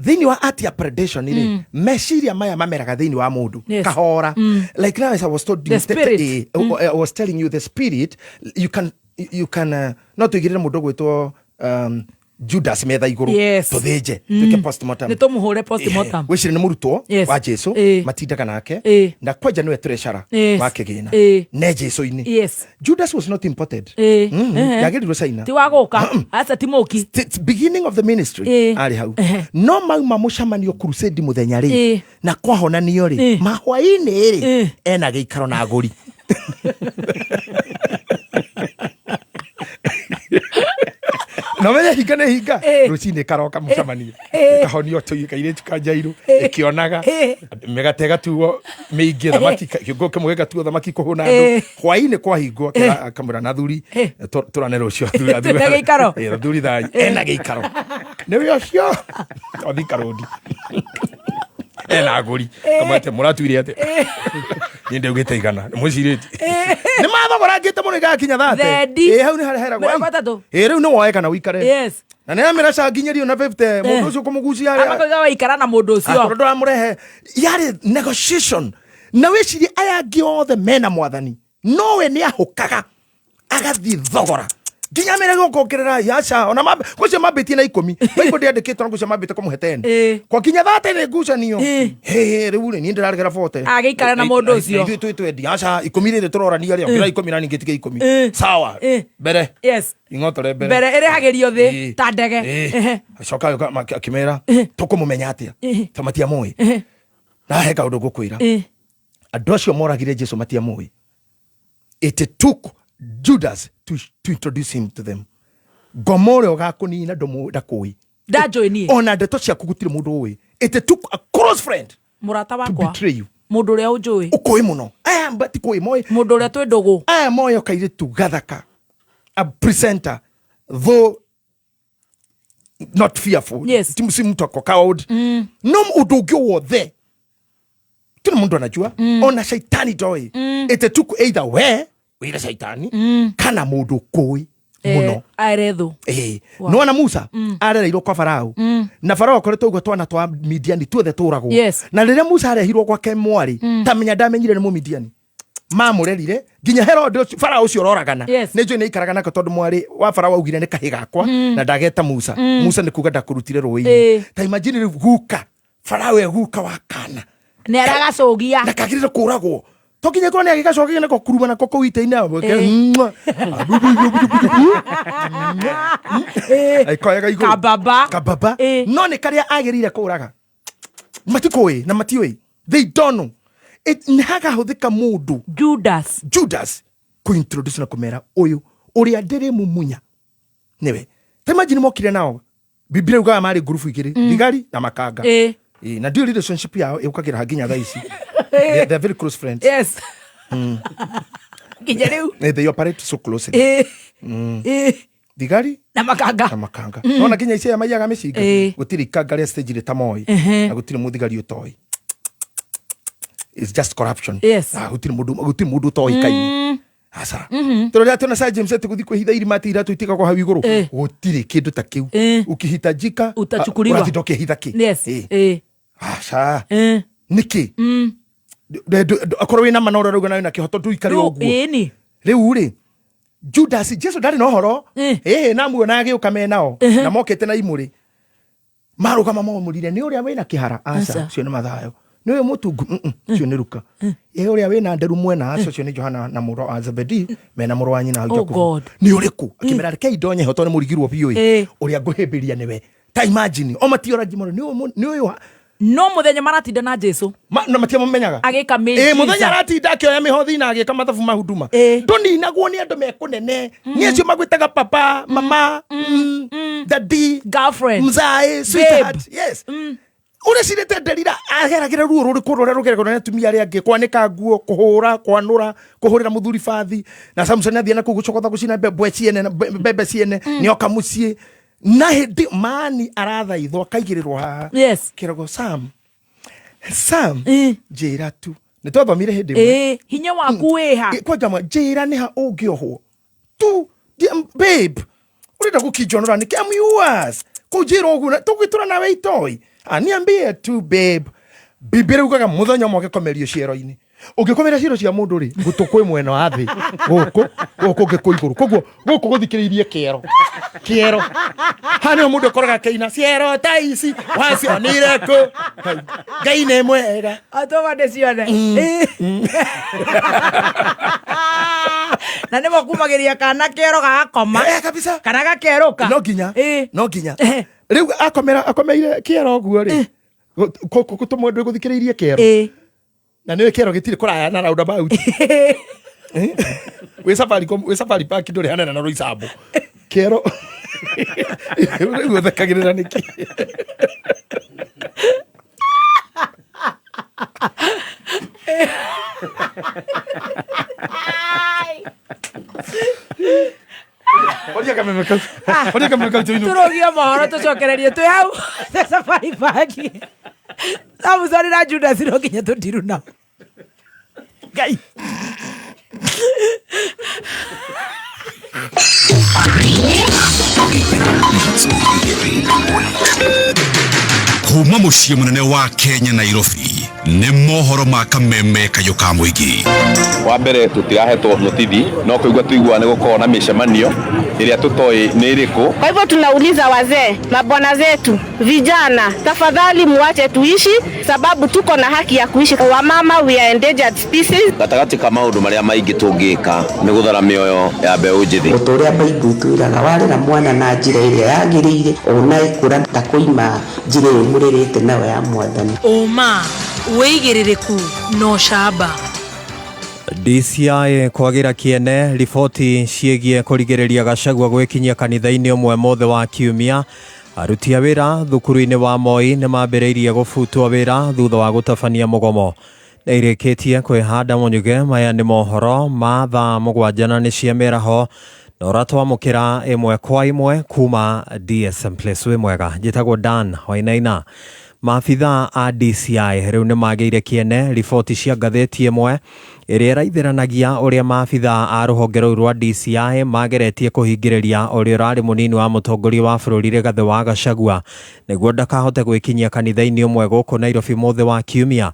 thini wa art ya predation ile meciria maya mameraga thini wa mundu kahora like now as I was told the spirit. I was telling you the spirit you can not to get mundu gwitwo Judas metha iguru tuthinje tuke postmortem ni tumuhure postmortem wicire ni murutwo wa Jesu matindaga nake na kwanja niwe treasurer wa kigina ne Jesu ini Judas was not imported yagirirwo saina ti waguka asa timoki beginning of the ministry ari hau no mauma mucamanio crusade muthenya ri na kwahonanio ri mahwaini ri ena giikaro na aguri no menya hinga rucini karoka mucamania kahonio tuikaire tukanjairu ikionaga megatega tuo meingi thamaki kigo kimwe gatuo thamaki kuhuna andu hwaini kwa hingo kamera na thuri turane rucio thuri thai ena giikaro niwe ucio othi karodi ena aguri kamate muratuire ate ninde ugite igana muciriti ni mathogora ngite muno igakinya thate hau ni harehera gwa riu no woeka na wikare na nä amä raca nginyerio na 50 må ndå å cio kå må gucia amakoiga waikara na må ndå å cio ndå ramå rehe yarä negotiation na wä cirie aya angä othe mena mwathani nowe nä ahå kaga agathiä thogora nginya mä rege kongerera yaca ona gå cio mambä tie na 10 baibo ndä andä kä two na gå cio mambä te kå må he kwa kinya thate nä ngucanio rä u nä ndä rarä gera bote agä ikara na må ndå å cio ithuä twendi yaca 10 rä rä tå rorania rä ongera 10 na ningä tige 10 sawa mbere ing'otore mbere ĩrĩ hagĩrio thĩ ta ndege acoka akĩmera tũkũmũmenya atĩa ta matiamũĩ nahe kaũndũ ngũkwĩra andũ acio moragire Jesu matiamũĩ it took Judas to introduce him to them ngoma ũrĩa ũgakũnina ndakũĩ ndanjũĩ niĩ ona ndeto ciaku gũtirĩ mũndũ ũĩ it took a close friend mũrata wakwa to betray you mũndũ ũrĩa ũnjũĩ ũkũĩ mũno aya mbati kũĩ moĩ mũndũ ũrĩa twĩ ndũgũ aya moĩ kairĩtu gathaka a presenter though not fearful si mtu ako coward no undu ungi wothe tuna mundu anajua ona shaitani toi it took either wira shaitani kana mundu koi muno arethu no na Musa arereirwo kwa Farao na Farao akoretwo ugo twana twa Midiani tuothe turagwo na riria Musa arehirwo gwake mwari tamenya ndamenyire ni mu Midiani mamurerire nginya Herode Farao ucio roragana nä njå nä ikaraga nako tondå mwarä wa Farao augire nä kahä gakwa na ndageta Musa Musa nä kuga ndakårutire rå ä ta imagine guka Farao guka wa kana nä aragacogia na kagirire kå ragwo to nginya korwo nä agä gacogia nako kuruma nako kå itä-inä kababa no nä karä a agä rire kå raga matikå na matiå they don't know nä hagahå thä ka må ndå Judas kå introduce na kå mera å yå å rä a ndä rä mumunya nä we tamajini mokire nao Biblia ugaga marĩ ngurubu igĩrĩ thigari na makanga na ndio relationship yao ĩũkagĩra hanginya thaa ici they are very close friends nginya rĩu they operate so closely thigari na makanga nona nginya ici maiyaga mĩcinga gũtirĩ ikanga rĩa stage rĩ ta moĩ na gũtirĩ mũthigari ũtoĩ it's just corruption gũtirĩ mũndũ ũtoĩkaine asa tũrĩa tuna sa James tuguthi kwĩhitha irima atira tuitikagwo hau igũrũ gũtirĩ kĩndũ ta kĩu ukihitajika utachukuliwa ũratinda ũkĩhitha kĩ asa niki akorwo wĩna manoro rauga nawe na kĩhoto ndũikare ũguo rĩu rĩ Judas Jesu ndarĩ na ũhoro na muona agĩũka menao na mokĩte na imũrĩ marũgama momũrire nĩ ũrĩa wĩna kĩhara asa cio nĩ mathayo nĩ ũyũ mũtungu cio nĩ Luka ũrĩa wĩna nderu mwena acio cio nĩ Johana na mũrũ wa Zebedi mena mũrũ wa nyina Jakubu nĩ ũrĩkũ akĩmera reke indonye hoto nĩ mũrigirwo biũ ũrĩa ngũhĩmbĩria nĩwe ta imagine o matiora ngimoro nĩ ũyũ no muthenya maratinda na Jesu na matiamũmenyaga agĩka mĩcica muthenya aratinda akĩoya mĩhothi na agĩka mathabu mahuduma ndũninagwo nĩ andũ mekũnene nĩ acio magwĩtaga papa mama daddy girlfriend mzae sweetheart yes ure cirete Delila ageragira ruo ruri kurore rugerego na tumia ari angi kwanika nguo kuhura kwanura kuhurira muthuri fathi na Samson athiana kugucokotha gucina bebe ciene nioka mucie na hindi mani arathaithwo akaigirirwo haha kirogo Sam njira tu ni twathomire hindi hinya waku wiha kwa jama njira ni ha ungiohwo tu babe urenda gukijonora ni I'm yours kujira oguna tugwitura nawe itoi aniambie tu babe bibire ugaga muthenya moke komerio ciero-ini ungikomera ciero cia mundu ri gutukwe mwena wa thi guku ngikuiguru koguo guku guthikiririe kiero hani mundu akoraga keina ciero ta ici wacionire ku ngai nĩ mwega atoma ndecione na nimo kumagiria kana kiero gakoma kabisa kana gakeruka no nginya riu akomeire kiero guo ri gutumwe ndu guthikiririe kiero na niwe kiero gitire kuraya na roundabout we safari park nduri hanena na Roysambu kiero riu thekagirira niki Odia kamera turogia mohoro tucokererie twi hau safari park Samson na Judas roginya tutiru na gai kuma muciĩ munene wa Kenya Nairobi nĩ mohoro ma kameme kayuka muingi wa mbere tutirahetwo notithi no kuigua tuigua ni gukorwo na micemanio iria tutoi ni iriku. Kwa hivyo tunauliza wazee, mabwana zetu, vijana, tafadhali muache tuishi, sababu tuko na haki ya kuishi. Wamama, we are endangered species. Gatagati ka maundu maria maingi tungika ni guthara mioyo ya mbeu njithi. Utoria Bible twiraga warera mwana na njira iria yagiriire ona ikura ta kuima njira imurerete nawe ya mwathani. Oma weigiririku no shaba. DCI kwagira kiene riboti ciegie kurigereria Gachagua gwikinyia kanitha-ini umwe mothe wa kiumia. Aruti a wira thukuru-ini wa Moi ni mambiriirie gubutwo wira thutha wa gutabania mugomo. Na ireketie kwihanda munyuge maya ni mohoro ma thaa 7 ni cia miraho na uratwamukira imwe kwa imwe kuma DSM Place. We mwega njitagwo Dan Wainaina. Maabitha a DCI riu ni magiire kiene riboti cia ngatheti imwe iria iraithiranagia uria maabitha a ruhonge rou rwa DCI mageretie kuhingiriria uria urari munini wa mutongoria wa bururi Rigathi wa Gachagua niguo ndakahote gwikinyia kanitha-ini umwe guku Nairobi mothe wa kiumia.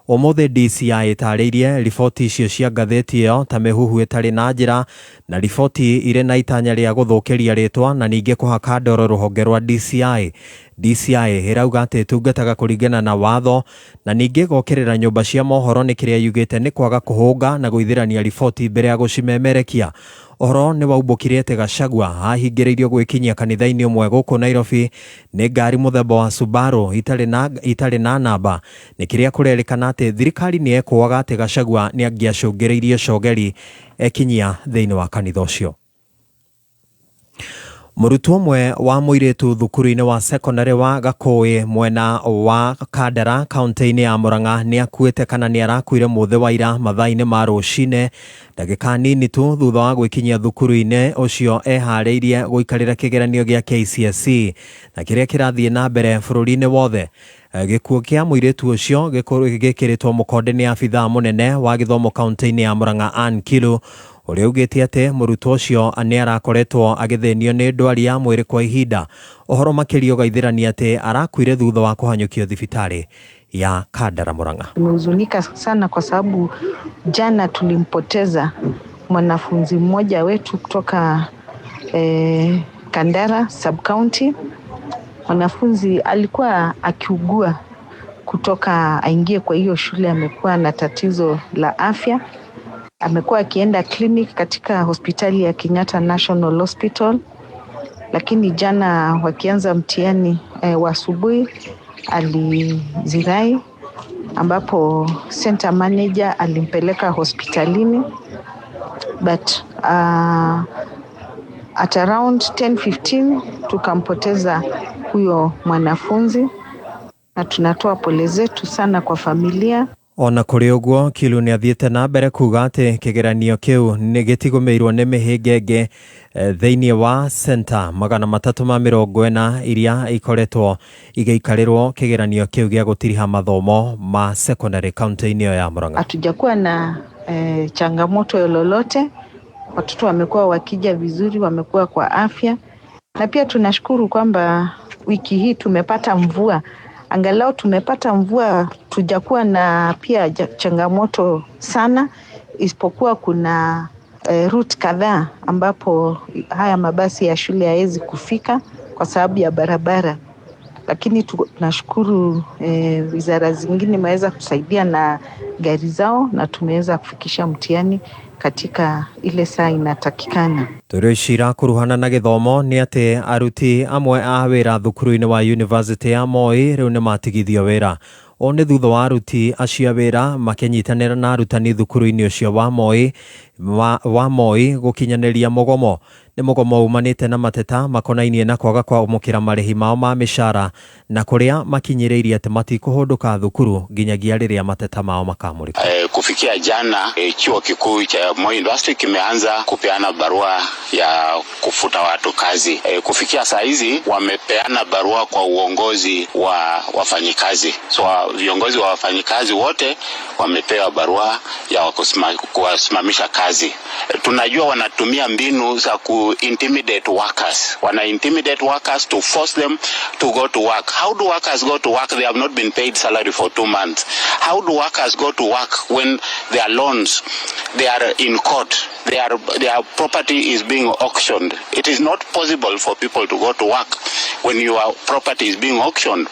Omothe DCI itariirie riboti icio cia ngatheti iyo ta mihuhu itari na njira na riboti ire na itanya ria guthukiria ritwa na ninge kuhaka ndoro ruhonge rwa DCI. DCI irauga ati tungataga kuringana na watho na ninge gokirira nyumba cia mohoro ni kiria yugite ni kwaga kuhunga na guithirania riboti mbere ya gucimemerekia. Ohoro ni waubukire ati Gachagua ahingireirio gwikinyia kanitha-ini umwe guku Nairobi ni ngari muthemba wa Subaru itari na namba ni kiria kurerikana ati thirikari ni ekwaga ati Gachagua ni angiacungireirie cogeri ekinyia thiini wa kanitha ucio. Murutwo umwe wa muiritu thukuru-ini wa secondary wa Gakoi mwena wa Kandara kaunti-ini ya Murang'a ni akuite kana ni arakuire muthe wa ira mathaa-ini ma rucine ndagika nini tu thutha wa gwikinyia thukuru-ini ucio ehariirie guikarira kigeranio gia KCSE na kiria kirathie na mbere bururi-ini wothe. Gikuo kia muiritu ucio gikiritwo mukonde ni abitha munene wa githomo kaunti-ini ya Murang'a Ann Kilu uria ugite ati murutwo ucio ni arakoretwo agithenio ni ndwari ya mwiri kwa ihinda. Ohoro makirio gaithirania ati arakuire thutha wa kuhanyukio thibitari ya Kandara Murang'a. Tumehuzunika sana kwa sababu jana tulimpoteza mwanafunzi mmoja wetu kutoka Kandara sub county. Mwanafunzi alikuwa akiugua kutoka aingie kwa hiyo shule, amekuwa na tatizo la afya. Amekuwa akienda clinic katika hospitali ya Kenyatta National Hospital, lakini jana wakianza mtihani wa asubuhi alizirai, ambapo center manager alimpeleka hospitalini, but at around 10:15 tukampoteza huyo mwanafunzi. na tunatoa pole zetu sana kwa familia. Ona kuri uguo Kilu ni athiete na mbere kuga ati kigeranio kiu ni gitigomeirwo ni mihingenge thiini wa center 340 iria ikoretwo igikarirwo kigeranio kiu gia gutiriha mathomo ma secondary county-ini ya Murang'a. Hatujakuwa na changamoto lolote. Watoto wamekuwa wakija vizuri, wamekuwa kwa afya, na pia tunashukuru kwamba wiki hii tumepata mvua. Angalau tumepata mvua, tujakuwa na pia changamoto sana, isipokuwa kuna route kadhaa ambapo haya mabasi ya shule haezi kufika kwa sababu ya barabara. Lakini tunashukuru wizara zingine imeweza kusaidia na gari zao na tumeweza kufikisha mtihani katika ile saa inatakikana. Turishira kuruhana na githomo ni ati aruti amwe a wira thukuru-ini wa University ya Moi riu ni matigithio wira. One thutha wa aruti acio wira makenyitanira na arutani thukuru-ini ucio wa Moi gukinyaniria mugomo. Ni mugomo umanite na mateta makonainie na kwaga kwamukira marihi mao ma mishara na kuria makinyiriirie ati matikuhunduka thukuru nginyagia riria mateta mao makamurika. Kufikia jana chuo kikuu cha Moi University kimeanza kupeana barua ya kufuta watu kazi. Kufikia saa hizi wamepeana barua kwa uongozi wa wafanyikazi. So viongozi wa wafanyikazi wote wamepewa barua ya kuwasimamisha kazi. Tunajua wanatumia mbinu za intimidate workers. Wana intimidate workers to force them to go to work. How do workers go to work? They have not been paid salary for 2 months. How do workers go to work when their loans, they are in court? Their property is being auctioned. It is not possible for people to go to work when your property is being auctioned.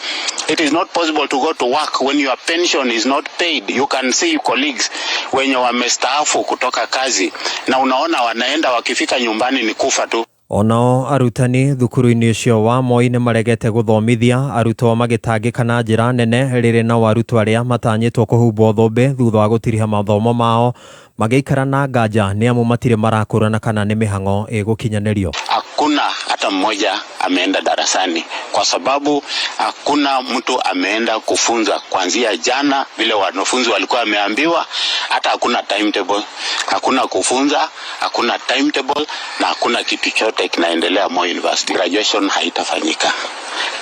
It is not possible to go to work when your pension is not paid. You can see colleagues wenye wamestaafu kutoka kazi na unaona wanaenda wakifika nyumbani ni kufa tu. Onao arutani thukuru-ini ucio wa Moi ni maregete guthomithia arutwo magitangika na njira nene riri na arutwo aria matanyitwo kuhumbwo thombe thutha wa gutiriha mathomo mao magiikara na nganja ni amu matire marakurana kana ni mihango igukinyanirio. Hakuna hata mmoja ameenda darasani kwa sababu hakuna mtu ameenda kufunza kuanzia jana vile wanafunzi walikuwa wameambiwa. Hata hakuna timetable, hakuna kufunza, hakuna timetable na hakuna kitu chote kinaendelea Moi University. Graduation haitafanyika.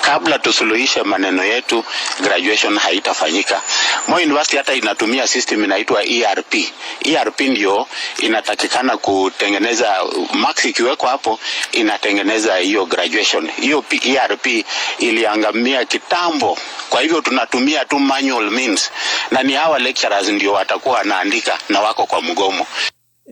Kabla tusuluhishe maneno yetu, graduation haitafanyika. Moi University hata inatumia system inaitwa ERP. ERP ndio inatakikana kutengeneza marks, ikiwekwa hapo inatengeneza hiyo graduation. Hiyo ERP iliangamia kitambo. Kwa hivyo tunatumia tu manual means na ni hawa lecturers ndio watakuwa wanaandika na wako kwa mgomo.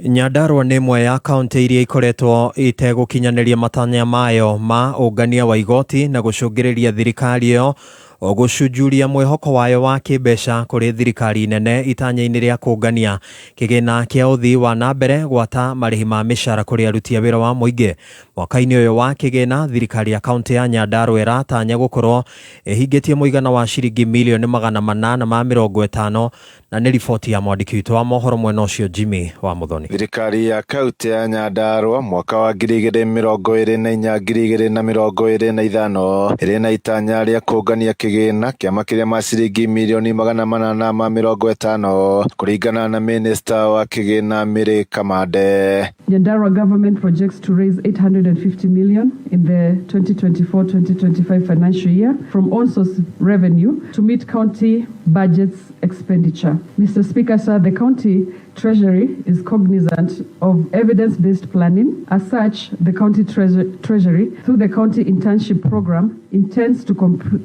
Nyandarua ni imwe ya kaunti iria ikoretwo itegukinyaniria matanya mayo ma ungania wa igoti na gucungiriria thirikari iyo gucunjuria mwihoko wayo wa kibeca kuri thirikari nene itanya-ini ria kungania kigina kia uthii wa nambere gwata marihi ma mishara kuri aruti a wira wa muingi. Mwaka-ini uyu wa kigina thirikari ya kaunti ya Nyandarua iratanya gukorwo ihingitie muigana wa ciringi milioni 850 na ni riboti ya mwandiki witũ wa mohoro mwena ucio Jimmy wa Muthoni. Thirikari ya kaunti ya Nyandarua mwaka wa 2024-2025 iri na itanya ria kungania kigina kia makiria ma ciringi milioni 850 kuringana na minister wa kigina Mary Kamande. Nyandarua government projects to raise 850 million in the 2024-2025 financial year from all source revenue to meet county budgets expenditure. Mr. Speaker, sir, the county treasury is cognizant of evidence-based planning. As such, the county treasury, through the county internship program, intends to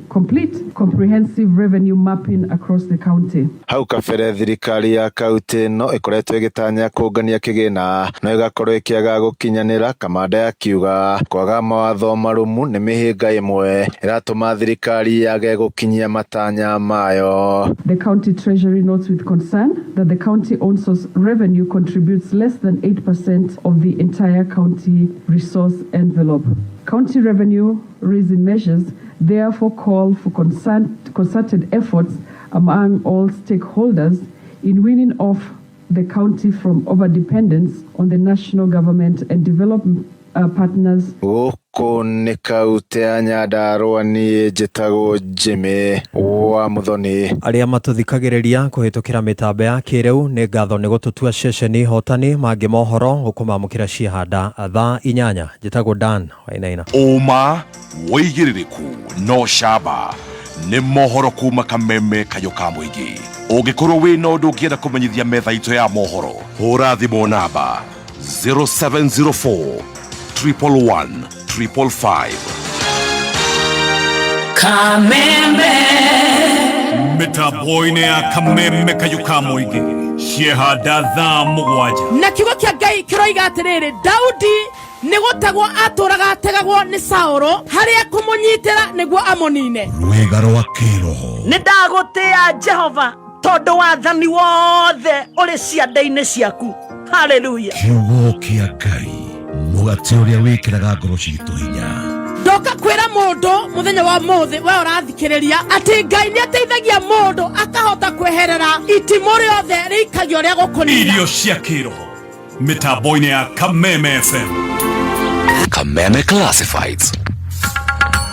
complete comprehensive revenue mapping across the county. Hau kabere thirikari ya kaunti no ikoretwo igitanya kungania kigina no igakorwo ikiaga gukinyanira. Kamande akiuga kwaga mawatho marumu ni mihinga imwe iratuma thirikari yage gukinyia matanya mayo. The county treasury notes with concern that the county own source revenue contributes less than 8% of the entire county resource envelope. County revenue raising measures therefore call for concerted efforts among all stakeholders in weaning off the county from overdependence on the national government and develop partners. Gũkũ nĩ kaũntĩ ya Nyandarua, niĩ njĩtagwo Jimmy wa Muthoni. Arĩa matũthikagĩrĩria kũhĩtũkĩra mĩtambo ya kĩrĩu nĩ ngatho nĩ gũtũtua ceceni hotani mangĩ mohoro gũkũmamũkĩra ciehanda thaa 8. Njĩtagwo Dan Wainaina. Ũma, wĩigĩrĩrĩku no camba nĩ mohoro kuma kameme kayo ka mũingĩ. Ũngĩkorwo wĩna ũndũ ũngĩenda kũmenyithia metha itũ ya mohoro, hũra thimũ namba 0704 111 555. Kameme mĩtambo-inĩ ya kameme kayo ka mũingĩ ciehanda thaa 7. Na kiugo kĩa Ngai kĩroiga atĩrĩrĩ, Daudi nĩgũtagwo atũraga ategagwo nĩ Saũlũ harĩa kũmũnyitĩra nĩguo amonine. Rwĩga rwa kĩroho nĩndagũtĩĩa Jehova tondũ wathani wothe ũrĩ ciande-inĩ ciaku. Haleluya. Kiugo kĩa Ngai mũgate ũrĩa wĩkĩraga ngoro citũ hinya. Ndoka kwĩra mũndũ mũthenya wa mũthĩ we ũrathikĩrĩria atĩ Ngai nĩ ateithagia mũndũ akahota kweherera itimũ rĩothe rĩikagio rĩa gũkũnina. Irio cia kĩroho mĩtambo-inĩ ya Kameme FM. Kameme Classifieds.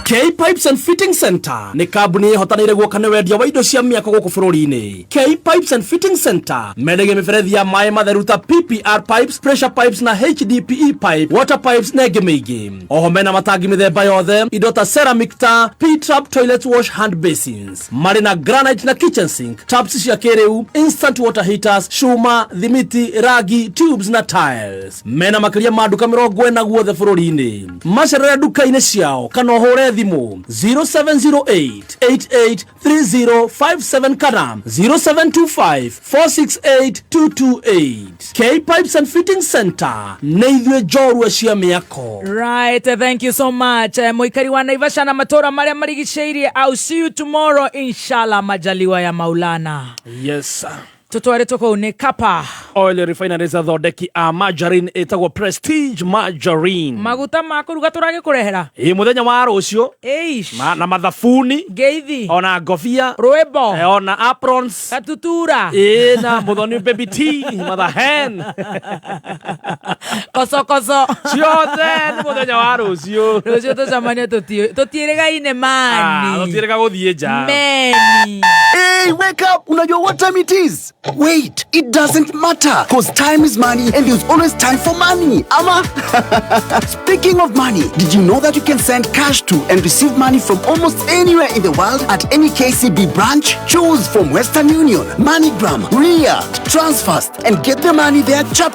K Pipes and Fitting Center nĩ kambuni ĩhotanĩire guoka nĩ wendia wa indo cia mĩako gũkũ bũrũri-inĩ. K Pipes and Fitting Center mendagia mĩberethi ya maĩ matheru ta PPR pipes, pressure pipes na HDPE pipe, water pipes na ĩngĩ mĩingĩ. Oho mena matangi mĩthemba yothe, indo ta ceramic ta P-trap toilet wash hand basins, marĩ na granite na kitchen sink, taps cia kĩrĩu, instant water heaters, cuma, thimiti, ragi, tubes na tiles. Mena makĩria ma nduka 40 guothe bũrũri-inĩ. Macerere nduka-inĩ ciao kana ũhũre thimũ 0708883057 kana 0725468228. K Pipes and Fitting Center, nĩ ithuĩ njorua cia mĩako. Right, thank you so much. Mũikari wa Naivasha na matũra marĩa marigicĩirie. I'll see you tomorrow inshallah, majaliwa ya Maulana. Yes sir. Tutwaretwo kũu nĩ Kapa Oil Refineries athondeki a margarine ĩtagwo Prestige Margarine. Maguta ma kũruga tũragĩkũrehera mũthenya wa rũciũ na mathabuni ngeithi ona ngobia rwĩmbo ona aprons katutura na mũthoni baby tea mathahen koso ciothe nĩ mũthenya wa rũciũ tũcemanie tũtiĩrĩgaine mani tũtiĩrĩga gũthiĩ nja meni. Hey, wake up! Unajua what time it is? Wait, it doesn't matter, cause time is money and there's always time for money. Ama? Speaking of money, did you know that you can send cash to and receive money from almost anywhere in the world at any KCB branch? Choose from Western Union, MoneyGram, Ria, Transfast, and get the money there chap.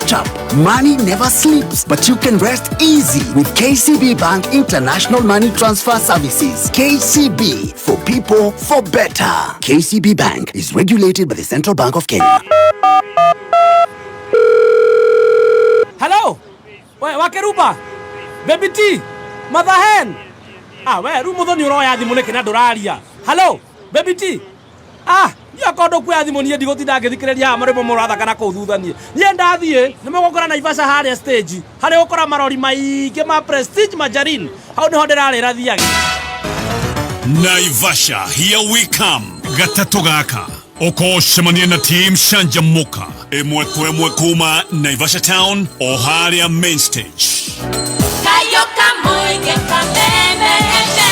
Money never sleeps, but you can rest easy with KCB Bank International Money Transfer Services. KCB, for people, for better. KCB Bank is regulated by the Central Bank of Kenya. Hello? Wakeruba? Baby T? Motherhen? We rumuthoni uroya thimu niki na nduraria. Hello? Baby T? Yakondo kwa thimu nie ndigotinda ngithikiriria marimo murathakana kuu thuthanie. Nie ndathie nimegokora Naivasha harĩa stage. Harĩa gukora marori maingĩ ma Prestige Margarine. Hau niho ndirarĩra thiage. Naivasha, here we come. Gatatu gaka ukocemania na team Shanjamuka ĩmwe kwa ĩmwe kuma Naivasha Town o harĩa main stage. Kayo kamoige Kameme FM.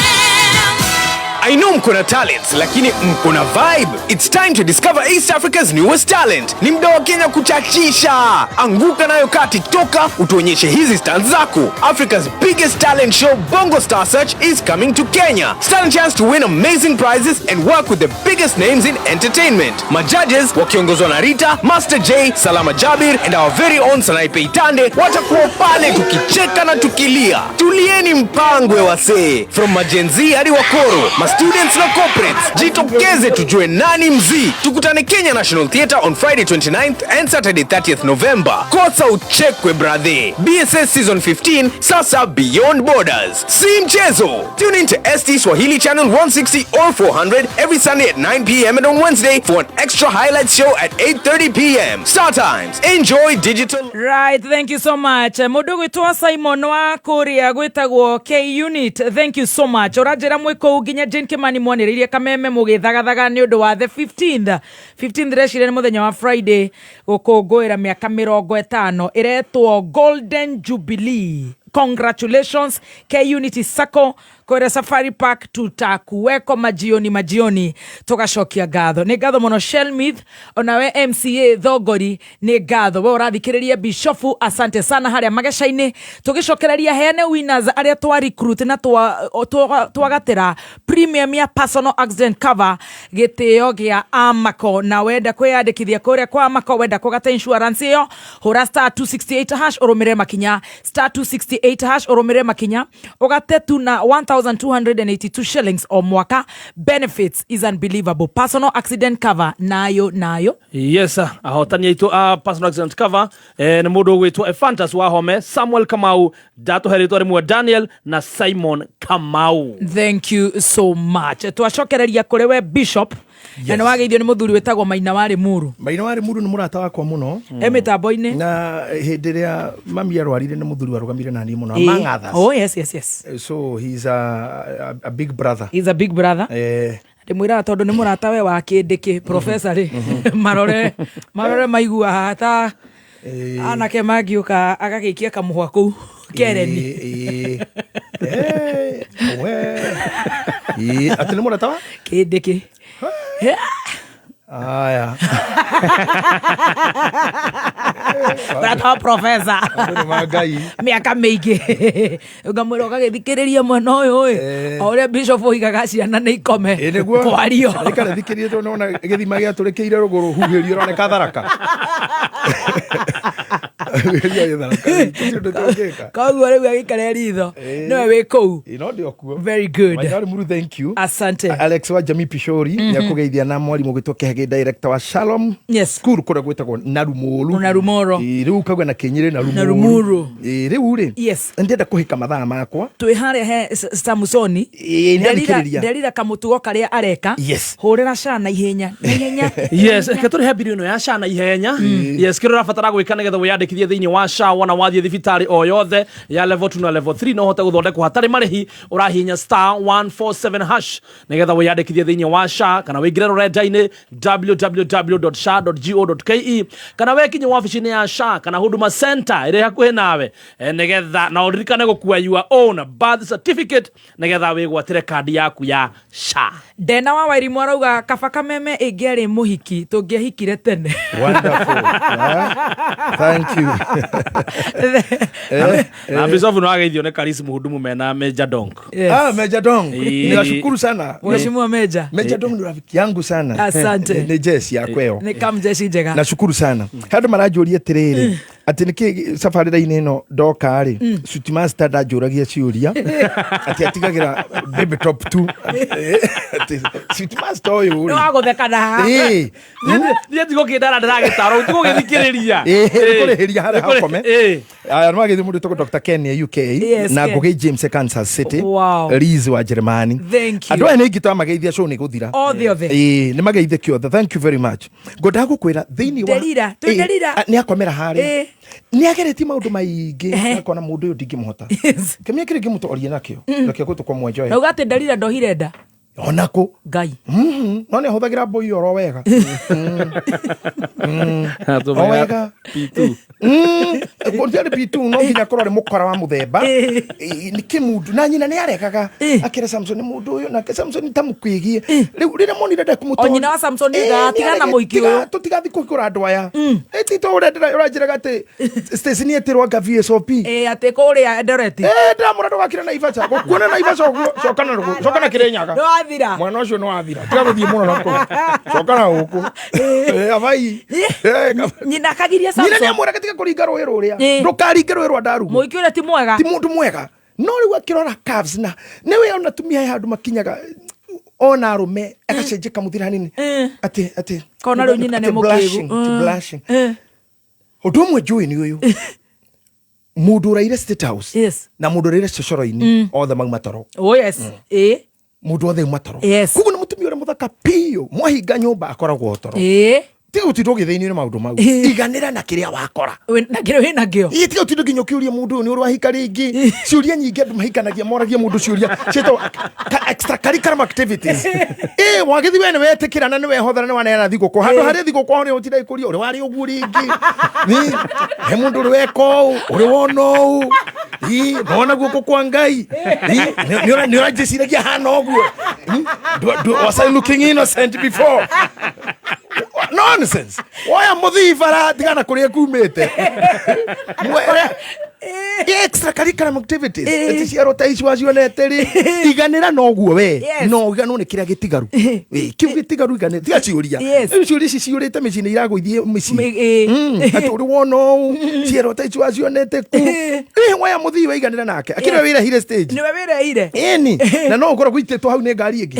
I know mkona talents, lakini mkona vibe. It's time to discover East Africa's newest talent. Ni mda wa Kenya kuchachisha. Anguka nayo ka TikToker, utuonyeshe hizi stunts zako. Africa's biggest talent show, Bongo Star Search, is coming to Kenya. Stand a chance to win amazing prizes and work with the biggest names in entertainment. Majudges wakiongozwa na Rita, Master J, Salama Jabir, and our very own Sanaipe Itande watakuwa pale tukicheka na tukilia. Tulieni mpangwe wasee. From majenzi hadi wakoro, students na corporates, jitokeze tujue nani mzii. Tukutane Kenya National Theatre on Friday 29th and Saturday 30th November. Kosa uchekwe brother. BSS Season 15, sasa beyond borders. Si mchezo. Tune in to ST Swahili Channel 160 or 400 every Sunday at 9 p.m. and on Wednesday for an extra highlights show at 8:30 p.m. Star Times. Enjoy digital. Right, thank you so much. Mundu gwitwa Simon wa Korea gwitagwo K Unit. Thank you so much. Orajera mwiko uginya Jane Kimani mwaniririe Kameme mugithagathaga ni undu wa the 15th reciren muthenya wa Friday gukungwira miaka 50 iretwo Golden Jubilee congratulations K-Unity Sacco kwere Safari Park tutakuweko majioni tugacokia ngatho ni ngatho muno Shelmith onawe MCA Thogori ni ngatho we urathikiriria Bishofu asante sana haria magesha-ini tugicokereria heane winners aria twa recruit na twagatira premium ya personal accident cover gitio gia Amako na wenda kwiyandikithia kuria kwa Amako wenda kugata insurance iyo hura *268# urumire makinya *268# urumire makinya ugate tu na 1,282 shillings o mwaka. Benefits is unbelievable. Personal accident cover nayo yes sir. Ahotani aitu personal accident cover ni mundu gwitwa Fantas wa Home, Samuel Kamau, Dato Heritori mwa Daniel na Simon Kamau. Thank you so much. Twacokereria kurewe Bishop. Yes. Na wageithio ni muthuri wetagwo Maina Wari Muru. Maina Wari Muru ni murata wakwa muno. Mitambo-ini. Na hindi ria mami arwarire ni muthuri warugamire nani muno among others. Oh yes. So he's a big brother. He's a big brother. Ndimwira tondu ni murata we wa kindiki professor ri marore maigua hata anake magiuka agagikia kamuhwa kuu Kereni. Ati ni murata wa kindiki. Aya. Brata professor. Miaka mingi. Ugamwira ukagithikiriria mwana uyu ore Bishop oigaga ciana ni ikome kwario. Nikare thikiririe to nona githima gia turekeire ruguru huhirio rone katharaka. Kagua riu agikare ritho no we kou. Ino ndio kuo. Very good. Maina Muru, thank you. Asante. Alex wa Jamii Pishori nyakugeithia na mwalimu gwitwo Kehage director wa Shalom. Yes. School kura gwitagwo Narumoro. Narumoro. Riu kagwa na Kenyire Narumoro. Riu ri. Yes. Ndenda kuhika mathaa makwa. Twi haria he Samusoni. Ndelira kamutugo karia areka. Yes. Hurira cana ihenya. Yes, keturi he bilioni ya cana ihenya. Yes, kiro rafatara gwika nigetha wiyandikithie thiini wa SHA wana wathie thibitari o yothe ya level 2 na level 3 no hote guthondekwo hatari marihi urahinya *147# nigetha wiyandikithie thiini wa SHA kana wingire rurenda-ini www.sha.go.ke kana wekinye wabici-ini ya SHA kana Huduma Center iri hakuhi nawe nigetha na uririkane gukua your own birth certificate nigetha wigwatire kandi yaku ya SHA. Dena wa Wairimu arauga kaba kameme ingeri muhiki tungiahikire tene. Wonderful. Thank you. Na Bishop no ageithio ne Karisi Muhudumu mena Major Dong. Major Dong. Ninashukuru sana. Mheshimiwa Major. Major Dong ni rafiki yangu sana. Asante. Ni jeshi ya kweo. Ni kam jeshi njega. Nashukuru sana. Hadi marajuria tiriri. Ati niki safari raini no doka ari. Suti master ndajuragia ciuria. Ati atigagira baby top 2. Ati suti master oyo. No agotheka na. Ni tigo kidara ndagitaro tigo githikiriria. Kureheria hara hakome. Aya no agithi mundu toko Dr. Ken UK na Goge James Kansas City. Riz wa Germany. Andu ene ngitwa mageithia show ni guthira. Othe. Ni mageithia kiothe. Thank you very much. Ngoda gukwira thiini wa. Delira. Ni akomera hari. Ni agereti maundu maingi akona mundu uyu ndingimuhota. Kemia kiri ngimutoria nakio. Nakio gutukwa mwenjoe. Na ugate Delira ndohire nda. Onako Ngai. No ne huthagira boy oro wega. Wega P2. Kondiare P2 no nginya korore mukora wa muthemba. Ni kimundu na nyina ni arekaga akira Samson mundu uyu na Samson tamukwigie. Riu rira monire nda kumutoria. Onyina wa Samson tigana na muiki uyu. Tutigathi kuhikura andu aya. Tito urendera urajira gate station yetirwa ga VSOP. Ate kuria Eldoret. Ndamura ndogakira na Ivacha. Gukuona na Ivacha cokana Kirinyaga. Athira. Mwana ucio no athira. Tiga guthie muno nako. Cokana guku. Avai. Nyina kagiria Samson. Nyina ni amwira katika kuringa rũĩ rũrĩa. Ndũkaringe rũĩ rwa Ndarugu. Mũiki ũrĩa ti mwega. Ti mũndũ mwega. No rĩu akĩrora calves na nĩwe ona tumia ya handũ makinyaga ona arume agacenjia kamuthira hanini. Ati. Kona rĩu nyina nĩ mũkĩgu. Blushing. Ũndũ ũmwe njũĩ nĩ ũyũ. Mũndũ ũraire State House. Yes. Na mũndũ ũraire cocoro-inĩ. Othe mauma toro. Oh yes. Mũndũ othe uma toro. Koguo nĩ mũtumia ũrĩa mũthaka piũ. Mwahinga nyũmba akoragwo toro. Tiga ũtindwo gĩthĩinĩ nĩ maũndũ mau. Iganĩra na kĩrĩa wakora. Na kĩrĩa wĩna kĩo. Tiga ũtindwo nginya ũkĩũria mũndũ ũyũ nĩ ũrahika rĩngĩ. Ciũria nyingĩ andũ mahikanagia moragia mũndũ ciũria. Ciĩtwo extracurricular activities. Wagĩthi we nĩ wetĩkĩra na nĩ wehothera nĩ waneana thigũkũ. Handũ harĩa thigũkũ nĩ ũtinda ikũria ũrĩ warĩ ũguo rĩngĩ. He mũndũ ũrĩ weka ũũ, ũrĩ wona ũũ. nona guoko kwa ngai ni ora jisiragia hana oguo was I looking innocent before nonsense oya muthivara tigana kuria kumite extra curriculum activities eti ciaro ta icio acionete ri iganira noguo we no igano ni kiria gitigaru kiu gitigaru igane tiga ciuria ciuria ici ciurite micini iragũithie mici aturi wono ciaro ta icio acionete ku waya muthi we iganira nake akire wira hire stage ni wira hire eni na no ngoro gwitetwo hau ni ngari ingi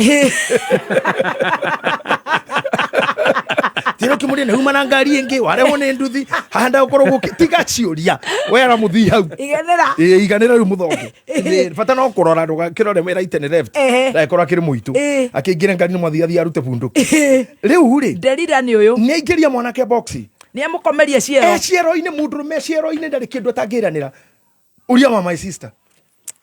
tiro kimuri na huma na ngari ingi wareho ni nduthi handa ukoro guki tiga ciuria wera muthi hau iganira ru muthonge fata no kurora nduga kirore mera itene left da ikora kiri muitu akingire ngari ni mwathi athi arute bunduki riu ri Delila ni uyu ni ingiria mwanake boxi ni amukomeria ciero ciero-ini mundu me ciero-ini ndari kindu atangiranira uria mama my sister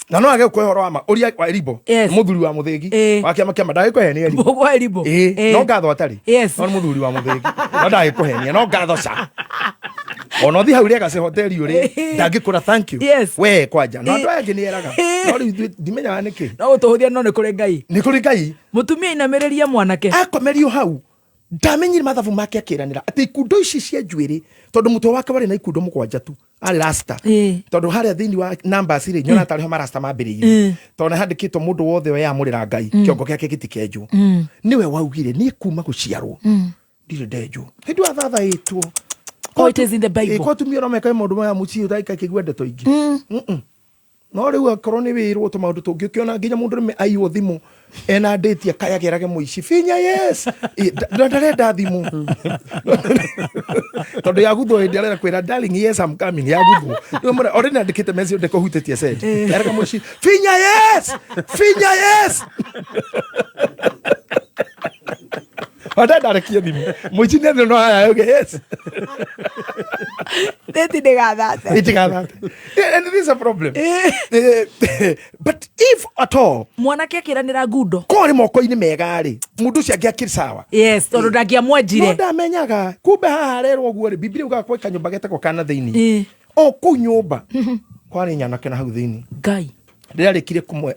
na no age kwehoro ama uria wa Eribo muthuri wa muthigi wa kiama kia madai kwehenia Eribo wa Eribo no ngatho atari no muthuri wa muthigi no ndai kwehenia no ngatho ca ono thi hau rega se hoteli uri ndangikura thank you we kwanja no ndo yangi ni eraga no ri dimenya niki no utuhuthia no ni kuri ngai mutumia inamereria mwanake akomerio hau ndamenyire mathabu make akiranira ati ikundo ici cia njuiri tondu mutwe wake wari na ikundo mugwanja tu ari rasta tondu haria thini wa numbers ri nyona tariho marasta mambiriire tondu handikitwo mundu wothe we amurira ngai kiongo giake gitikeju niwe waugire ni kuma guciarwo ndire ndeju hindu athatha itwo it is in the Bible ko tumio no meka mundu maya muci utaika kigwende toingi no riu akorwo ni wirwo to maundu tungi ukiona nginya mundu me aiwo thimu ena date akaya gerage muici finya yes ndarenda thimu tondu yaguthwo hindi arera kwira darling yes I'm coming yaguthwo no mara already ndikite message ndeko hutetie said gerage muici finya yes Ada darakia thimu muici ne no haya okay yes Teti negathate and this is a problem but if at all mwanake akiranira ngundo ko ri moko-ini mega ri mundu cia ngiakiri sawa yes tondu ndagia mwenjire no ndamenyaga kumbe haha rerwo guo ri biblia uga kwa kanyumba getako kana thiini o ku nyumba kwari nyanake na hau thiini ngai ndirarikire kumwe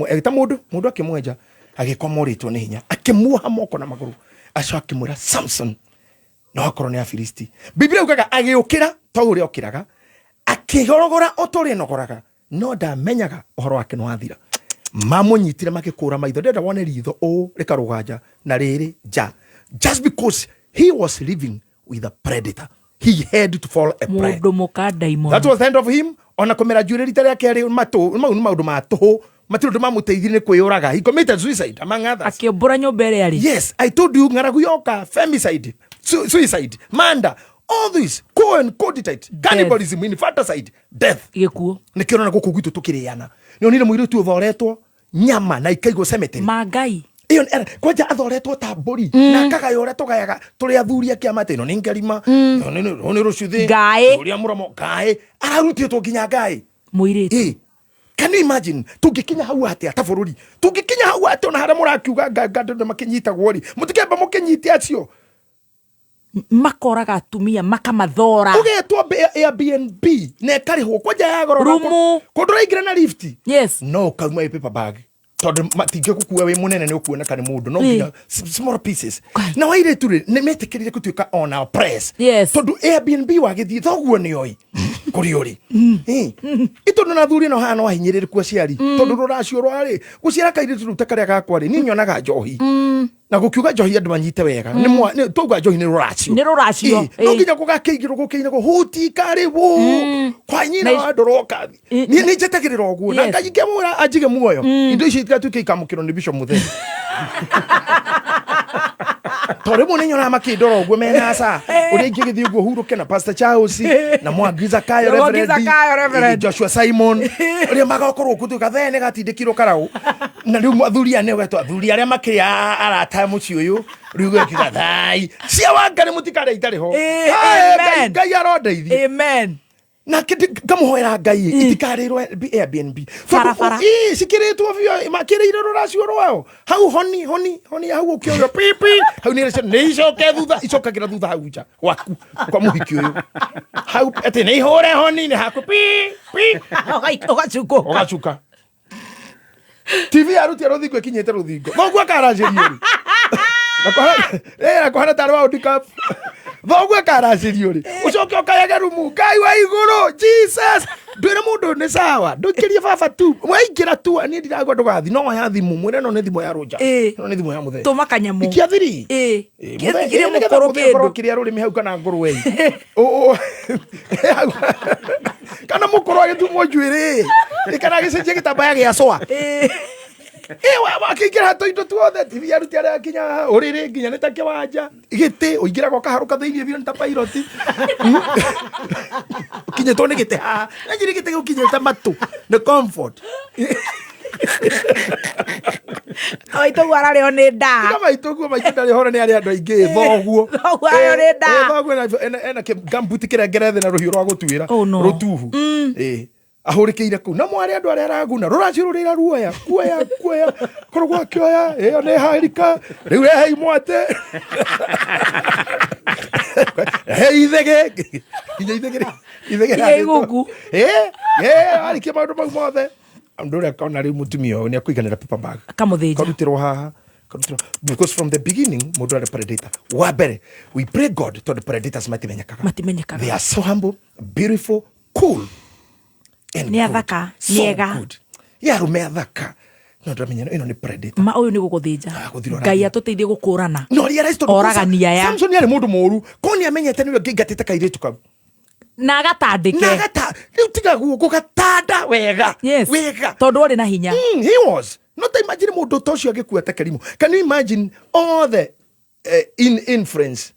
eta mundu akimwenja agikomoritwo ni hinya akimuha moko na maguru aco akimwira Samson no akorwo ni Afilisti biblia ugaga agiukira to uria okiraga akigorogora otore nogoraga no ndamenyaga uhoro wake no athira mamunyitire makikura maitho ndenda wone ritho o rikaruganja na riri just because he was living with a predator he had to fall a prey mundu mukadaimo that was the end of him ona komera jure rita yake ari maundu matuhu matiru mamuteithire ni kwiyuraga he committed suicide among others akiobora nyumba ire ari yes I told you ngaragu yoka femicide suicide manda all this co-detite cannibalism infanticide death gikuo nikirona guku gwitu tukiriana nionire muiritu uthoretwo nyama na ikaigwo cemetery mangai iyo kwanja athoretwo ta mburi na kaga yore tugayaga turi athuria kiamate ino ni ngerima ni rucuthi ngai uria muromo ngai ararutitwo nginya ngai muiritu can you imagine tungikinya hau atia ta bururi tungikinya hau atia na haria murakiuga ngando makinyita gwori mutikemba mukinyiti acio makoraga atumia makamathora ugetwo Airbnb ne karihwo kwanja ya goro rumu kundura ingira na lift yes no kauma i paper bag tondu matinge gukua we munene ni ukuoneka ni mundu no nginya small pieces na waire turi ne metikirire kutuika on our press tondu Airbnb wagithii thoguo ni oi kuri uri itondo na thuri no hano hinyiriri kwa ciari tondu ruracio rwari guciara kaire turuta karia gakwari ni nyonaga njohi na gukiuga njohi andu manyite wega ni tuga njohi ni ruracio no nginya gugakeigiro gukeine go huti karibu kwa nyina wa ndoroka ni njetagirira oguo na ngai ngemura ajige muoyo indo ici igatuike ikamukiro ni Bishop Mutheni tore mune nyona makindoro oguo mena sa uri ngigithii uguo huruke na Pastor Charles na Mwangiza Kayo Reverend Joshua Simon uri magakorwo kutuka thene gatindikiro karau na riu athuria ne wetwa athuria aria makiri arata muci uyu riu gekiga thai cia wangane mutikare itari ho amen ngai arondeithie amen na ngamuhoera ngai itikarirwo Airbnb Barabara. cikiritwo bio makirire ruracio rwao hau honi hau ukioyo pipi hau ni icoke thutha icokagira thutha hau nja waku kwa muhiki uyu hau ati ni hore honi ni haku pi ugacuka TV aruti ruthingo ikinyete ruthingo thoguo akaracirio nakohana tarĩ wa World Cup thoguo akaracirio ri ucoke ukayage rumu Ngai wa iguru Jesus ndwĩre mũndũ nĩ sawa ndũkĩrie baba tu waingĩra tu niĩ ndiragwa ndũgathi no ya thimũ mwĩre no nĩ thimũ ya Roja no nĩ thimũ ya mũthee tũma kanyamũ ikiathiri kĩthigire mũkũrũ kĩndũ kĩrĩa rũrĩmĩ hau kana ngũrwe kana mũkũrũ agĩtumwo njuĩrĩ kana gĩcenjie gĩtambaya gĩa cũa wakĩingĩra tũindo tuothe TV aruti arĩa kinya ũrĩrĩ nginya nĩ ta kĩwanja gĩtĩ ũingĩraga ũkaharũka thĩinĩ biũ nĩ ta pilot kinyĩtwo nĩ gĩtĩ haha na njĩrĩ gĩtĩ gũkinyĩte matũ nĩ comfort maitũguo ararĩo nĩ nda maitũguo ndarĩ hore nĩ arĩa andũ aingĩ thoguo ararĩo nĩ nda thoguo ena gambuti kĩrengere thĩ na rũhiũ rwa gũtuĩra rũtuhu ahũrĩkĩire kũu na mwarĩ andũ arĩa araguna rũracio rũrĩra ruoya kuoya korwo gwakĩoya ĩyo nĩ harika rĩu rehei mwate hei ithege nginya iguku arikia maũndũ mau mothe andũ ũrĩa akona rĩu mũtumia ũyũ nĩ akũiganĩra paper bag kamũthĩnja karutirwo haha because from the beginning mũndũ arĩ predator wa mbere we pray God tondũ predators matimenyekaga they are so humble beautiful cool nĩ athaka nĩega yarume athaka no ndamenya ĩno nĩ predator ma ũyũ nĩ gũgũthĩnja Ngai atũteithie gũkũrana oragania ya Samson yarĩ mũndũ mũru ko nĩ amenyete nĩwe ngĩngatĩte kairĩtu kau na agatandĩke rĩu tiga guoko gatanda wega tondũ ũrĩ na hinya he was not imagine mũndũ ta ũcio agĩkua ta Kerimu. Can you imagine all the influence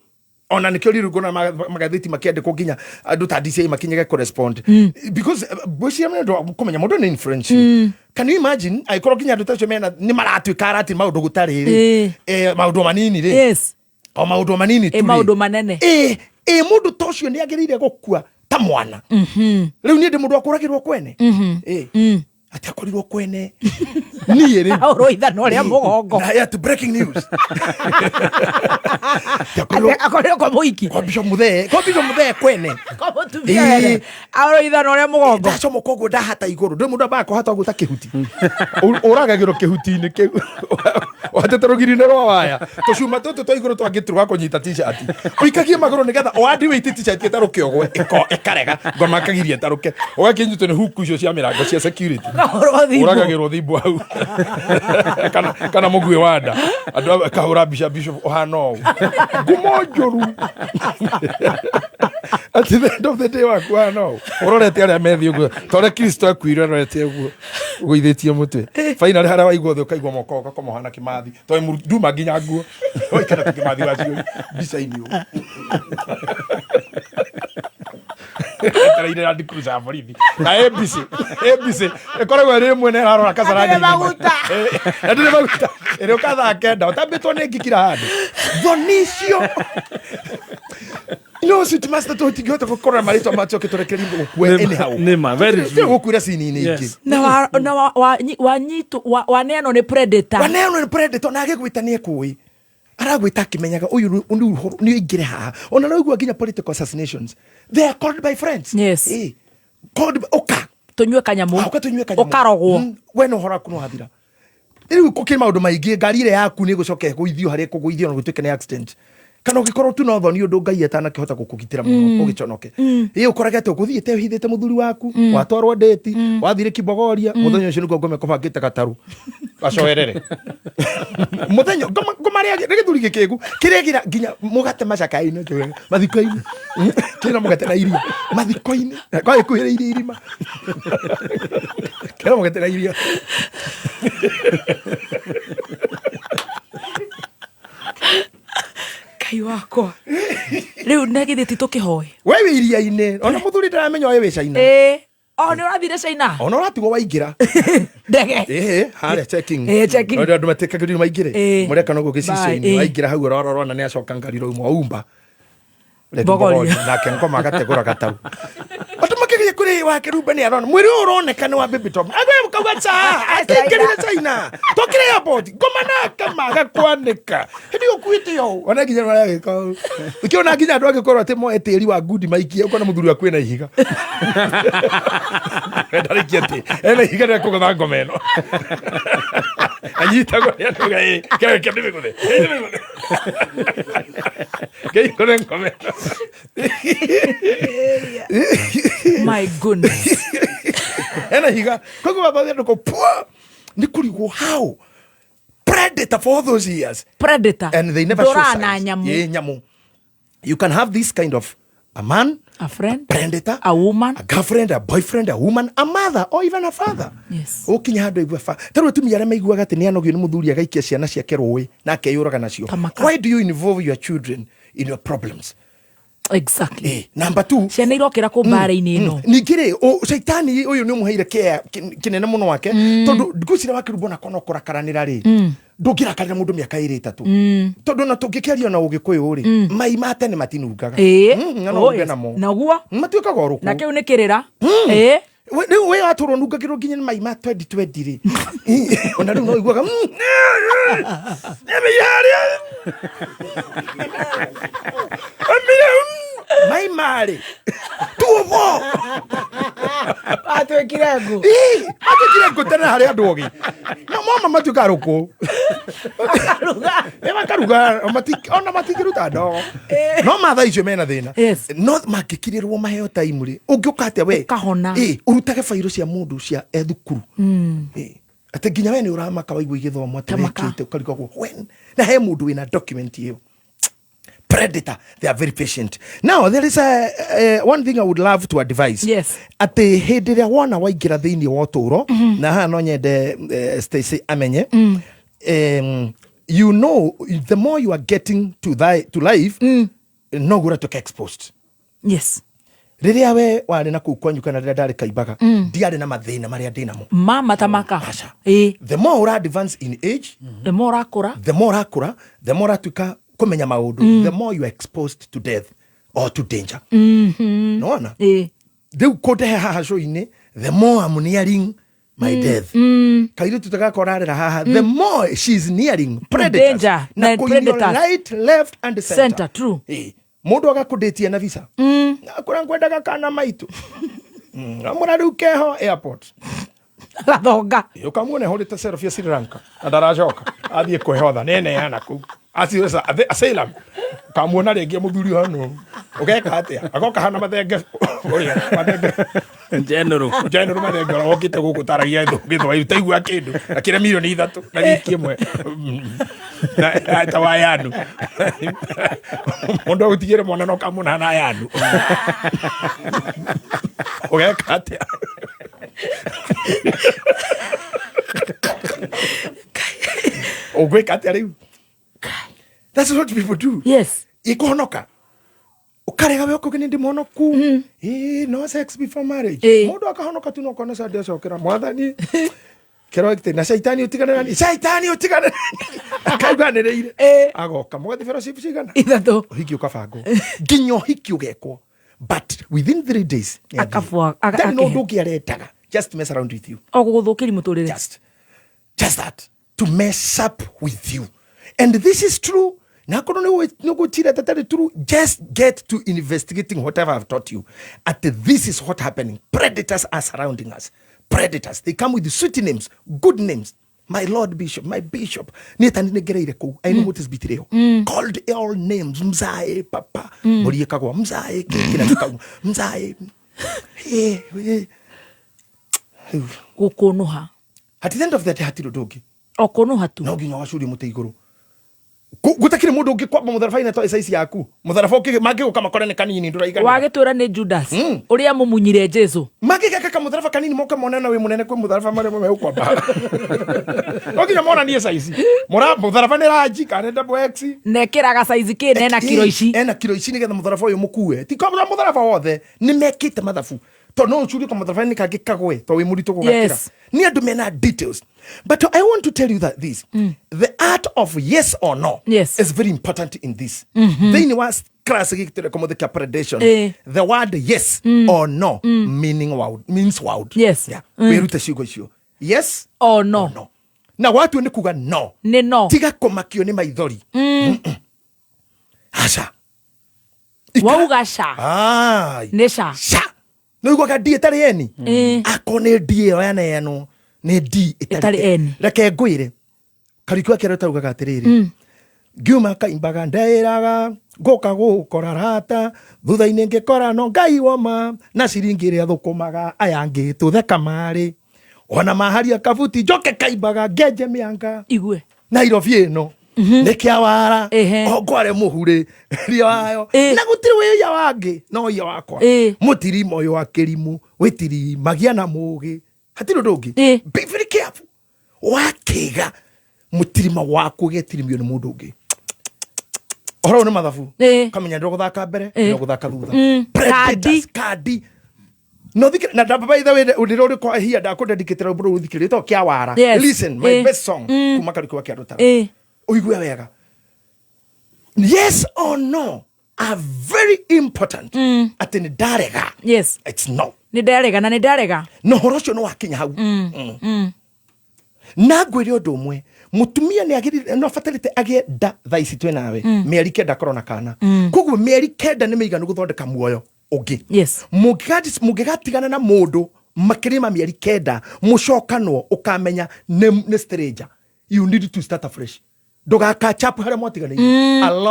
ona nikio rirugona magatheti makiandikwo nginya andu ta DCI makinyage correspond because bosi amene ndo kumenya mundu ni influence. Can you imagine aikorwo nginya andu ta cio mena ni maratwika arati maundu gutari ri maundu manini ri yes o maundu manini tu maundu manene mundu ta ucio ni agirire gukua ta mwana riu ni ndi mundu akuragirwo kwene ati akorirwo kwene niĩ rĩ aũrũithano rĩa mũgongo na yet breaking news akorirwo kwa mũhiki kwa Bishop Muthee kwene kwa mũtumia wene aũrũithano rĩa mũgongo ndacomo koguo ndahata igũrũ ndĩ mũndũ ambaga kũhata gũta kĩhuti ũragagĩrwo kĩhuti-inĩ kĩu watete rũgiri-inĩ rwa waya tũcuma tũtũ twa igũrũ twangĩtũrũga kũnyita t-shirt ũikagie magũrũ nĩgetha wandi wĩiti t-shirt ĩtarũke ũgwe ĩkarega ngoma kagiria ĩtarũke ũgakĩnyitwo nĩ huku icio cia mĩrango cia security uragagirwo thimbu hau kana mũguĩ wa nda andũ akahũra mbica Bishop ohana ũũ ngumo njũru at the end of the day waku ohana ũũ ũrorete arĩa methi ũguo tondũ Kristo akuire ũrorete ũguo ũgũithĩtie mũtwe finally harĩa waigua thĩ ũkaigua moko ũgakoma ũhana Kĩmathi tondũ nduma nginya nguo oikara Kĩmathi wacio mbica-inĩ ũũ taraire andi cruiser borithi na ABC ekoragwo rĩ mwene ararora kasarani maguta ndire maguta ere ukathake nda utambitwo nĩ ngikira handũ thonicio no sit master to tigota gukora marito macho kitorekeri ukwe anyhow nima very true gukura sini ingi na wanyitu waneno ni predator na agĩgwĩtania kũĩ aragwĩta akĩmenyaga ũyũ nĩ ingire haha ona no igua nginya political assassinations they are called by friends yes called oka tunywe kanyamu ukarogwo we no hora kuno hathira rĩu kũkĩ maũndũ maingĩ ngari ile yaku nĩ gũcoke gũithio harĩa kũgũithio na gũtuĩke nĩ accident kana ũngĩkorwo tu no thoni ũndũ Ngai atanakĩhota gũkũgitĩra mũno ũgĩconoke ũkorage atĩ ũgũthiĩte ũhithĩte mũthuri waku watwarwo ndĩti wathire Kibogoria mũthenya ũcio nĩguo ngome kũbangĩte gataru gacoerere mũthenya ngomarĩa gĩthuri gĩkĩgu kĩrĩgira nginya mũgate macaka-inĩ mathiko-inĩ kĩna mũgate na iria mathiko-inĩ kwa ĩkuhĩrĩirie irima kĩna mũgate na iria Ngai wakwa riu negithiti tukihoe we wĩ iria-inĩ ona mũthuri ndaramenya we wĩ China nĩ ũrathire China ona ũratigwo waingĩra ndege harĩa checking andũ matekagĩrio maingĩre mũreka no gũgĩcicio-inĩ waingĩra hau ũrorona nĩ acoka ngari rouma umba Bogoria nake ngoma agategũra gataru andũ makĩgĩa Riu wake Ruben arona mwiri uronekana wa baby top agwe mukauga cha akingirire China tokire airport ngomana kamaga kwanika hindi ukuite yo ona ginya wala giko ukiona ginya andu agikorwo ati mo etiri wa good maikie ukona muthuri wa kwina ihiga ndariki ati ena ihiga na kugatha ngomeno anyitagwo ni andu gai ke ndime guthe gai kone ngomeno. My goodness. Ena higa kwa baadhi ndiko pua ni kurigo how predator for all those years. Predator. And they never show Dorana signs. nyamu. Yeah, nyamu. You can have this kind of a man, a friend, a predator, a woman, a girlfriend, a boyfriend, a woman, a mother, or even a father. Yes. Okinya handu igwe fa. Taru tumia arĩa maiguaga atĩ nĩ anogio nĩ mũthuri agaikia ciana ciake rũĩ na akeyũraga nacio. Why do you involve your children in your problems? Exactly. Number 2. Ciana irokera kũ mbara-inĩ ĩno. Ningĩ Shaitani ũyũ nĩ ũmũheire kinene mũno wake tondũ ngũcira wakĩrumbo na kono kũrakaranĩra rĩ. Ndũngĩrakarĩra mũndũ mĩaka 2-3. Tondũ na tũngĩkĩaria na ũgĩkũyũ rĩ mai ma tene matinungaga. Naguo matuĩkaga ũrũkũ. Na kĩu nĩ kĩrĩra. Rĩu we watũrwo nungagĩrwo nginya nĩ mai ma 2020 rĩ. Ona rĩu no iguaga mai marĩ tuovo atwĩkire ngũ tene harĩ andũ ogĩ mama matuĩka rũkũ makaruga ona matingĩruta ndogo no mathaa icio mena thĩna no mangĩkirĩrwo maheo taimu rĩ ũngĩũka atĩa we ũrutage bairũ cia mũndũ cia thukuru atĩ nginya we nĩ ũramaka waigua igĩthomwo atĩ wekĩte ũkarigagwo when na he mũndũ wĩna document ĩyo. Predator, they are very patient. Now there is one thing I would love to advise. Yes. Ati hindi ria wona waingira thiini wa turo na ha no nyende Stacy amenye. You know, the more you are getting to life, no gura to get exposed. Yes. Riria we wari na kukwanyu kana riria ndari kaibaga ndiari na mathina maria ndinamo mama tamaka. The more you advance in age, the more akura, the more atuka kumenya maundu, the more you are exposed to death or to danger. No na riu kodehe haha show-ini, the more I'm nearing my death. Kaire tutagakorarira haha, the more she's nearing predators. Danger Na predators. Right, left and center. True. Mundu agakudetia na visa. Akora ngwendaga kana maitu. Amura riu keho airport. Gathonga. Ukamuone horite selfie ya Sri Lanka. Adarajoka. Athie kwehotha nene yana ku. Asiweza asylum. Kamuona rĩngĩ mũthuri hano. Ũgeka atĩa? Agoka hana mathenge. Oria mathenge. General mathenge okite gũkũ taragia gĩthwa itaigua kĩndũ. Akĩra milioni 3 na wiki ĩmwe. Na tawa yandu. Mũndũ ũtigĩre mwana no kamuna na yandu. Ũgeka atĩa? Ogweka atĩa rĩu? That's what people do. Yes. Ikuhonoka. Ukarega we okugene ndi monoku. No sex before marriage. Mundu akahonoka tu no kona sa dia cokera mwathani. Kero ekte na Shaitani utigane nani? Shaitani utigane nani? Akauganireire. Agoka mugathi fellowship cigana? Ithatũ. Hiki ukabango. Nginyo hiki ugekwo. But within 3 days. Akafua. Then no ndugi aretaga. Just mess around with you. Ogũgũthũkĩri mũtũrĩre. Just that. To mess up with you. And this is true. Just get to investigating whatever I've taught you. This is what happening. Predators are surrounding us. Predators. They come with sweet names, good names. My Lord Bishop, my Bishop. I know what is betrayal. Called all names. Mzae, Papa. Mzae, Mzae. Gukunuha. At the end of the day, hatirodogi. Okunuha tu. No ginya wacuri muteiguru. Gutakire mundu ungikwamba mutharafa-ini to size yaku. Mutharafa mangiguka makorane kanini nduraigana. Wagitwira ni Judas. Uria mumunyire Jesu. Mangigaka ka mutharafa kanini moka monana we munene kwe mutharafa mare me ukwamba. Oginya mona ni size. Mora mutharafa ni raji kana double X. Nekiraga size kine na kilo ici. Ena kilo ici nigetha mutharafa uyu mukue. Ti kwa mutharafa wothe ni mekite mathafu. to no churi kwa madrafani kagikagwe to we muri to gukira Yes. ni andu mena details. But I want to tell you that the art of yes or no is very important in this. Then was class como the predation. The word yes or no means word. Yes. Yeah. Weruta shigo shio. Yes or no. Na watu ni kuga no. Ni no. Tiga komakio ni maithori. Asha. Wauga sha. Ni sha. Sha. No igwa die tari eni. Akone die yana yano. Ne di itari eni. Reke ngwire. Karikwa kero taruga gatiriri. Giuma kaimbaga ndairaga goka gukora rata thutha-ini ngikora no ngai woma na ciringi thukumaga aya ngi tutheka mari ona maharia kabuti njoke kaimbaga ngenje mianga igwe Nairobi ino nä kä awara ngware må hurä ria wayo na gå tirä wä ya wangä no ia wakwa må tirima å yå wa kä rimå wä tirimagia na må gä hatirä å ndå å ngä be very careful wakä ga må tirima waku å getirimio nä må ndå å ngä ohoro nä mathabu kamenya ndå gå thaka mbere no gå thaka thutha kandi no thikira na ndamba itha we ndiro ri kwa hia ndakå ndendikitira mburu thikira to kä awara listen my best song kuma karikwa kä andå ta uigue wega yes or no are very important ati ni ndarega it's no ni ndarega na ni ndarega no horo cio no wakinya hau na ngwire undu umwe mutumia ni agirire no fatalite agie nda thaici twe nawe mieri kenda korona kana koguo mieri kenda ni meiganu guthondeka muoyo ungi mugigatigana na mundu makirima mieri kenda mucokanwo ukamenya ni stranger you need to start afresh ndugaka chapu haria mwatigana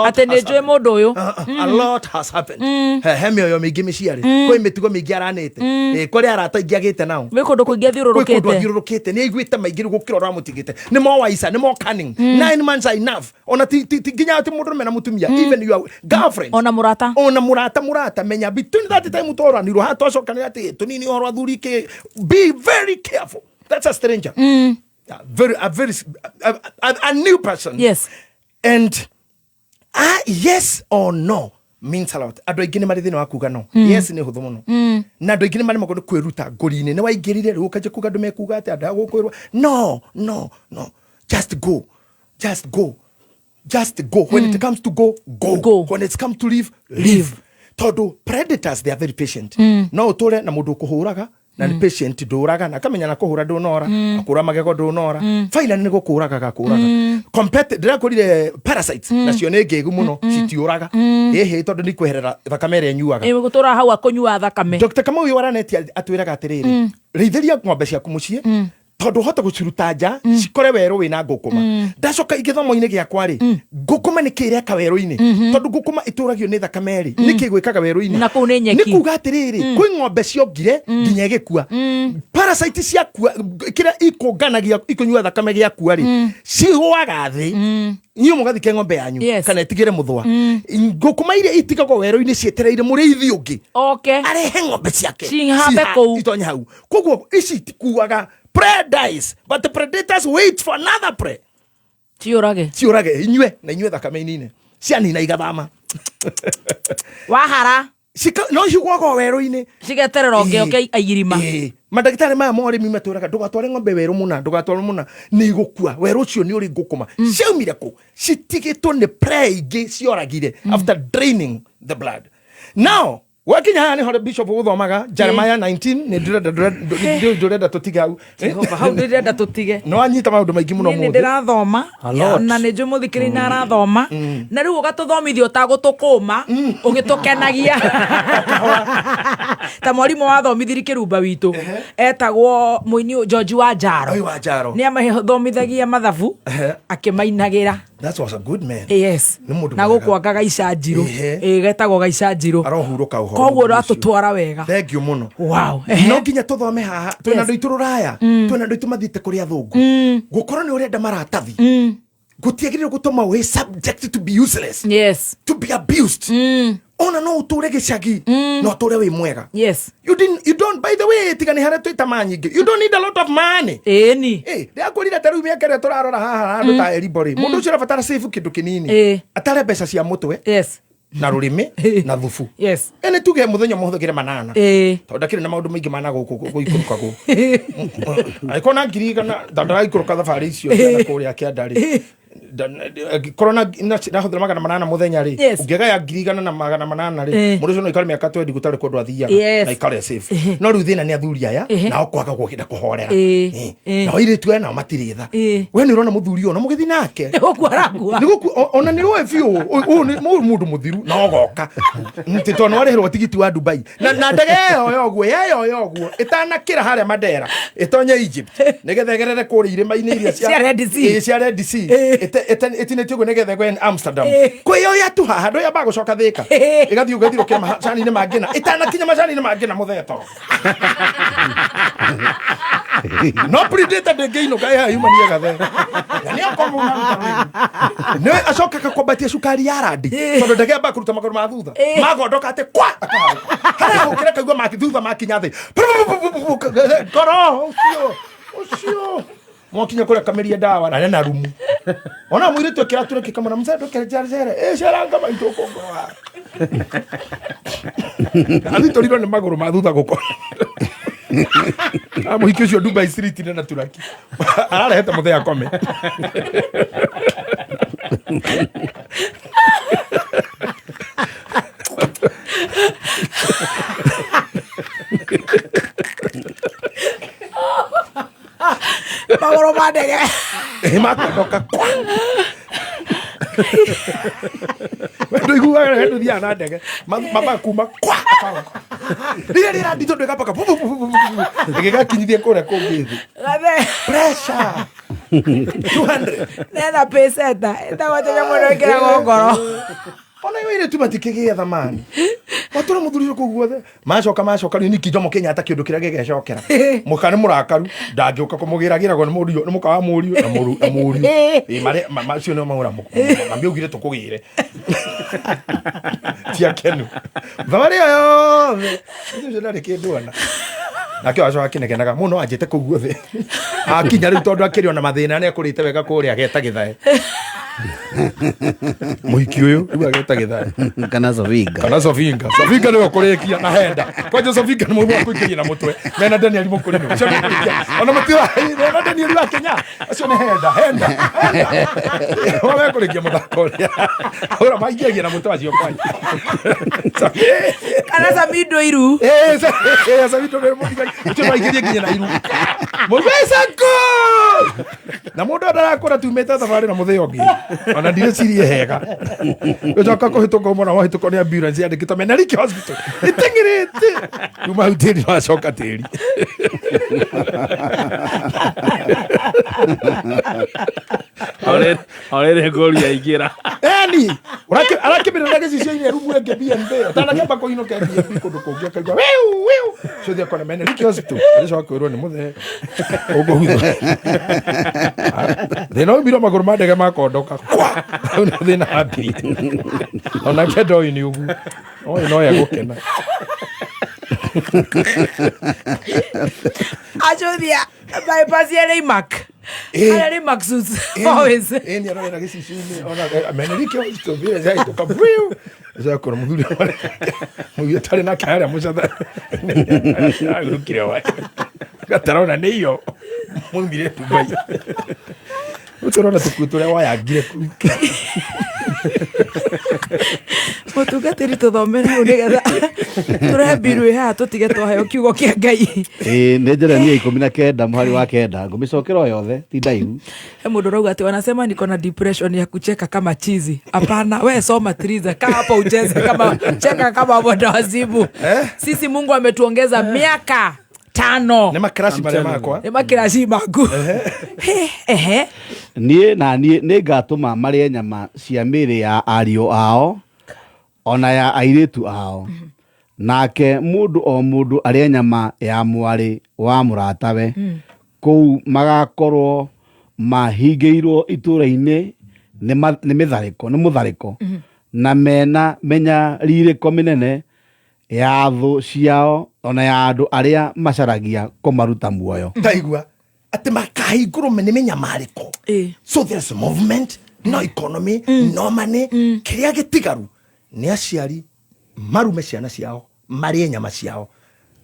ate ni njwe mundu uyu a lot has happened he mioyo mingi miciari kwi mitugo mingi aranite kuri arata ingi agite nao we kundu kuingi thiururukite ni aiguite maingi gukira ora mutigite ni mo waisa ni mo cunning 9 months enough ona ti nginya ati mundu mena mutumia even your girlfriend ona murata menya between that time utora ni ruha toco kana ati tunini oro athuri ke be very careful that's a stranger a new person. Yes. And yes or no means a lot. Ado igine mari thina wa kuga no. Yes ni huthu muno. Na ado igine mari makondo kwiruta ngori-ini ni waingirire ru kaje kuga ndume kuga ati ada gukwirwa. No. Just go. When it comes to go. When it comes to leave. Todo predators, they are very patient. No utore na mundu kuhuraga na ni patient nduraga na kamenya na kuhura ndunora akura magego ndunora finally ni gukuraga gakuraga compete ndirakurire parasites nacio ni ngegu muno citiuraga ehe tondu ni kweherera thakame ria nyuaga gutura hau akunyua thakame Dr. Kamau waraneti atwiraga atiriri reithĩria ng'ombe ciaku muciĩ tondu hota guciruta nja cikore weru wina ngukuma ndacoka igithomo-ini giakwa ri ngukuma ni kireka weru-ini tondu ngukuma ituragio ni thakame ri ni kigwikaga weru-ini na kuu ni nyeki ni kuga atiriri kwi ng'ombe ciongire nginya igikua parasite ciakua kira ikunganagia ikunyua thakame giakua ri cihwaga thi niyo mugathike ng'ombe yanyu kana itigire muthwa ngukuma iria itigagwo weru-ini cietereire muriithi ungi arehe ng'ombe ciake cihambe kuu itonya hau koguo ici tikuaga prey dies, but the predators wait for another prey. Ciurage, inyue thakame nini. Cianina igathama. Wahara. No cigwaga weru-ini. Cigeterera ungi aigirima. Mandagitari maya ma urimi matwiraga ndugatware ng'ombe weru muna ni igukua weru ucio ni uri ngukuma ciaumire ku citigitwo ni prey ingi cioragire after draining the blood. Now wakinya haya ni hore bishop uthomaga Jeremiah 19 ni ndurenda tutige hau ndirenda tutige no anyita maundu maingi muno ni ndirathoma na ni nju muthikiri na arathoma na riu ugatuthomithio utagutukuma ugitukenagia ta mwarimu wathomithirie kirumba witu etagwo muini George wa Njaro ni amathomithagia mathabu akimainagira. That was a good man. Yes. Na gukwa Gaicanjiro. Getagwo Gaicanjiro. Arohuruka uhoro. Koguo ratutwara wega. Thank you muno. Wow. No nginya tuthome haha. Twina ndu itururaya. Twina ndu itumathite kuri athungu. Gukora ni urenda maratathi. Gutiagirire gutuma we subject to be useless. Yes. To be abused. Ona no uture gicagi. No uture wi mwega. Yes. You don't by the way tigani hare twita manyingi. You don't need a lot of money. Eni. Ndiakurira taru miaka ria turarora haha andu ta Eribori. Mundu ucio rabatara save kindu kinini. Atare mbeca cia mutwe. Yes. na rurimi na thufu. Yes. Ene tuge muthenya muhuthukire manana. Tonda kire na maundu maingi mana guku guikuruka gu. Aikona ngirigana ndandara ikuruka thabari icio na kuria kiandari. Corona nahuthira magana manana muthenya ri ungegaya ngirigana na magana manana ri mundu ucio no ikari miaka 20 gutari kundu athiaga na ikari safe no riu thina ni athuri aya na okwaga gukida kuhorera na ire tu na matiritha we ni urona muthuri ona mugithi nake okwaragwa nigo ona ni roe fiu ni mundu muthiru na ogoka nti to no rehero tigiti wa Dubai na ndege yo yoguo itanakira haria Mandera itonye Egypt nigethegerere kuri irima-ini iria cia Red Sea etine tugo negethe gwen Amsterdam kwiyo ya tu haha ndo ya bago coka thika igathi ugathiro ke macani ni mangina itana kinya macani ni mangina mutheto no predator de gaino kaya human yegathe ni akomuna no acoka kakombatia cukari ya radi tondu ndege ba kuruta magoro ma thutha magondoka ate kwa hara ukira kaigwa maki thutha makinya thi koro ucio mwakinya kule kameria dawa na nena rumu ona mwire tu kira ture kikamana mzee kile jare sharanga maito kongoa ali toriro ne magoro mathutha guko amuhikio cio Dubai Street na turaki ararehete muthee akome magoro ma ndege makondoka wendo iguaga hendo thia na ndege mama kuma kwa rira ndito ndega paka ngega kinyithie kore kungithi gathe pressure 200 nena peseta itawateja mwana kira gongoro ona yo ire tu matikigia thamani watura muthuri ko guothe macoka ni kijomo Kenya atakiondu kira gegecokera mukane murakaru ndangioka kumugiragira go ni murio ni mukawa murio na murio mare macio no maura mambiugire tukugire tia kenu thamani yo ndio ndari kinduana nake waco akineganaga muno anjite ku guothe akinya riu tondu akirio na mathina ni akurite wega kuria ageta githae muhiki uyu riu ageta githae kana Sovinga niwe kurekia na henda kwaje Sovinga ni mwe kuikiria na mutwe mena Daniel mukuri no ona mutira na Daniel wa Kenya acio ne henda ona kurekia muthako ria ora maigiagia na mutwe acio kwani kana Samido iru Samido ni muthigari acio maigiagia nginya na iru mubesa go na mundu ndarakora tumeta thabari na muthee ongi ona ndire cirie hega ucoka kuhituka mwana wa hituko ni ambulance yandikitwo Menariki Hospital itengirite kuma hutiri wa coka tiri Ole goli ya igira eni arakibira ndege cicio ine rumu enge BNB tanakemba ko ino ke BNB kundu kungia kaigwa wiu so thia kona Menariki Hospital coka kwirwo ni muthee ugo hutho thina umiro maguru ma ndege makondoka kwa thina happy ona kedo ini ugu no ya gukena ajodia bypass ya Raymark ala Maxus always ni ara na gisi shini ona Menariki Hospital vile zai to kabriu za kora mudhuri mu tare na kaya mushada agurukire wa gatarona niyo mundire Dubai utorona tukutura wa yagire mutungatiri tuthomera unigetha turebiru ha tutige twaheyo kiugo kia Ngai ni Jeremia 19 mwari wa 9 ngumicokera yothe ti ndaihu mundu rauga ati wanasema niko na depression ya kucheka kama chizi. Hapana, wewe soma triza kaa hapa ucheze kama cheka kama boda wazibu. Sisi Mungu ametuongeza miaka 5. Ni makrashi mali makwa. Ni makrashi maku. Ni ngatuma marie nyama cia miri ya ario ao ona ya airetu ao. Nake mundu o mundu arie nyama ya mwari wa muratawe. Kou magakorwo mahingeirwo itura-ini ni muthariko na mena menya ririko minene ya thu ciao ona ya andu aria macaragia kumaruta muoyo. Ndaigua ati makahingurwo ni menya mariko. So there's a movement, no economy, no money, kiria gitigaru nĩ aciari marume ciana ciao marĩe nyama ciao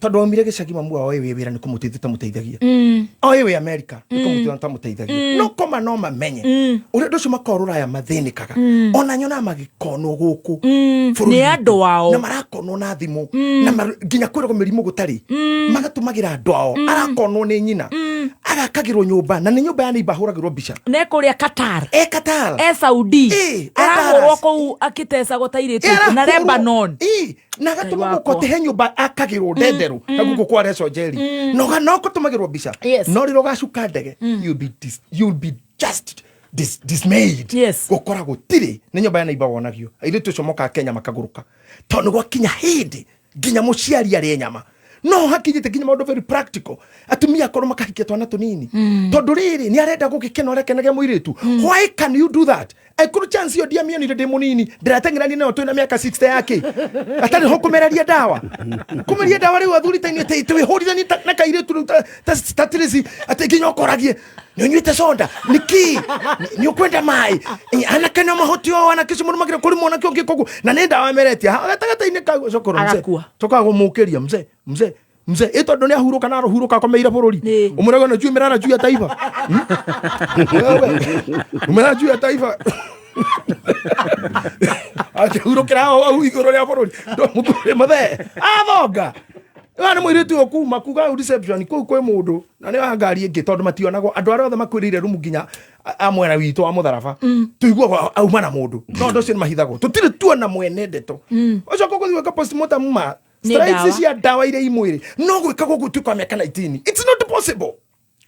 tondũ omire gĩcagi mamu wao wĩ wĩra nĩ kũmũteithia tamũteithagia oĩ wĩ Amerika nĩ kũmũteithia tamũteithagia no koma no mamenye ũrĩa ũndũ ũcio makorwo rũraya mathĩnĩkaga ona nyona magĩkonwo gũkũ nĩ andũ wao na marakonwo na thimũ na nginya kwĩragwo mĩrimũ gũtarĩ magatũmagĩra andũ ao arakonwo nĩ nyina agakagĩrwo nyũmba na nĩ nyũmba ya nĩimba ahũragĩrwo mbica nĩ kũrĩa Qatar Qatar Saudi arahũrwo kũu akĩtecagwo ta airĩtu na Lebanon na gatũma gũkote nyũmba akagĩrwo ndenderũ na gũkũ kwa reco jeri no gũtũmagĩrwo mbica no rĩrĩ ũgacuka ndege you'll be just dismayed gũkora gũtirĩ nĩ nyũmba ya nĩimba wonagio airĩtu acio mokaga Kenya makagũrũka tondũ gwakinya hĩndĩ nginya mũciari arĩe nyama no hakinyĩte nginya maũndũ very practical atumia akorwo makahikia twana tũnini tondũ rĩrĩ nĩ arenda gũgĩkena ũrekenagia mũirĩtu why can you do that aikũrũ chance yo ndiamionire ndĩ mũnini ndĩrateng'erania nayo twĩna mĩaka 60 yake atarĩ ho kũmereria ndawa rĩu athuritainĩ twĩhũrithanie na kairĩtu ta Tracy atĩ nginya ũkoragie nĩ ũnyuĩte soda nĩkĩ nĩ ũkwenda maĩ anake na mahuti o anake cio mũrũmagĩra kũrĩ mwanake ũngĩ kũguo na nĩ ndawa meretia gatagatĩ-inĩ ka cokoro cokaga gũmũkĩria mzee ĩtondũ nĩ ahurũka na arahurũka akomeire bũrũri ũmũrego na juimera juu ya taifa umera juu ya taifa akĩhurũkĩra au igũrũ rĩa bũrũri mũtũrĩ mathe athonga nĩ mũirĩtu ũkuma kuga reception kũu kwĩ mũndũ na nĩ wa ngari ĩngĩ tondũ mationagwo andũ arĩa othe makwĩrĩire rumu nginya amwena witũ wa mũtharaba tũiguaga auma na mũndũ no andũ acio nĩ mahithagwo tũtirĩ tuona mwene ndeto ũcio gũthiĩ gwĩka postmortem ma strikes cia ndawa iria imwĩrĩ no gwĩka gũkũ tuĩka mĩaka 19 it's not possible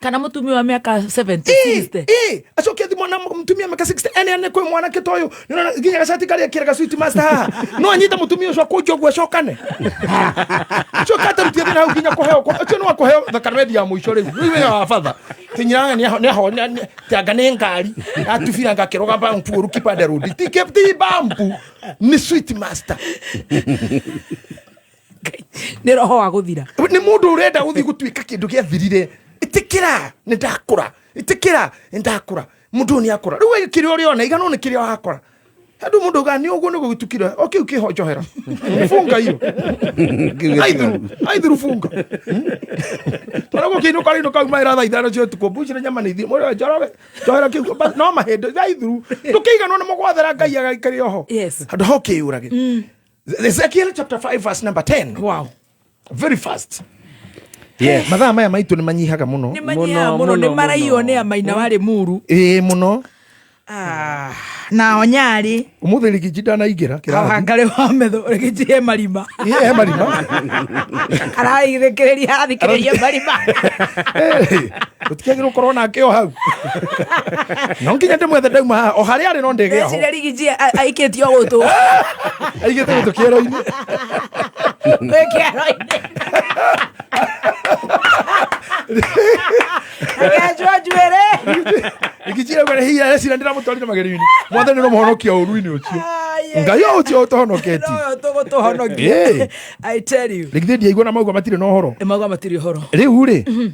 kana mũtumia wa mĩaka 70 60 acokia thimũ na mũtumia mĩaka 60 ene kwĩ mwanake ta ũyũ nginya gacati karĩa kĩrega sweet master haha no anyita mũtumia ũcio akũnja ũguo acokane coka atarutia thĩna hau nginya kũheo ũcio no akũheo thakame ya mũico rĩu wĩra wa batha tinyiraga nĩ tianga nĩ ngari atubira ngakĩroga bampu ũru kipande road tikepti bampu nĩ sweet master nĩ roho wa gũthira nĩ mũndũ ũrenda gũthiĩ gũtuĩka kĩndũ gĩathirire itikira nĩ ndakũra mũndũ nĩ akũra rĩu kĩrĩa ũrĩona igano nĩ kĩrĩa wakora andũ mũndũ gani ũguo nĩ gũgĩtukira okay ũkĩhojohera funga hiyo aidhuru funga tũragwo kĩndũ karĩno kau maĩra thaa ithano cio ũtukũ mbucire nyama nĩ ithiĩ mũrĩ njohera kĩu no mahĩndĩ aidhuru ndũkĩiganwo nĩ mũgwathera Ngai agaikare oho andũ ho kĩũrage Ezekiel chapter 5 verse number 10 wow very fast mathaa maya maitũ nĩ manyihaga mũno nĩ maraiywo nĩ amaina warĩ muru mũno na onyarĩ ũmũthĩ Rigiji ndanaingĩra kĩrathi wa metho Rigiji marima araithikĩrĩria arathikĩrĩria marima ũtikagĩrwo korwo nake o hau no nginya ndĩmwethe ndauma o harĩa arĩ no ndĩgĩa ho Rigiji aikĩtio gũtũ aikĩtio gũtũ kĩero-inĩ akajua njuĩrĩ Rigiji rĩu hiya recira ndĩramũtwarire magerio-inĩ mwathani no mũhonokia ũru-inĩ ũcio Ngai ũcio ũtũhonoketie no tũgũtũhonokia I tell you Rigiji ndiaigua na mauga matirĩ na ũhoro mauga matirĩ ũhoro rĩu rĩ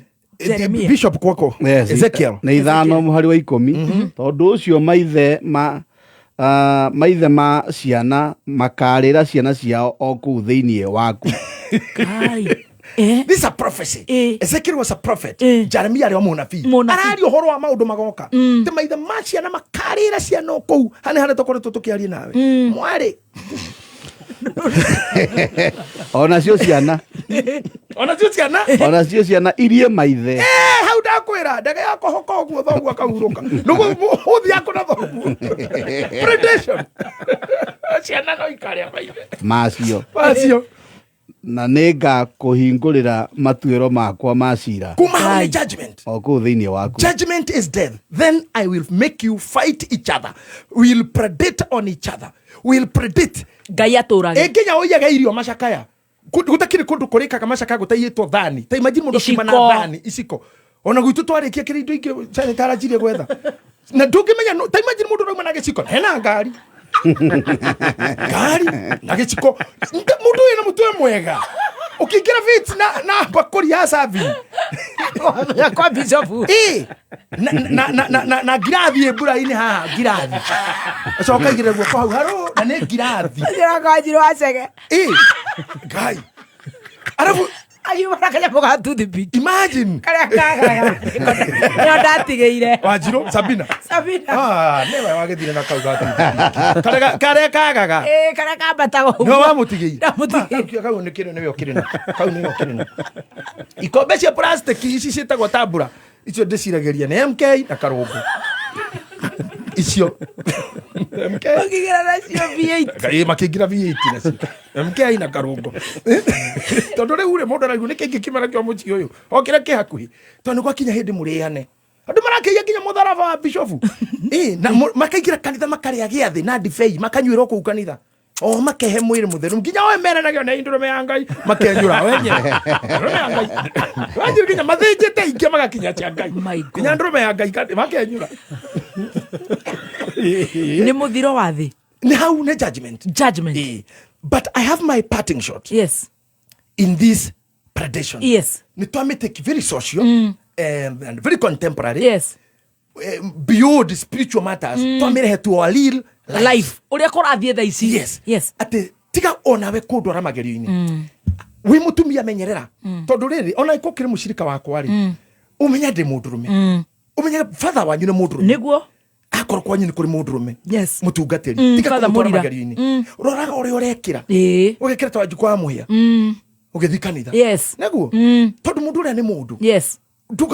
Bishop kwako Ezekiel nĩ ithano mũhari wa 10 tondũ ũcio maithe ma ciana makarĩra ciana ciao o kũu thĩinĩ waku This is a prophecy. Ezekiel was a prophet. Jeremiah arĩ mũnabii. Araria ũhoro wa maũndũ magoka. Te maithe ma ciana makarĩra ciana o kũu. Hanĩ harĩa tũkoretwo tũkĩaria nawe. Mwarĩ. Onacio ciana. Onacio ciana irie maithe. Hau ndakwĩra ndege yakwa hoka ũguo thoguo akahurũka. Nũguo hũthi yako na thoguo. Predation. Ciana no ikarĩa maithe. Macio. Na nĩnga kũhingũrĩra matuĩro makwa ma cira kuma judgment o kũu thĩinĩ waku. Judgment is death. Then I will make you fight each other. We'll predate on each other. We'll predate. Ngai atũrage nginya ũiyaga irio macakaya gũtakĩrĩ kũndũ kũrĩkaga macakaya gũtaiyĩtwo thani ta imagine mũndũ kima na thani iciko ona gwitũ twarĩkia kĩrĩ indo ingĩ sanitarajirie gwetha na ndũngĩmenya ta imagine mũndũ rauma na gĩciko hena ngari na gĩciko mũndũ wĩna mũtwe mwega ũkĩingĩra vits na bakũri ya savi Kwa bishofu. Na ngirathi mbura-inĩ haha ngirathi. Acoka igĩrĩra guoko hau haro na nĩ ngirathi. Kwa njiro acege. Ngai. Arabu ayuma kanya muga toothpick. Imagine. Kaya kaga. Yo ndatigeire. Wanjiro Sabina. Newe wagethire na kau gatu. Kare kagaga. Kare kabatago. No wamutigeire. Ndamutigeire. Kau nĩ kĩrĩ nĩwe ũkĩrĩ na. Kau nĩwe ũkĩrĩ na. Ikombe cia plastic ici ciĩtagwo tambura. Icio ndĩciragĩria nĩ MK na Karũngũ. Icio. MK. Makĩgira nacio V8. Makĩgira V8 nacio. MK na Karũngũ. Tondũ rĩu rĩ mũndũ araigua nĩ kĩngĩ kĩmera kĩa mũciĩ ũyũ. Okĩra kĩhakuhĩ. Tondũ gwakinya hĩndĩ mũrĩane. Andũ marakĩia nginya mũtharaba wa bishofu. Na makaingĩra kanitha makarĩa gĩathĩ na ndibei makanyuĩra kũu kanitha. Makehe mwĩrĩ mũtheru nginya we meranagio nĩ ndũrũme ya Ngai makenyũra wenyewe. Ndũrũme ya Ngai. Wanjirũ nginya mathĩnjĩte ingĩ magakinya cia Ngai. Nginya ndũrũme ya Ngai makenyũra. Nĩ mũthiro wa thĩ. Nĩ hau nĩ judgment. But I have my parting shot. Yes. In this predation. Yes. Nĩ twamĩtake very social and very contemporary. Yes. Beyond spiritual matters. Twamĩrehe to a real life. Ũrĩa kũrathiĩ thaa ici. Yes. Atĩ tiga onawe kũndwara magerio-inĩ. Wĩ mũtumia menyerera. Tondũ rĩrĩ ona ikũkĩrĩ mũcirika wakwa rĩ. Ũmenya ndĩ mũndũrũme. Ũmenya father wanyu nĩ mũndũrũme. Nĩguo. Akorwo kwanyu nĩ kũrĩ mũndũrũme. Yes. Mũtungatĩri. Tiga kũndwara magerio-inĩ. Roraga ũrĩa ũrekĩra. Ũgekĩra ta wanjukũ wa mũhĩa. Ũgĩthiĩ kanitha. Yes. Nĩguo. Tondũ mũndũ ũrĩa nĩ mũndũ. Yes.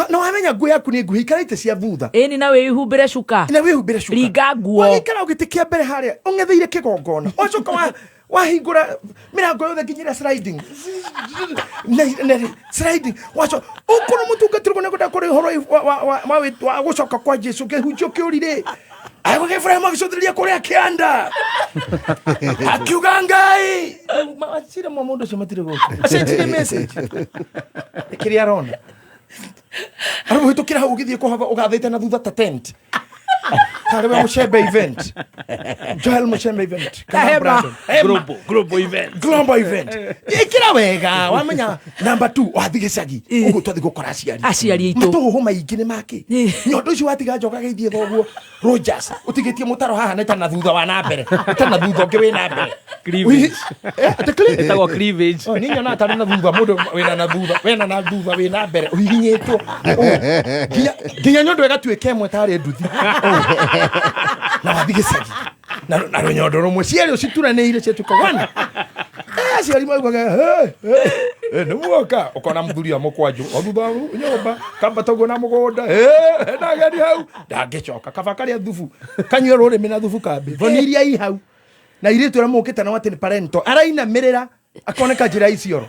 Na wamenya nguo yaku nĩ nguo ikarĩte cia thutha. Ĩni na wĩhumbĩre cuka. Na wĩhumbĩre cuka. Ringa nguo. Wagĩkĩra ũgĩtĩkia mbere harĩa ũng'etheire kĩgongona. Wacoka wahingũra mĩrango yothe nginyĩra sliding. Sliding. Wacoka ũkorwo mũtungatĩri nĩ kwenda kũrĩ ũhoro wa gũcoka kwa Jesũ kĩhunjio kĩũrire. Agũke Ibrahimu agĩcũthĩrĩria kũrĩa kĩanda. Akiuga Ngai. Macira mũndũ ũcio matirĩ gũkũ. Acenjire message. Kĩrĩa arona. Arabu hitukira hau ugithie kuhava ugathite na thutha ta tent. Tarebe Mushembe event. Joel Mushembe event. Global event. Ikira wega wamenya number 2 wathi gicagi. Ugu twathi gukora aciari. Aciari itu. Matuhu maingĩ nĩ make. Nyondo icio watiga njoka geithie thoguo. Rogers utigitie mutaro haha nĩ ta na thutha wa na mbere. Ta na thutha ũngĩ wĩ na mbere. Cleavage. Etagwo cleavage. Ni nyona ta na thutha mũndũ wĩna na thutha. Wĩna na thutha wĩ na mbere. Uhihinyĩtwo. Nginya nyondo ĩgatuĩka ĩmwe tarĩ nduthi. Na wathi gĩcagi. Na rũnyondo rũmwe ciarĩ cituranĩire ciatuĩka wana. Aciari maugaga nĩ muoka ũkona mũthuri wa mũkwanjũ o thutha wa nyũmba kamba toguo na mũgũnda hena ageni hau ndangĩcoka kaba karĩa thubu kanyue rũrĩmĩ na thubu kambi thoni iria i hau na irĩtu ũrĩa mũkĩte na watĩ nĩ parento arainamĩrĩra akoneka njĩra icioro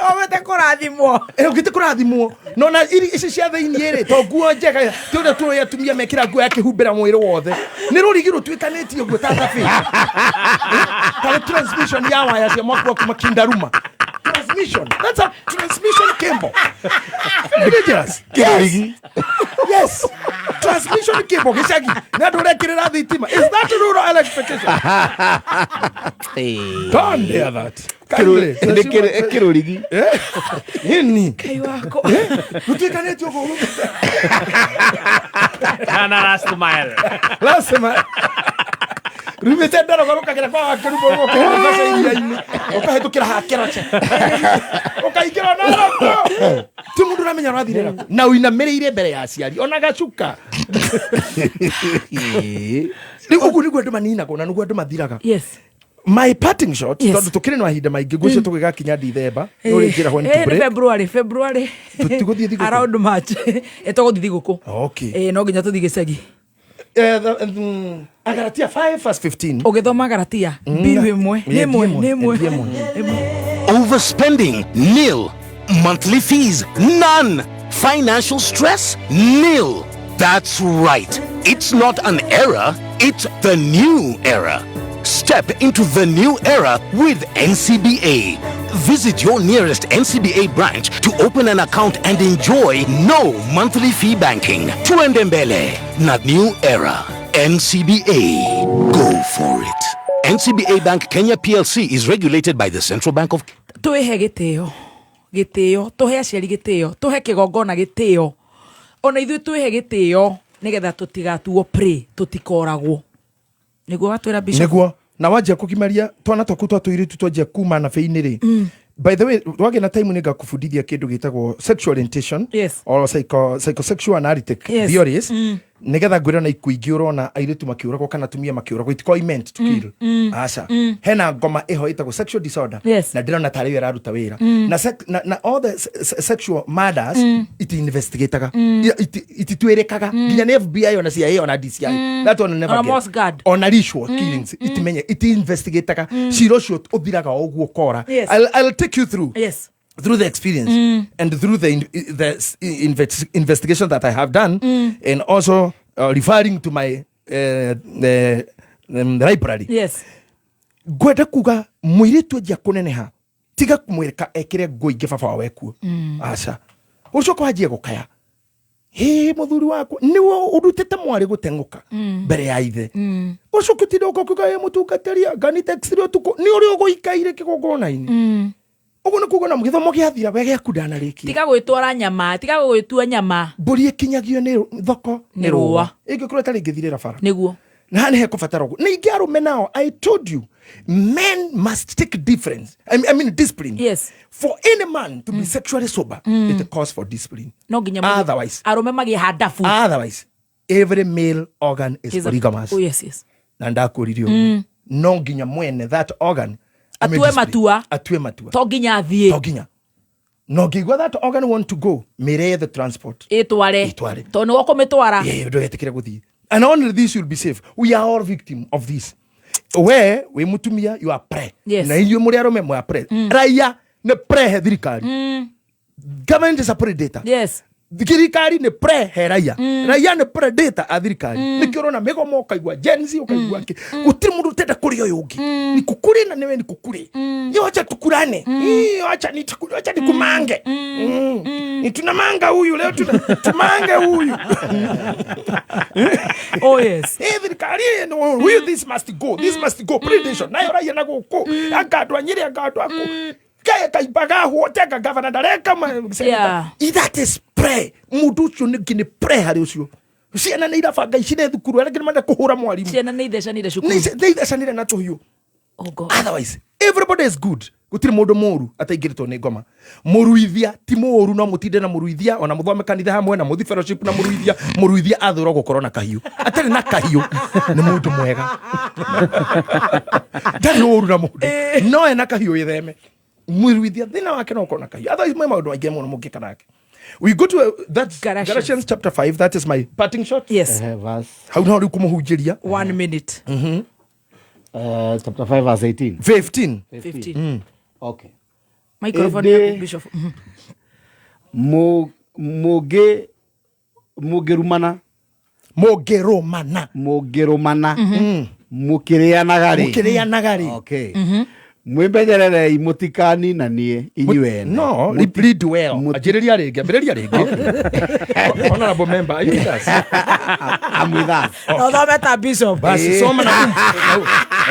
Ogete kũrathimwo. Ogete kũrathimwo. No na ici cia thĩiniĩ rĩ to nguo njega ti ũrĩa tũrĩa atumia mekĩra nguo ya kĩhumbĩra mwĩrĩ wothe. Nĩ rũrigi rũtuĩkanĩtio nguo ta thabĩ. Ta transmission ya waya cia mwako kuma Kindaruma. Transmission. That's a transmission cable. Dangerous. Yes. Transmission cable gĩcagi. Na ndũrekĩrĩra thitima. Is that rural electrification? Don't dare that. Kirurigi. Nini? Kai wako. Rũtuĩkanĩtio ũguo. Na last mile. Last mile. Rumĩte ndaro garũkagĩra kwa wakĩrumbo ũkahĩtũka iria-inĩ. Ũkahĩtũkĩra hakĩroche. Ũkaingĩra na roko. Ti mũndũ ũramenya ũrathirĩra. Na ũinamĩrĩire mbere ya aciari. Ona gacuka. Rĩu ũguo nĩguo andũ maninagwo na nĩguo andũ mathiraga. Yes. My parting shot, tondũ tukĩrĩ na mahinda maingĩ ngũcio tũgĩgakinya December no rĩnjĩra when to break. February tũtigũthiĩ thigũkũ around March etogũthiĩ thigũkũ. Okay. No nginya tũthiĩ gĩcagi. Agalatia 5:15 ũgĩthoma Galatia mbiru ĩmwe. Overspending nil, monthly fees none, financial stress nil. That's right, it's not an era, it's the new era. Step into the new era with NCBA. Visit your nearest NCBA branch to open an account and enjoy no monthly fee banking. Tuendembele, not new era. NCBA. Go for it. NCBA Bank Kenya PLC is regulated by the Central Bank of twihe gitio tuhe aciari gitio tuhe kigongona gitio ona ithuĩ twihe gitio nigetha tutigatuo prey tutikoragwo niguo watwira bishop niguo na wajia kukimaria twana twaku twatũirĩtu twanjia kuma na feinĩ rĩ by the way wage na time ninga kufundithia kindu gitagwo sexual orientation or psychosexual analytic theories nigetha ngwira na ikuingi urona airitu makiuragwo kana tumia makiuragwo it called meant to kill acha hena ngoma iho itagwo sexual disorder na ndirona tari wira ruta wira na all the sexual murders it investigateaga it twirikaga nginya ni FBI ona CIA ona DCI that one never get on a ritual killings it menye it investigateaga ciro cio uthiraga oguo kora I'll take you through through the experience and through the investigation that I have done and also referring to my library gwenda kuga mwiritu ajia kuneneha tiga kumwirika ekire ngoinge baba wawe kuo aca ucoka wajie gukaya muthuri wako niwo urutete mwari gutenguka mbere ya ithe ucoka tidoko kuga mutungateria ngani textile tuko ni uri uguikaire kigongona-ini uguo ni kuga na githomo giathira we giakundana riki tiga gwitwara nyama tiga gwitua nyama mburi ikinyagio ni thoko ni ruwa ingikura tari ngithirira bara niguo na ne heko fataro ni ngiarume nao I told you men must take difference I mean discipline for any man to be sexually sober it calls for discipline no nginya otherwise arume magi hadafu otherwise every male organ is polygamous yes na ndakuririo no nginya mwene that organ atue matua to nginya athie no ngigwa that organ want to go mere the transport itware to ni wako mitwara ndo yetikire guthii and only this will be safe we are all victim of this where we mutumia you are prey na iyo muri arume mu are prey raia ne prey he thirikari government is a predator thirikari ne prey he raia raia ne predator a thirikari nikirona migomo ukaigwa genzi ukaigwa ki gutiri mundu tenda kuri uyu ungi ni kukuri na newe ni kukuri yo acha tukurane acha ni tukuri acha nikumange ni tunamanga huyu leo tumange huyu thirikari no this must go predation nayo raia na guku agadwa nyiri agadwa ku kaya kaibaga huoteka gavana dareka that is prey mudu ucio ni prey hari ucio ciana ni irabanga icine thukuru arĩa manda kuhura mwarimu ciana ni ithecanire cukuru ni ithecanire na tuhiu otherwise everybody is good gutiri mundu muru ataingirito ni ngoma muruithia ti muru no mutinde na muruithia ona muthome kanitha hamwe na muthi fellowship na muruithia athura gukorwo na kahiu atari na kahiu ni mundu mwega ndari uru na mundu no ena kahiu yetheme muruithia thina wake no kona kahiu otherwise mwe maundu aingi muno mungika nake. We go to that Galatians chapter 5. That is my parting shot. Yes. Verse. How do you come 1 minute. Chapter 5 verse 18. 15. Okay. Microphone Bishop. Mugerumana. Mukirianagari. Okay. Mwimenyerere mutikani na nie inyuene no read well ajiriria ringi honorable member are you with us I'm with us no that bishop basi soma na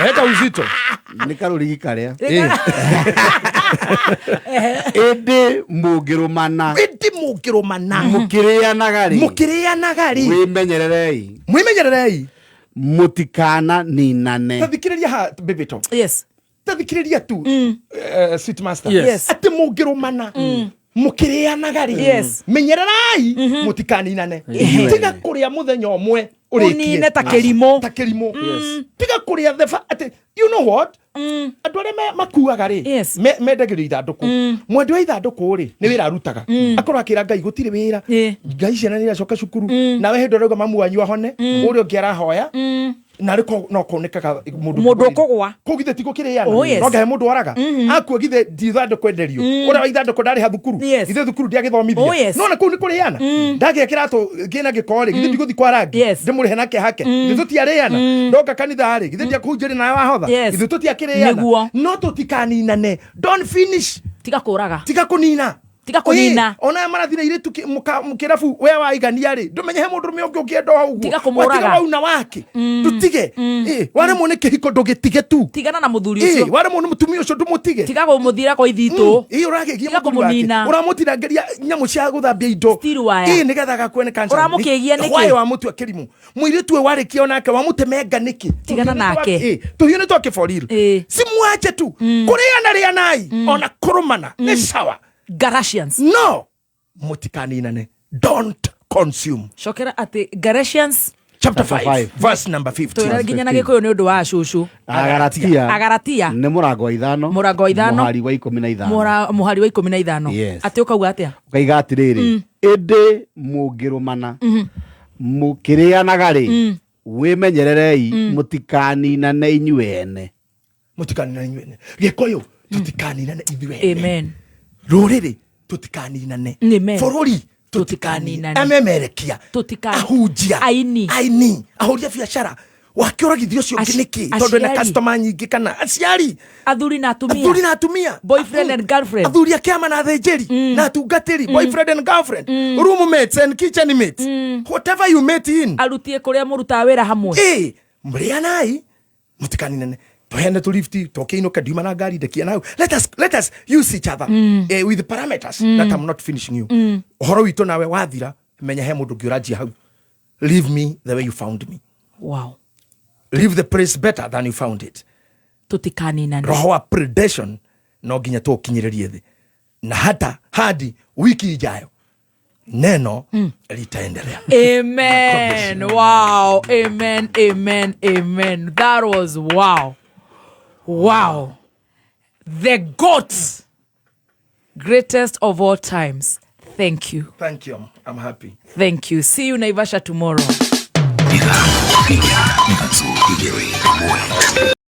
heka uzito nikarurigi karia ede mugirumana mukirianagari mwimenyererei mutikana ninane tathikiriria ha bibito tathikiriria tu sweet master ati mugirumana mukirianagari menyererai mutikaninane tiga kuria muthenya omwe unine takirimo tiga kuria thefa ati you know what andu aria makuaga ri mendagirio ithanduku mwendu wa ithanduku ri ni wira arutaga akorwo akira Ngai gutiri wira Ngai ciana ni acoka cukuru nawe hindu rauga mamu wanyu ahone uri ungi arahoya na riko no konekaga mundu kugwa kugithe tigo kiriana no gahe mundu waraga akua githe dithandu kwenderio ura ithandu ndari ha thukuru githe thukuru dia githomithia no na kuu ni kuriana ndage kirato gina gikore githe tigo thikwa rangi ndimurihe nake hake githe tutiariana ndoka kanitha hari githe dia kunjiri na wahotha githe tutiakiriana no tutikaninane don't finish tiga kuraga tiga kunina tiga kunina ona marathina ire mukirabu we waigania ri ndumenye he mundu rume ungienda hau tiga kumuraga wauna wake tutige ware mone kihiko ndugitige tu tigana na muthuri ucio ware mone mutumia ucio ndumutige tiga kumuthira kwa ithitu uragegia munina uramutirageria nyamu cia guthambia indo nigetha gakwene kanca uramukigia niki wae wa mutu akirimu mwiritu we warikia onake wamutemenga niki tigana nake tuhione to kiforiro simwache tu kuriana ria nai ona kurumana ni sawa Galatians no mutikanine don't consume shokera ati Galatians chapter 5 verse number 15 turaginya na gikuyu ni undu wa cucu Agalatia ni murango wa 5 muhari wa 15 muhari wa 15 ati ukauga atia ukaiga atiriri indi mungirumana mukirianaga ri wimenyererei mutikaninane inyuene gikuyu tutikaninane ithuene amen ruriri tutikaninane bururi tutikaninane amemerekia ahunjia aini ahuria biashara wakioragithio ucio nginiki tondu na customer nyingi kana aciari athuri na atumia boyfriend and girlfriend athuri akiama na thenjeri na tungatiri boyfriend and girlfriend roommates and kitchen mates whatever you mate in arutie kuria muruta wira hamwe mrianai mutikaninane tuhende tu lifti tokiinuka ndiuma na ngari ndekia nau let us use each other with the parameters that I'm not finishing you uhoro witu nawe wathira menya he mundu ngiurajia hau leave me the way you found me wow leave the place better than you found it tutikaninane roho wa predation no nginya tukinyirerie thi na hata hadi wiki ijayo neno litaendelea amen wow amen that was wow the GOAT greatest of all times thank you I'm happy thank you see you Naivasha tomorrow